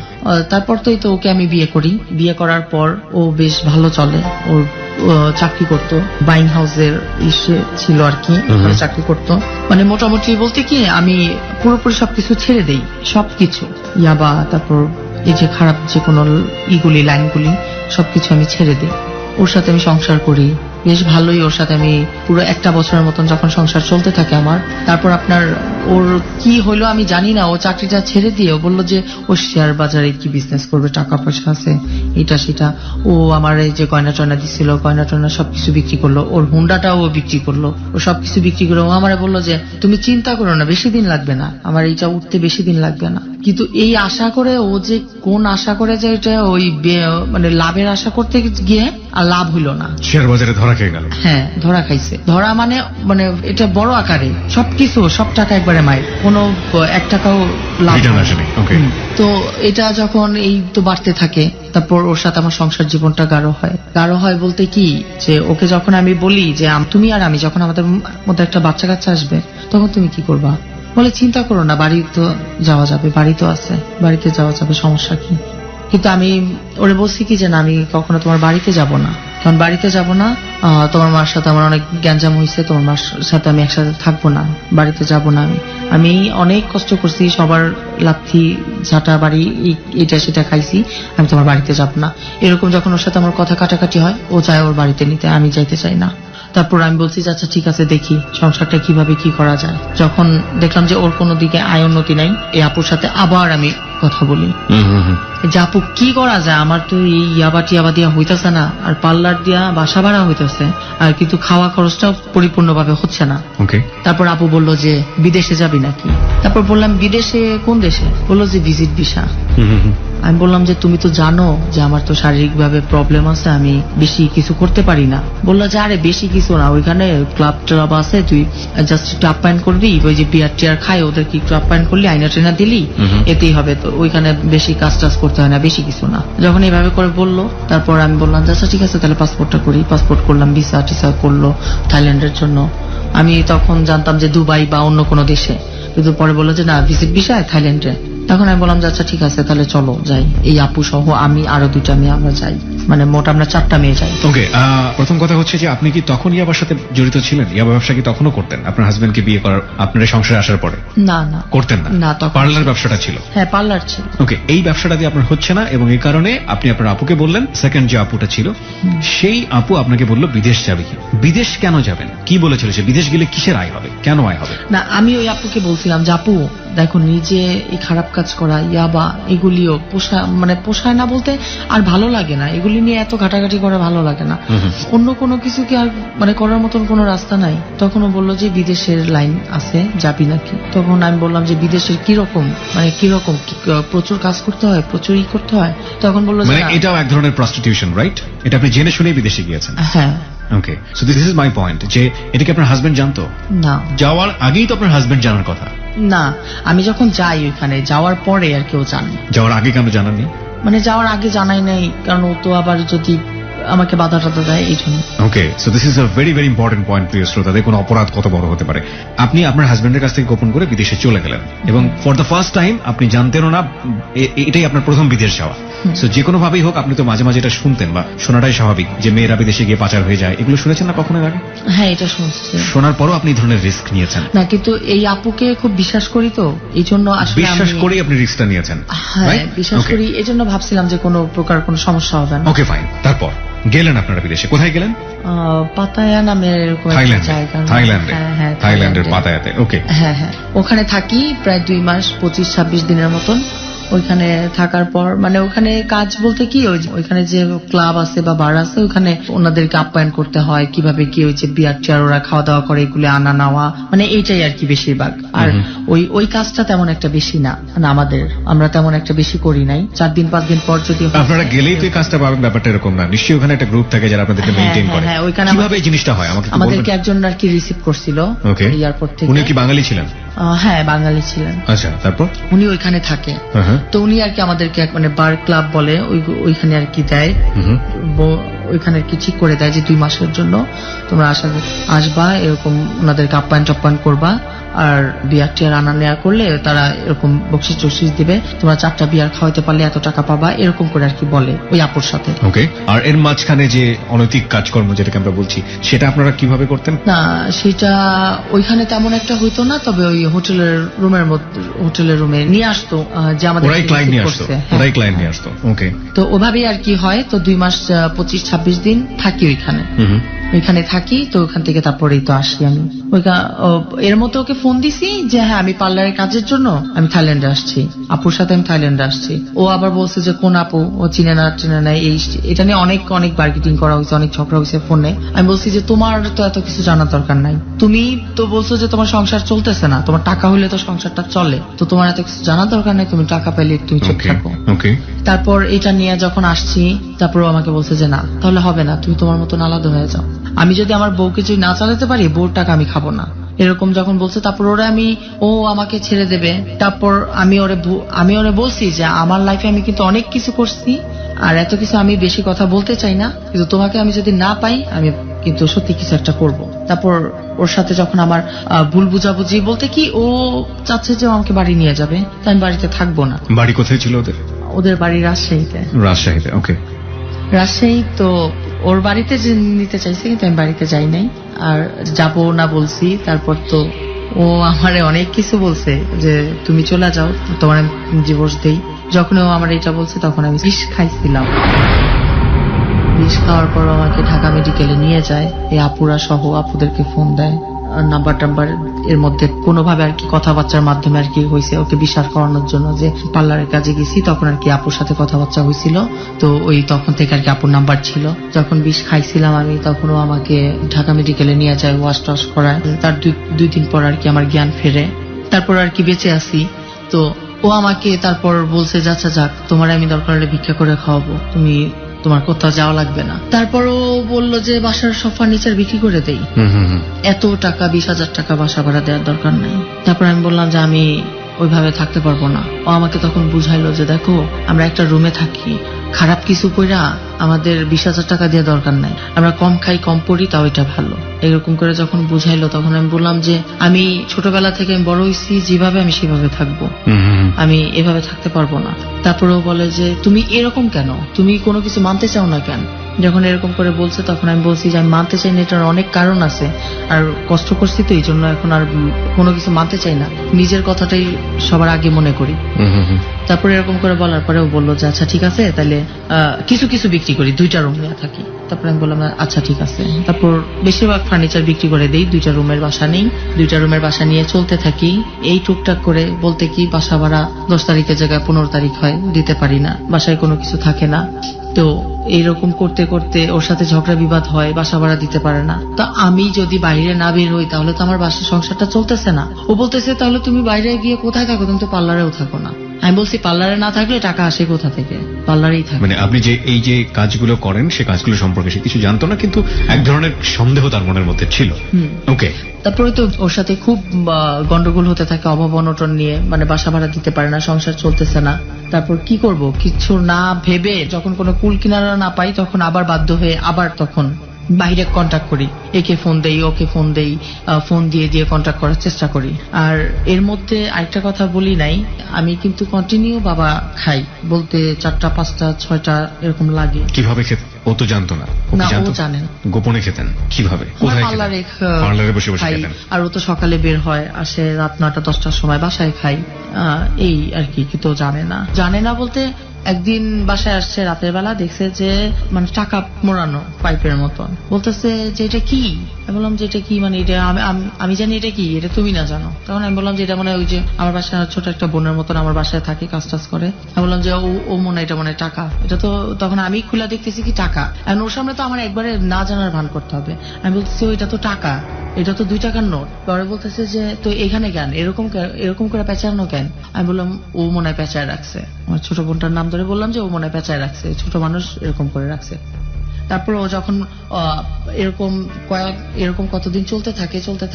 তারপর তো ওকে আমি বিয়ে করি। বিয়ে করার পর ও বেশ ভালো চলে, ওর চাকরি করতো, বাইং হাউসের ইসে ছিল আর কি, চাকরি করতো। মোটামুটি বলতে কি আমি পুরোপুরি সবকিছু ছেড়ে দেই, সবকিছু ইয়াবা, তারপর এই যে খারাপ যে কোনো ইগুলি লাইনগুলি সবকিছু আমি ছেড়ে দিই। ওর সাথে আমি সংসার করি, বেশ ভালোই। ওর সাথে আমি পুরো 1 বছরের মতন যখন সংসার চলতে থাকে আমার, তারপর আপনার ওর কি হইলো আমি জানি না, ও চাকরিটা ছেড়ে দিয়ে ও বললো যে ও শেয়ার বাজারে কি বিজনেস করবে, টাকা পয়সা আছে, এটা সেটা। ও আমার এই যে গয়না টয়না দিছিল, গয়না টয়না সবকিছু বিক্রি করলো, ওর হুন্ডাটাও ও বিক্রি করলো, ও সবকিছু বিক্রি করে ও আমারে বললো যে তুমি চিন্তা করো না, বেশি দিন লাগবে না, আমার এইটা উঠতে বেশি দিন লাগবে না। কিন্তু এই আশা করে ও যে কোন আশা করে যে এটা ওই লাভের আশা করতে গিয়ে আর লাভ হইল না, শেয়ার বাজারে ধরা খেয়ে গেল। হ্যাঁ, ধরা খাইছে। ধরা মানে এটা বড় আকারে, সবকিছু, সব টাকা একবারে মায়ের, কোনো 1 টাকাও লাভ আসেনি। তো এটা যখন এই তো বাড়তে থাকে, তারপর ওর সাথে আমার সংসার জীবনটা গাঢ় হয়। গাঢ় হয় বলতে কি, যে ওকে যখন আমি বলি যে তুমি আর আমি যখন আমাদের মধ্যে একটা বাচ্চা কাচ্চা আসবে, তখন তুমি কি করবা? বলে চিন্তা করো না, বাড়ি তো যাওয়া যাবে, বাড়ি তো আছে, বাড়িতে যাওয়া যাবে, সমস্যা কি? কিন্তু আমি ওরে বলছি কি যে না, আমি কখনো তোমার বাড়িতে যাব না, কারণ বাড়িতে যাব না, তোমার মার সাথে আমার অনেক গ্যাঞ্জাম হয়েছে, তোমার মার সাথে আমি একসাথে থাকবো না, বাড়িতে যাব না। আমি অনেক কষ্ট করছি, সবার লাথি ঝাঁটা বাড়ি এটা সেটা খাইছি, আমি তোমার বাড়িতে যাব না। এরকম যখন ওর সাথে আমার কথা কাটাকাটি হয়, ও চায় ওর বাড়িতে নিতে, আমি যাইতে চাই না। তারপর আমি বলছি যে আচ্ছা ঠিক আছে, দেখি সংসারটা কিভাবে কি করা যায়। যখন দেখলাম যে ওর কোনো দিকে আয় উন্নতি নাই, এই আপুর সাথে আবার আমি কথা বলি। যে আপু কি করা যায়, আমার তো এই ইয়াবা টিয়াবা দিয়া হইতেছে না, আর পার্লার দিয়া বাসা ভাড়া হইতেছে, আর কিন্তু খাওয়া খরচটাও পরিপূর্ণভাবে হচ্ছে না। ওকে, তারপর আপু বলল যে বিদেশে যাবি নাকি? তারপর বললাম বিদেশে কোন দেশে? বললো যে ভিজিট ভিসা। আমি বললাম যে তুমি তো জানো যে আমার তো শারীরিকভাবে প্রবলেম আছে, আমি বেশি কিছু করতে পারি না। বললো যে আরে বেশি কিছু না, ওইখানে ক্লাব ট্লাব আছে, তুই জাস্ট একটু আপ্যায়ন করবি, ওই যে বিয়ার টিয়ার খায় ওদেরকে একটু আপ্যায়ন করলি, আইনা টেনা দিলি, এতেই হবে। তো ওইখানে বেশি কাজ টাজ করতে হয় না, বেশি কিছু না। যখন এইভাবে করে বললো, তারপর আমি বললাম যে আচ্ছা ঠিক আছে তাহলে পাসপোর্টটা করি। পাসপোর্ট করলাম, ভিসা টিসা করলো থাইল্যান্ডের জন্য। আমি তখন জানতাম যে দুবাই বা অন্য কোনো দেশে, কিন্তু পরে বললো যে না ভিজিট ভিসায় থাইল্যান্ডে। তখন আমি বললাম যে আচ্ছা ঠিক আছে তাহলে চলো যাই, এই আপু সহ আমি আরো 2টা মেয়ে আমরা যাই, মানে মোট আমরা 4টা মেয়ে যাই। ওকে, প্রথম কথা হচ্ছে যে আপনি কি তখন ইয়াবার সাথে জড়িত ছিলেন? ইয়াবা ব্যবসা কি তখনও করতেন আপনার হাজবেন্ডকে বিয়ে করার, আপনার এই সংসারে আসার পরে? না না করতেন না? না, তখন পার্লার ব্যবসাটা ছিল? হ্যাঁ পার্লার ছিল। ওকে, এই ব্যবসাটা দিয়ে আপনার হচ্ছে না এবং এই কারণে আপনি আপনার আপুকে বললেন, সেকেন্ড যে আপুটা ছিল সেই আপু আপনাকে বলল বিদেশ যাবে কি? বিদেশ কেন যাবেন? কি বলেছিল সে? বিদেশ গেলে কিসের আয় হবে, কেন আয় হবে? না আমি ওই আপুকে বলছিলাম যে আপু দেখো নিজে এই খারাপ কাজ করা, ইয়াবা এগুলিও পোষায় না বলতে আর ভালো লাগে না, এগুলি নিয়ে এত ঘাটাঘাটি করা ভালো লাগে না। অন্য কোনো কিছু কি আর করার মতন কোনো রাস্তা নাই? তখন ও বললো যে বিদেশের লাইন আছে, যাবি নাকি? তখন আমি বললাম যে বিদেশের কিরকম, কিরকম প্রচুর কাজ করতে হয়, প্রচুর করতে হয়? তখন বললো যে না। এটাও এক ধরনের প্রস্টিটিউশন, রাইট? এটা আপনি জেনে শুনেই বিদেশে গিয়েছেন? হ্যাঁ। Okay, so this is my point, যে এটা কি আপনার হাজবেন্ড জানতো? না, যাওয়ার আগেই তো আপনার হাজবেন্ড জানার কথা। না আমি যখন যাই ওইখানে, যাওয়ার পরে আর কেউ জানে। যাওয়ার আগে কেন জানাননি? যাওয়ার আগে জানাই নাই, কারণ ও তো আবার যদি আমাকে বাধা টাধা দেয় এই জন্য। Okay, so this is a very very important point প্রিয় শ্রোতা। দেখুন অপরাধ কত বড় হতে পারে। আপনি আপনার হাজবেন্ডের কাছ থেকে গোপন করে বিদেশে চলে গেলেন এবং ফর দ্য ফার্স্ট টাইম আপনি জানতেনও না, এটাই আপনার প্রথম বিদেশ যাওয়া। সো যে কোনো ভাবেই হোক আপনি তো মাঝে মাঝে এটা শুনতেন বা শোনাটাই স্বাভাবিক যে মেয়েরা বিদেশে গিয়ে পাচার হয়ে যায়, এগুলো শুনেছেন না কখনো আগে? হ্যাঁ এটা শুনছি। শোনার পরও আপনি এই ধরনের রিস্ক নিয়েছেন? না, কিন্তু এই আপুকে খুব বিশ্বাস করি তো এই জন্য আসলে বিশ্বাস করেই আপনি রিস্কটা নিয়েছেন? হ্যাঁ বিশ্বাস করি, এই জন্য ভাবছিলাম যে কোনো প্রকার কোনো সমস্যা হবে না। ওকে ফাইন, তারপর গেলেন আপনারা বিদেশে, কোথায় গেলেন? পাতায়া নামের এরকম একটা জায়গা। থাইল্যান্ডের পাতায়াতে। ওকে, হ্যাঁ হ্যাঁ, ওখানে থাকি প্রায় 2 মাস, 25-26 দিনের মতন। ওইখানে থাকার পর ওখানে কাজ বলতে কি, ওইখানে যে ক্লাব আছে বা বার আছে, ওখানে ওনাদেরকে আপ্যায়ন করতে হয়, কিভাবে কি ওই যে বিয়ার টিয়ার ওরা খাওয়া দাওয়া করে, এগুলো আনা নেওয়া, এইটাই আর কি বেশিরভাগ। আর ওই কাজটা তেমন একটা বেশি না, আমরা তেমন একটা বেশি করি নাই। 4 দিন 5 দিন পর যদি আপনারা গেলেই তো এই কাজটা পাবেন, ব্যাপারটা এরকম না। নিশ্চয়ই ওখানে একটা গ্রুপ থাকে যারা আপনাদেরকে মেইনটেইন করে। হ্যাঁ, ওইখানে কিভাবে এই জিনিসটা হয় আমাকে আমাদেরকে একজন আর কি রিসিভ করছিল এয়ারপোর্ট থেকে। উনি কি বাঙালি ছিলেন? হ্যাঁ বাঙালি ছিলেন। আচ্ছা, তারপর? উনি ওইখানে থাকে, তো উনি আর কি আমাদেরকে বার ক্লাব বলে ওইখানে আর কি দেয়, ওইখানে আর কি ঠিক করে দেয় যে 2 মাসের জন্য তোমরা আসবা, এরকম ওনাদেরকে আপ্যায়ন টাপ্যায়ন করবা, আর বিয়ার টিয়ার আনা নেওয়া করলে তারা এরকম বকশিস টকশিস দিবে, তোমরা 4টা বিয়ার খাওয়াইতে পারলে এত টাকা পাবা, এরকম করে আর কি বলে ওই আপুর সাথে। ওকে, আর এর মাঝখানে যে অনৈতিক কাজকর্ম যেটাকে আমরা বলছি, সেটা আপনারা কিভাবে করতেন? না সেটা ওইখানে তেমন একটা হইতো না, তবে ওই হোটেলের রুমে নিয়ে আসতো, যে আমাদের ওরাই ক্লায়েন্ট নিয়ে আসতো। ওকে, তো ওভাবেই আর কি হয়। তো 2 মাস 25-26 দিন থাকি ওইখানে থাকি। তো ওখান থেকে তারপরেই তো আসি আমি। এর মধ্যে ওকে ফোন দিছি যে হ্যাঁ আমি পার্লারের কাজের জন্য আমি থাইল্যান্ডে আসছি, আপুর সাথে আমি থাইল্যান্ডে আসছি। ও আবার বলছে যে কোন আপু, ও চিনে না এটা নিয়ে অনেক মার্কেটিং করা হয়েছে, অনেক ঝগড়া হয়েছে ফোনে। আমি বলছি যে তোমার তো এত কিছু জানার দরকার নাই, তুমি তো বলছো যে তোমার সংসার চলতেছে না, তোমার টাকা হইলে তো সংসারটা চলে, তো তোমার এত কিছু জানার দরকার নাই, তুমি টাকা পাইলে তুমি চুপ থাকো। তারপর এটা নিয়ে যখন আসছি, তারপর আমাকে বলছে যে না তাহলে হবে না, তুমি তোমার মতন আলাদা হয়ে যাও, আমি যদি আমার বউকে যদি না চালাতে পারি, বউর টাকা আমি খাবো না, এরকম যখন বলছে। তারপর ও আমাকে ছেড়ে দেবে। তারপর আমি ওরে বলছি যে আমার লাইফে আমি কিন্তু অনেক কিছু করছি, আর এত কিছু আমি বেশি কথা বলতে চাই না, কিন্তু তোমাকে আমি যদি না পাই আমি কিন্তু সত্যি কিছু একটা করব। তারপর ওর সাথে যখন আমার ভুল বুঝাবুঝি বলতে কি, ও চাচ্ছে যে আমাকে বাড়ি নিয়ে যাবে, তাই আমি বাড়িতে থাকবো না। বাড়ি কোথায় ছিল ওদের বাড়ি রাজশাহীতে। ওকে, রাজশাহী। তো ওর বাড়িতে যে নিতে চাইছে, কিন্তু আমি বাড়িতে যাই নাই, আর যাবো না বলছি। তারপর তো ও আমারে অনেক কিছু বলছে যে তুমি চলে যাও, তোমার ডিভোর্স দেই। যখন ও আমার এটা বলছে তখন আমি বিষ খাইছিলাম। বিষ খাওয়ার পর আমাকে ঢাকা মেডিকেলে নিয়ে যায়, এই আপুরা সহ আপুদেরকে ফোন দেয়, নাম্বার টাম্বার এর মধ্যে কোনোভাবে আর কি কথাবার্তার মাধ্যমে আর কি হয়েছে ওকে বিশ্বাস করানোর জন্য যে পার্লারের কাজে গেছি, তখন আর কি আপুর সাথে কথাবার্তা হয়েছিল। তো ওই তখন থেকে আর কি আপুর নাম্বার ছিল। যখন বিষ খাইছিলাম আমি, তখনও আমাকে ঢাকা মেডিকেলে নিয়ে যায়, ওয়াশ টশ করায়। তার দুই দিন পর আর কি আমার জ্ঞান ফেরে, তারপর আর কি বেঁচে আছি। তো ও আমাকে তারপর বলছে যে আচ্ছা যাক, তোমার আমি দরকার হলে ভিক্ষা করে খাওয়াবো, তুমি তোমার কোথাও যাওয়া লাগবে না। তারপর ও বললো যে বাসার সব ফার্নিচার বিক্রি করে দেই, এত টাকা 20,000 টাকা বাসা ভাড়া দেওয়ার দরকার নাই। তারপর আমি বললাম যে আমি ওইভাবে থাকতে পারবো না। ও আমাকে তখন বুঝাইলো যে দেখো আমরা একটা রুমে থাকি, খারাপ কিছু কইরা আমাদের 20,000 টাকা দিয়ে দরকার নাই, আমরা কম খাই কম পড়ি, তাও এটা ভালো। এরকম করে যখন বুঝাইলো তখন আমি বললাম যে আমি ছোটবেলা থেকে আমি বড় হয়েছি, যেভাবে আমি সেভাবে থাকবো, আমি এভাবে থাকতে পারবো না। তারপরেও বলে যে তুমি এরকম কেন, তুমি কোনো কিছু মানতে চাও না কেন? যখন এরকম করে বলছে তখন আমি বলছি যে আমি মানতে চাই না, এটার অনেক কারণ আছে, আর কষ্ট করছি তো এই জন্য এখন আর কোনো কিছু মানতে চাই না, নিজের কথাটাই সবার আগে মনে করি। তারপরে এরকম করে বলার পরে ও বললো যে আচ্ছা ঠিক আছে, তাহলে কিছু কিছু বিক্রি করি, 2টা রুম নিয়ে থাকি। তারপরে আমি বললাম আচ্ছা ঠিক আছে। তারপর বেশিরভাগ ফার্নিচার বিক্রি করে দেই, 2টা রুমের বাসা নেই, 2টা রুমের বাসা নিয়ে চলতে থাকি। এই টুকটাক করে বলতে কি বাসা ভাড়া 10 তারিখের জায়গায় 15 তারিখ হয়, দিতে পারি না, বাসায় কোনো কিছু থাকে না। তো এইরকম করতে করতে ওর সাথে ঝগড়া বিবাদ হয়, বাসা ভাড়া দিতে পারে না। তো আমি যদি বাইরে না বের হই তাহলে তো আমার বাসার সংসারটা চলতেছে না। ও বলতেছে তাহলে তুমি বাইরে গিয়ে কোথায় থাকো, তুমি তো পার্লারেও থাকো না। আমি বলছি পার্লারে না থাকলে টাকা আসে কোথা থেকে, পার্লারেই থাকে। মানে আপনি যে এই যে কাজগুলো করেন সে কাজগুলো সম্পর্কে সে কিছু জানতো না, কিন্তু এক ধরনের সন্দেহ তার মনের মধ্যে ছিল। ওকে। তারপরে তো ওর সাথে খুব গন্ডগোল হতে থাকে অভাব অনটন নিয়ে, মানে বাসা ভাড়া দিতে পারে না, সংসার চলতেছে না। তারপর কি করব, কিছু না ভেবে যখন কোনো কুল কিনারা না পাই তখন আবার বাধ্য হয়ে আবার তখন বাইরে কন্ট্যাক্ট করি, একে ফোন দেই ওকে ফোন দেই, ফোন দিয়ে দিয়ে কন্ট্যাক্ট করার চেষ্টা করি। আর এর মধ্যে আরেকটা কথা বলি নাই, আমি কিন্তু কন্টিনিউ বাবা খাই, বলতে 4টা 5টা 6টা এরকম লাগে। কিভাবে খেতেন? ও তো জানতো না। না, ও জানে না। গোপনে খেতেন কিভাবে? কোথায় খেতেন? পার্লারে বসে বসে খাই। খেতেন। আর ও তো সকালে বের হয়, আসে রাত 9টা 10টার সময়, বাসায় খাই। এই আর কি, কিন্তু ও জানে না বলতে একদিন বাসায় আসছে রাতের বেলা, দেখছে যে মানে টাকা মোড়ানো পাইপের মতন, বলতেছে যে এটা কি। আমি বললাম যে এটা কি, মানে এটা আমি জানি এটা কি, এটা তুমি না জানো। তখন আমি বললাম যে এটা মানে ওই যে আমার বাসায় ছোট একটা বোনের মতন আমার বাসায় থাকে, কাজ টাজ করে। আমি বললাম যে ও মনে এটা মনে টাকা, এটা তো তখন আমি খোলা দেখতেছি কি টাকা। এখন ওর সামনে তো আমার একবারে না জানার ভান করতে হবে। আমি বলতেছি এটা তো টাকা, এটা তো 2 টাকার নোট। পরে বলতেছে যে তো এখানে কেন এরকম করে পেঁচানো কেন? আমি বললাম ও মনে হয় পেঁচায় রাখছে। আমার ছোট বোনটার নাম ধরে বললাম যে ও মনে হয় পেঁচায় রাখছে, ছোট মানুষ এরকম করে রাখছে। তারপর ও যখন এরকম কতদিন চলতে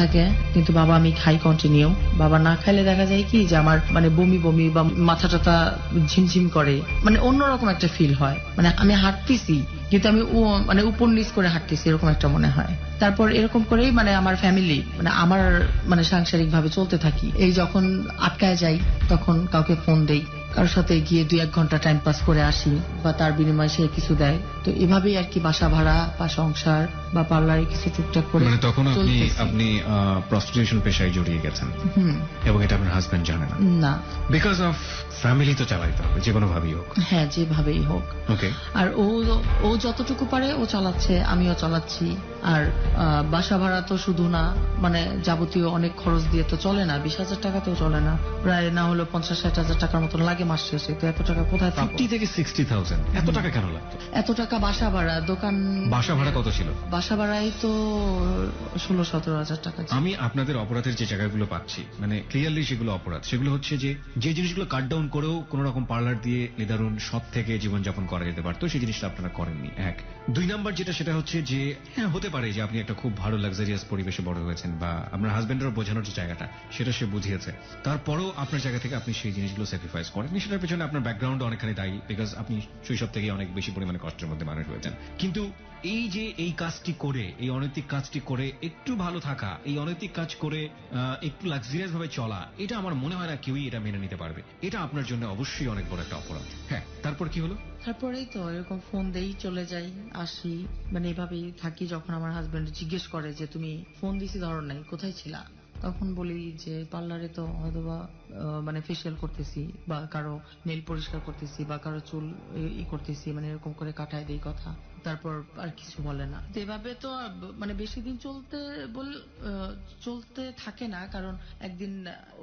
থাকে, কিন্তু বাবা আমি খাই কন্টিনিউ। বাবা না খাইলে দেখা যায় কি যে আমার মানে বমি বমি বা মাথা টাথা ঝিমঝিম করে, মানে অন্যরকম একটা ফিল হয়, মানে আমি হাঁটতেছি কিন্তু আমি মানে উপর নিচ করে হাঁটতেছি এরকম একটা মনে হয়। তারপর এরকম করেই মানে আমার ফ্যামিলি মানে আমার মানে সাংসারিক ভাবে চলতে থাকি। এই যখন আটকায় যাই তখন কাউকে ফোন দেই, কারোর সাথে গিয়ে 2-1 ঘন্টা টাইম পাস করে আসি, বা তার বিনিময়ে সে কিছু দেয়। তো এভাবেই আর কি বাসা ভাড়া বা সংসার বা পার্লারে কিছু টুকটাক করে। মানে তখন চলতেছি। আপনি প্রস্টিটিউশন পেশায় জড়িয়ে গেছেন, এবং এটা আপনার হাজবেন্ড জানে না? না। বিকজ অফ ফ্যামিলি তো চালাইতে হবে যে কোনো ভাবেই হোক। হ্যাঁ, যেভাবেই হোক। ওকে। আর ও যতটুকু পারে ও চালাচ্ছে, আমিও চালাচ্ছি। আর বাসা ভাড়া তো শুধু না, মানে যাবতীয় অনেক খরচ দিয়ে তো চলে না, 20,000 টাকাতেও চলে না, প্রায় না হলো 50-60 হাজার টাকার মতন লাগে মাস শেষে। তো এত টাকা কোথায় পাবো? 50 থেকে 60,000 এত টাকা কেন লাগতো? এত টাকা বাসা ভাড়া, দোকান বাসা ভাড়া কত ছিল? বাসা ভাড়াই তো 16-17 হাজার টাকা ছিল। আমি আপনাদের অপরাধের যে জায়গাগুলো পাচ্ছি, মানে ক্লিয়ারলি সেগুলো অপরাধ। সেগুলো হচ্ছে যে জিনিসগুলো কাট ডাউন করেও কোন রকম পার্লার দিয়ে নিদারুণ সৎ থেকে জীবনযাপন করা যেতে পারতো, সেই জিনিসটা আপনারা করেননি। 1 2 নাম্বার যেটা, সেটা হচ্ছে যে হ্যাঁ হতে পারে যে আপনি একটা খুব ভালো লাক্সারিয়াস পরিবেশে বড় হয়েছেন, বা আপনার হাজবেন্ডেরও বোঝানোর যে জায়গাটা সেটা সে বুঝিয়েছে, তারপরেও আপনার জায়গা থেকে আপনি সেই জিনিসগুলো স্যাক্রিফাইস করেননি। সেটার পেছনে আপনার ব্যাকগ্রাউন্ড অনেকখানি দায়ী, বিকজ আপনি শৈশব থেকে অনেক বেশি পরিমাণে কষ্টের মধ্যে মানুষ হয়েছেন। কিন্তু এই যে এই কাজটি করে, এই অনৈতিক কাজটি করে একটু ভালো থাকা, এই অনৈতিক কাজ করে একটু লাক্সারিয়াস ভাবে চলা, এটা আমার মনে হয় না কেউই এটা মেনে নিতে পারবে। এটা আপনার জন্য অবশ্যই অনেক বড় একটা অপরাধ। হ্যাঁ, তারপর কি হলো? তারপরেই তো এরকম ফোন দেই, চলে যাই, আসি, মানে এভাবেই থাকি। যখন আমার হাজবেন্ড জিজ্ঞেস করে যে তুমি ফোন দিছি ধরো নাই, কোথায় ছিলা, তখন বলি যে পার্লারে তো হয়তোবা মানে ফেসিয়াল করতেছি বা কারো নেল পরিষ্কার করতেছি বা কারো চুল করতেছি, মানে এরকম করে কাটায় দেই কথা, তারপর আর কিছু বলে না। তো এভাবে তো আর মানে বেশি দিন চলতে থাকে না, কারণ একদিন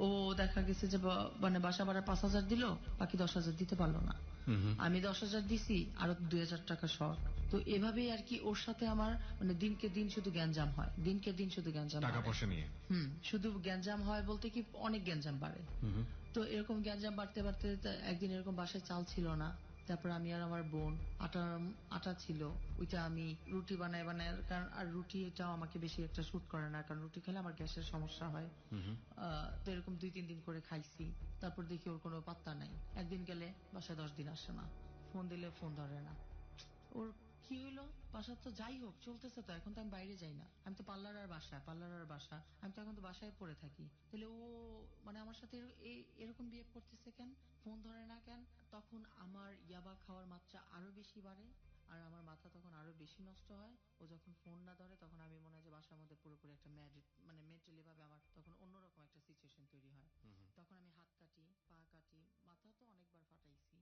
ও দেখা গেছে যে মানে বাসা ভাড়া 5,000 দিল, বাকি 10,000 দিতে পারলো না। আমি 10,000 দিছি, আরো 2,000 টাকা শর্ট। তো এভাবেই আর কি ওর সাথে আমার মানে দিনকে দিন শুধু গ্যাঞ্জাম হয়, দিনকে দিন শুধু গ্যাঞ্জাম টাকা বাড়ে। পয়সা নিয়ে। শুধু গ্যাঞ্জাম হয় বলতে কি অনেক গ্যাঞ্জাম বাড়ে। তো এরকম গ্যাঞ্জাম বাড়তে বাড়তে একদিন এরকম বাসায় চাল ছিল না, তারপর আমি আর আমার বোন আটা ছিল, ওইটা আমি রুটি বানায় বানায়, কারণ আর রুটি এটাও আমাকে বেশি একটা শুট করে না, কারণ রুটি খেলে আমার গ্যাসের সমস্যা হয়। তো এরকম 2-3 দিন করে খাইছি, তারপর দেখি ওর কোনো পাত্তা নাই। একদিন গেলে বাসায় 10 দিন আসে না, ফোন দিলে ফোন ধরে না। ওর কি হইলো, বাসা তো যাই হোক চলতেছে, তো এখন তো আমি বাইরে যাই না, আমি তো পার্লার আর বাসা, আমি তো এখন তো বাসায় পড়ে থাকি। তাহলে ও মানে আমার সাথে এরকম বিহেভ করতেছে কেন, ফোন ধরে না কেন? তখন আমার ইয়াবা খাওয়ার মাত্রা আরো বেশি বাড়ে, আর আমার মাথা তখন আরো বেশি নষ্ট হয়। ও যখন ফোন না ধরে তখন আমি মনে হয় যে বাসার মধ্যে পুরোপুরি একটা মানে মেন্টালি ভাবে আমার তখন অন্যরকম একটা সিচুয়েশন তৈরি হয়। তখন আমি হাত কাটি, পা কাটি, মাথা তো অনেকবার ফাটাইছি।